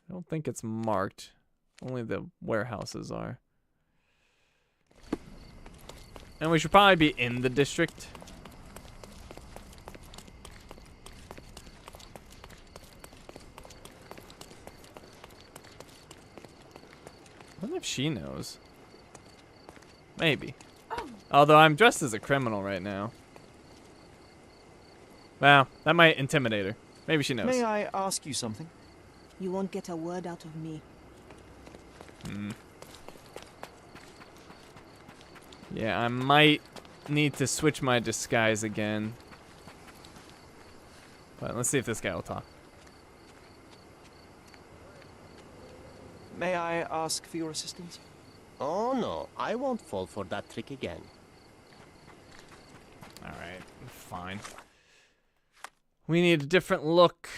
A: I don't think it's marked. Only the warehouses are. And we should probably be in the district. I wonder if she knows. Maybe. Although I'm dressed as a criminal right now. Wow, that might intimidate her. Maybe she knows.
B: May I ask you something?
N: You won't get a word out of me.
A: Yeah, I might need to switch my disguise again. But let's see if this guy will talk.
B: May I ask for your assistance?
H: Oh no, I won't fall for that trick again.
A: Alright, fine. We need a different look.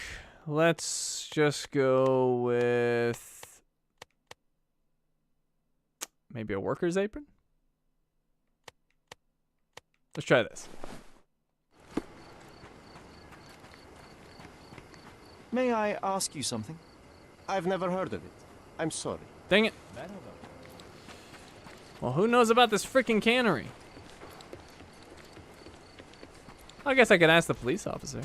A: Let's just go with maybe a worker's apron? Let's try this.
B: May I ask you something?
H: I've never heard of it. I'm sorry.
A: Dang it. Well, who knows about this freaking cannery? I guess I could ask the police officer.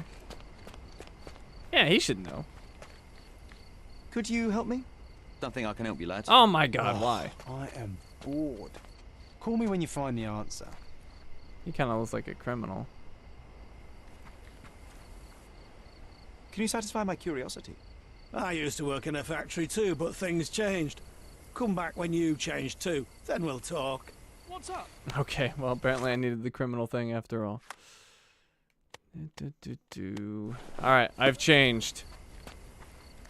A: Yeah, he should know.
B: Could you help me? Don't think I can help you, lads.
A: Oh my god, why?
C: I am bored. Call me when you find the answer.
A: He kind of looks like a criminal.
B: Can you satisfy my curiosity?
R: I used to work in a factory too, but things changed. Come back when you change too, then we'll talk. What's up?
A: Okay, well, apparently I needed the criminal thing after all. Alright, I've changed.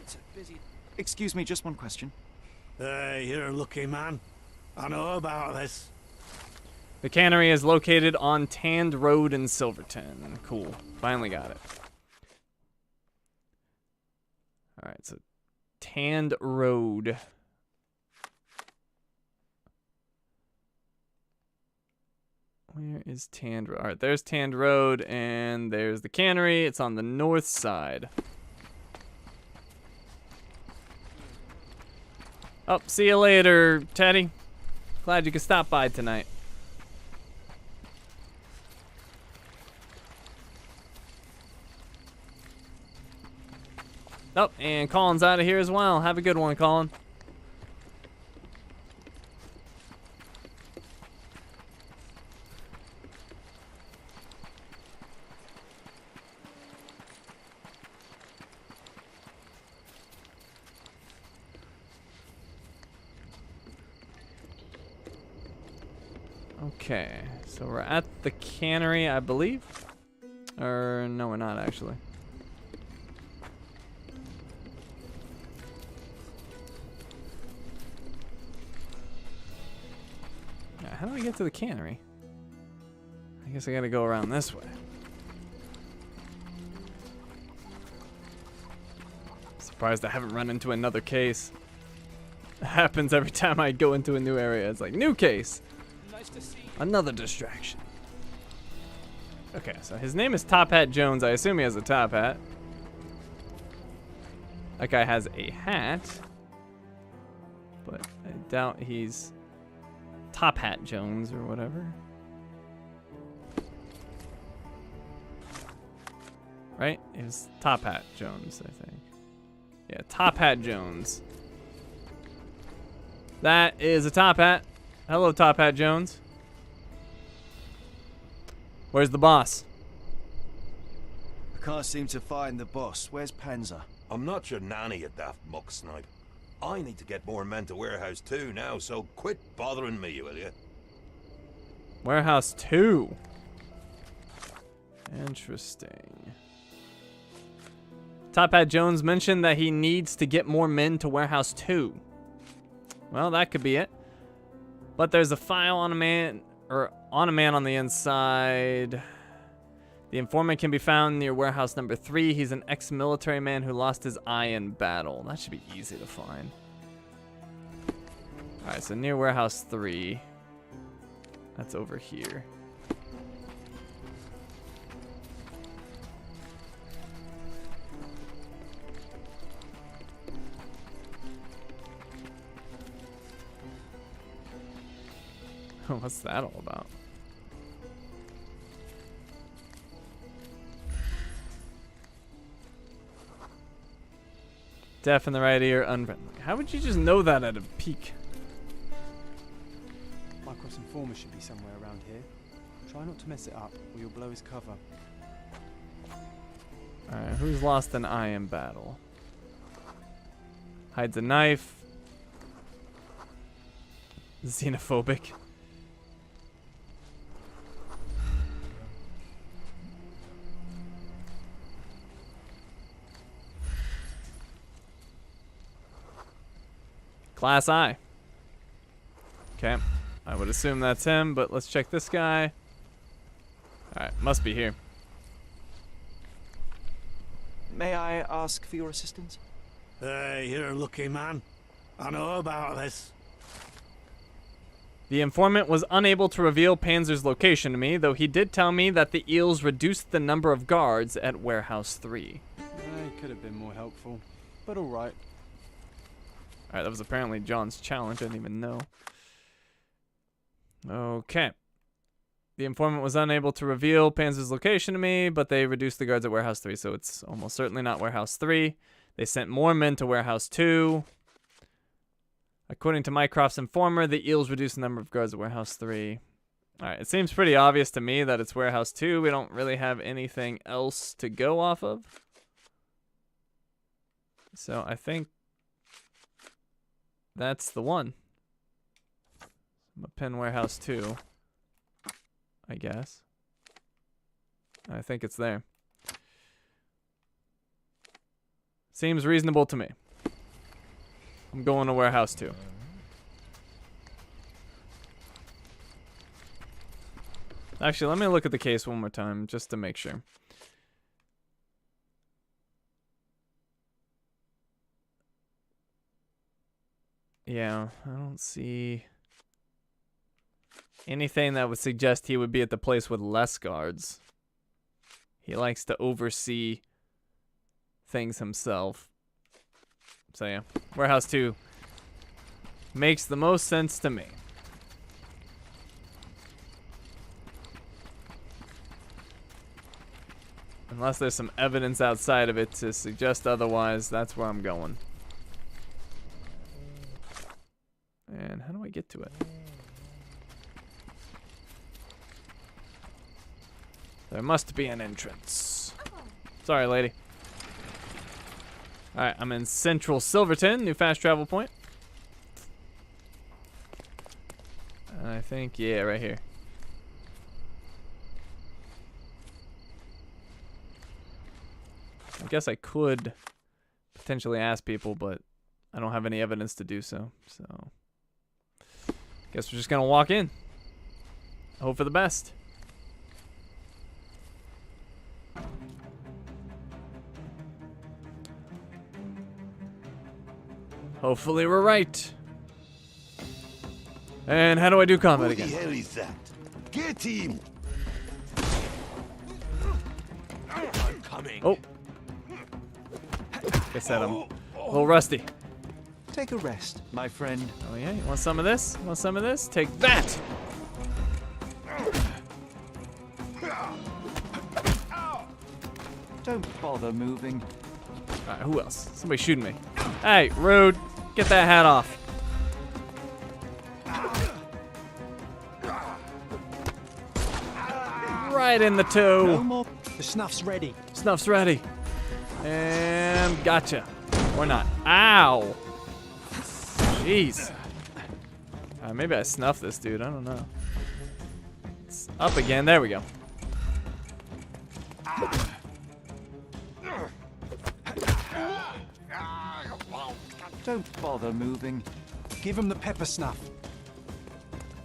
B: It's busy. Excuse me, just one question.
R: Hey, you're a lucky man. I know about this.
A: The cannery is located on Tanned Road in Silverton. Cool. Finally got it. Alright, so Tanned Road. Where is Tanned Road? Alright, there's Tanned Road, and there's the cannery. It's on the north side. Oh, see you later, Teddy. Glad you could stop by tonight. Oh, and Colin's out of here as well. Have a good one, Colin. Okay, so we're at the cannery, I believe. Or no, we're not actually. How do I get to the cannery? I guess I gotta go around this way. Surprised I haven't run into another case. It happens every time I go into a new area. It's like, new case.
R: Nice to see you.
A: Another distraction. Okay, so his name is Top Hat Jones. I assume he has a top hat. That guy has a hat. But I doubt he's Top Hat Jones or whatever. Right? It was Top Hat Jones, I think. Yeah, Top Hat Jones. That is a top hat. Hello, Top Hat Jones. Where's the boss?
P: I can't seem to find the boss. Where's Panzer?
F: I'm not your nanny, you daft muck snipe. I need to get more men to Warehouse 2 now, so quit bothering me, will you?
A: Warehouse 2. Interesting. Top Hat Jones mentioned that he needs to get more men to Warehouse 2. Well, that could be it. But there's a file on a man, or on a man on the inside. The informant can be found near warehouse number 3. He's an ex-military man who lost his eye in battle. That should be easy to find. Alright, so near warehouse 3. That's over here. What's that all about? Deaf in the right ear, unfriendly. How would you just know that at a peek?
C: Mycroft's informer should be somewhere around here. Try not to mess it up, or you'll blow his cover.
A: Alright, who's lost an eye in battle? Hides a knife. Xenophobic. Glass eye. Okay. I would assume that's him, but let's check this guy. Alright, must be here.
B: May I ask for your assistance?
R: Hey, you're a lucky man. I know about this.
A: The informant was unable to reveal Panzer's location to me, though he did tell me that the eels reduced the number of guards at Warehouse 3.
C: He could have been more helpful, but alright.
A: Alright, that was apparently John's challenge. I didn't even know. Okay. The informant was unable to reveal Panzer's location to me, but they reduced the guards at Warehouse 3, so it's almost certainly not Warehouse 3. They sent more men to Warehouse 2. According to Mycroft's informer, the eels reduced the number of guards at Warehouse 3. Alright, it seems pretty obvious to me that it's Warehouse 2. We don't really have anything else to go off of. So I think that's the one. I'm gonna pin Warehouse 2, I guess. I think it's there. Seems reasonable to me. I'm going to Warehouse 2. Actually, let me look at the case one more time just to make sure. Yeah, I don't see anything that would suggest he would be at the place with less guards. He likes to oversee things himself. So yeah, Warehouse 2 makes the most sense to me. Unless there's some evidence outside of it to suggest otherwise, that's where I'm going. And how do I get to it? There must be an entrance. Sorry, lady. Alright, I'm in Central Silverton, new fast travel point. I think, yeah, right here. I guess I could potentially ask people, but I don't have any evidence to do so. So, guess we're just gonna walk in. Hope for the best. Hopefully we're right. And how do I do combat again?
P: Who the hell is that? Get him!
J: I'm coming.
A: Oh. Like I said, I'm a little rusty.
B: Take a rest, my friend.
A: Oh yeah, you want some of this? Want some of this? Take that!
B: Don't bother moving.
A: Alright, who else? Somebody shooting me. Hey, rude. Get that hat off. Right in the toe.
C: No more. The snuff's ready.
A: Snuff's ready. And gotcha. Or not. Ow. Jeez. Maybe I snuffed this dude. I don't know. It's up again. There we go.
B: Don't bother moving.
C: Give him the pepper snuff.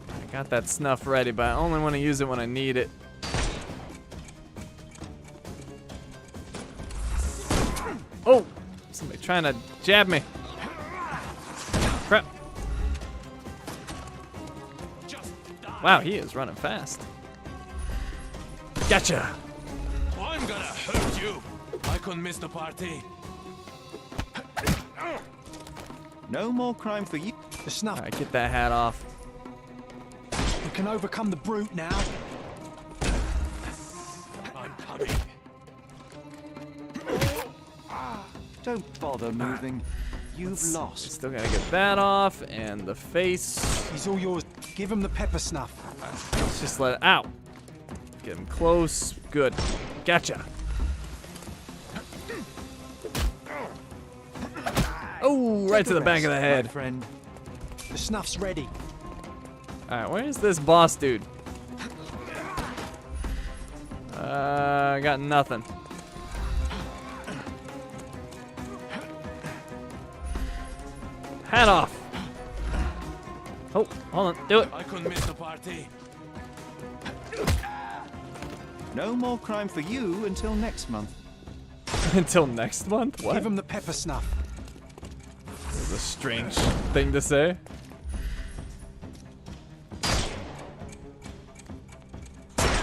A: I got that snuff ready, but I only want to use it when I need it. Oh! Somebody trying to jab me. Crap. Wow, he is running fast. Gotcha!
J: I'm gonna hurt you. I couldn't miss the party.
B: No more crime for you.
C: The snuff.
A: Alright, get that hat off.
C: Look can overcome the brute now.
J: I'm coming.
B: Don't bother moving. You've lost.
A: Still gotta get that off, and the face.
C: He's all yours. Give him the pepper snuff.
A: Let's just let it out. Get him close. Good. Gotcha. Oh, right to the back of the head.
B: Friend.
C: The snuff's ready.
A: Alright, where's this boss dude? I got nothing. Hat off. Oh, hold on. Do it.
J: I couldn't miss the party.
B: No more crime for you until next month.
A: Until next month? What?
C: Give him the pepper snuff.
A: That's a strange thing to say.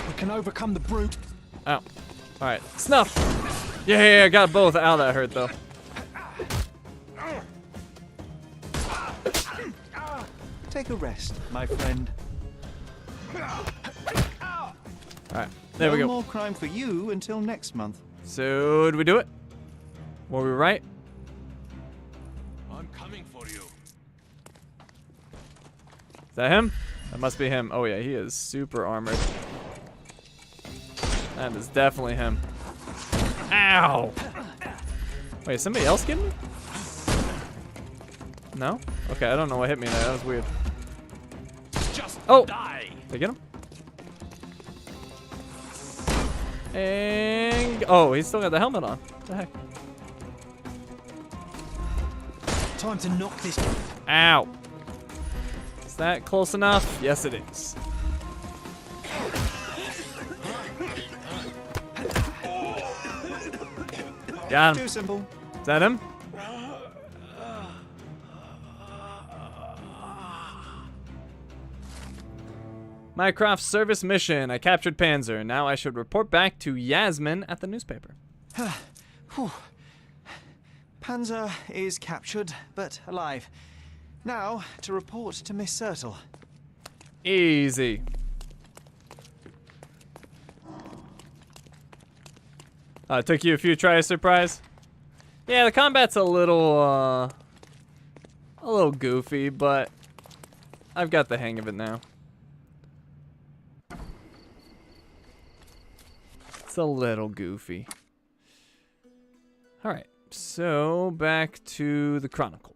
C: We can overcome the brute.
A: Ow. Alright. Snuff! Yeah, I got both. Ow, that hurt though.
B: Take a rest, my friend.
A: Alright, there we go.
B: No more crime for you until next month.
A: So, did we do it? Were we right?
J: I'm coming for you.
A: Is that him? That must be him. Oh yeah, he is super armored. That is definitely him. Ow! Wait, is somebody else getting me? No? Okay, I don't know what hit me there. That was weird.
J: Just
A: oh!
J: die.
A: Did I get him? And oh, he's still got the helmet on. What the heck?
C: Time to knock this.
A: Ow! Is that close enough? Yes, it is. Got him.
B: Too simple.
A: Is that him? Mycroft's service mission. I captured Panzer. Now I should report back to Yasmin at the newspaper.
B: Panzer is captured, but alive. Now, to report to Miss Sertle.
A: Easy. Took you a few tries, surprise? Yeah, the combat's a little goofy, but I've got the hang of it now. It's a little goofy. Alright, so back to the Chronicle.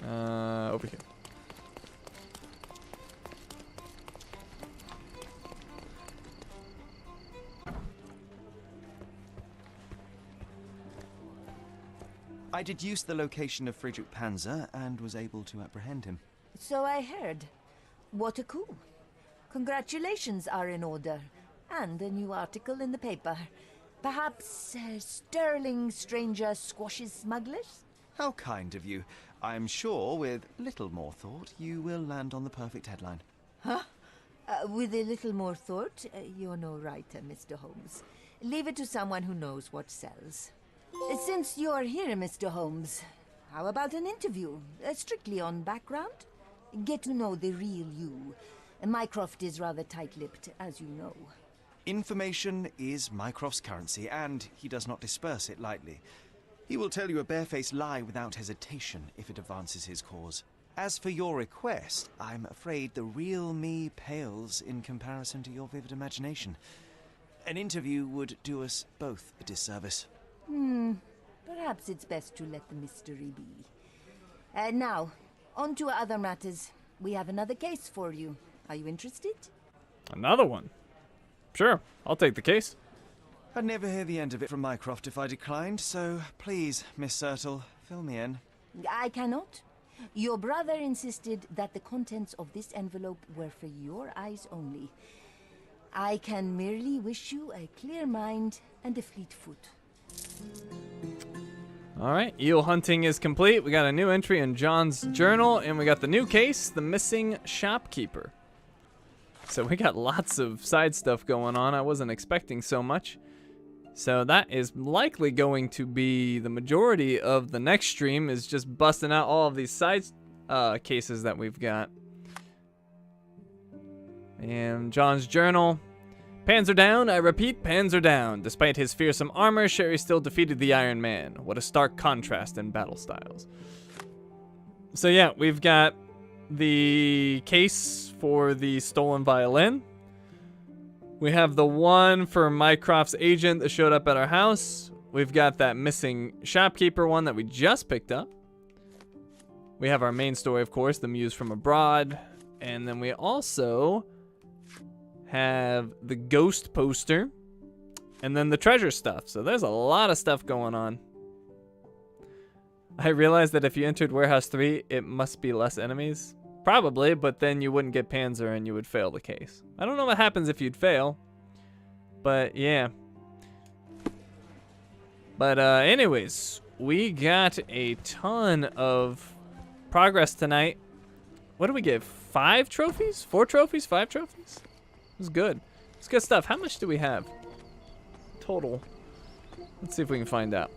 A: Over here.
B: I deduced the location of Friedrich Panzer and was able to apprehend him.
L: So I heard. What a coup. Congratulations are in order. And a new article in the paper. Perhaps sterling stranger squashes smugglers?
B: How kind of you. I'm sure with little more thought you will land on the perfect headline.
L: Huh? With a little more thought, you're no writer, Mr. Holmes. Leave it to someone who knows what sells. Since you're here, Mr. Holmes, how about an interview? Strictly on background? Get to know the real you. Mycroft is rather tight-lipped, as you know.
B: Information is Mycroft's currency, and he does not disperse it lightly. He will tell you a barefaced lie without hesitation if it advances his cause. As for your request, I'm afraid the real me pales in comparison to your vivid imagination. An interview would do us both a disservice.
L: Perhaps it's best to let the mystery be. Now, on to other matters. We have another case for you. Are you interested?
A: Another one? Sure, I'll take the case.
B: I'd never hear the end of it from Mycroft if I declined, so please, Miss Sertle, fill me in.
L: I cannot. Your brother insisted that the contents of this envelope were for your eyes only. I can merely wish you a clear mind and a fleet foot.
A: Alright, eel hunting is complete. We got a new entry in John's journal, and we got the new case, the missing shopkeeper. So we got lots of side stuff going on. I wasn't expecting so much. So that is likely going to be the majority of the next stream, is just busting out all of these side cases that we've got. And John's journal. Pans are down, I repeat, pans are down. Despite his fearsome armor, Sherry still defeated the Iron Man. What a stark contrast in battle styles. So yeah, we've got the case for the stolen violin. We have the one for Mycroft's agent that showed up at our house. We've got that missing shopkeeper one that we just picked up. We have our main story, of course, the Muse from Abroad. And then we also have the ghost poster. And then the treasure stuff. So there's a lot of stuff going on. I realized that if you entered Warehouse 3, it must be less enemies. Probably, but then you wouldn't get Panzer and you would fail the case. I don't know what happens if you'd fail. But yeah. But anyways, we got a ton of progress tonight. What do we get? 5 trophies? 4 trophies? 5 trophies? It was good. It's good stuff. How much do we have total? Let's see if we can find out.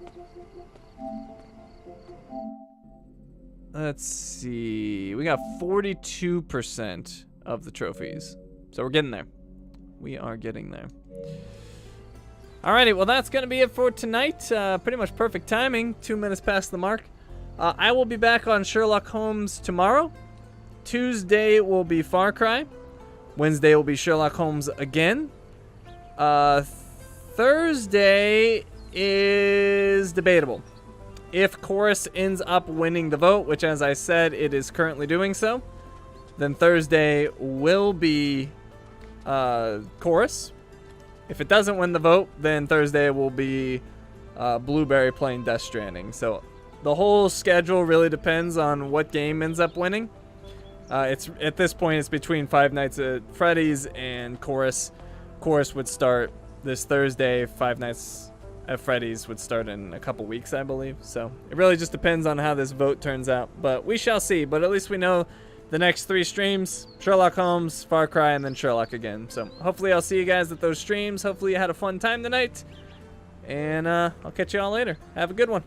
A: Let's see. We got 42% of the trophies. So we're getting there. We are getting there. Alrighty, well that's going to be it for tonight. Pretty much perfect timing. 2 minutes past the mark. I will be back on Sherlock Holmes tomorrow. Tuesday will be Far Cry. Wednesday will be Sherlock Holmes again. Thursday is debatable. If Chorus ends up winning the vote, which as I said, it is currently doing so, then Thursday will be Chorus. If it doesn't win the vote, then Thursday will be Blueberry playing Death Stranding. So the whole schedule really depends on what game ends up winning. It's at this point, it's between Five Nights at Freddy's and Chorus. Chorus would start this Thursday. Five Nights at Freddy's would start in a couple weeks, I believe. So it really just depends on how this vote turns out. But we shall see. But at least we know the next 3 streams: Sherlock Holmes, Far Cry, and then Sherlock again. So hopefully I'll see you guys at those streams. Hopefully you had a fun time tonight. And I'll catch you all later. Have a good one.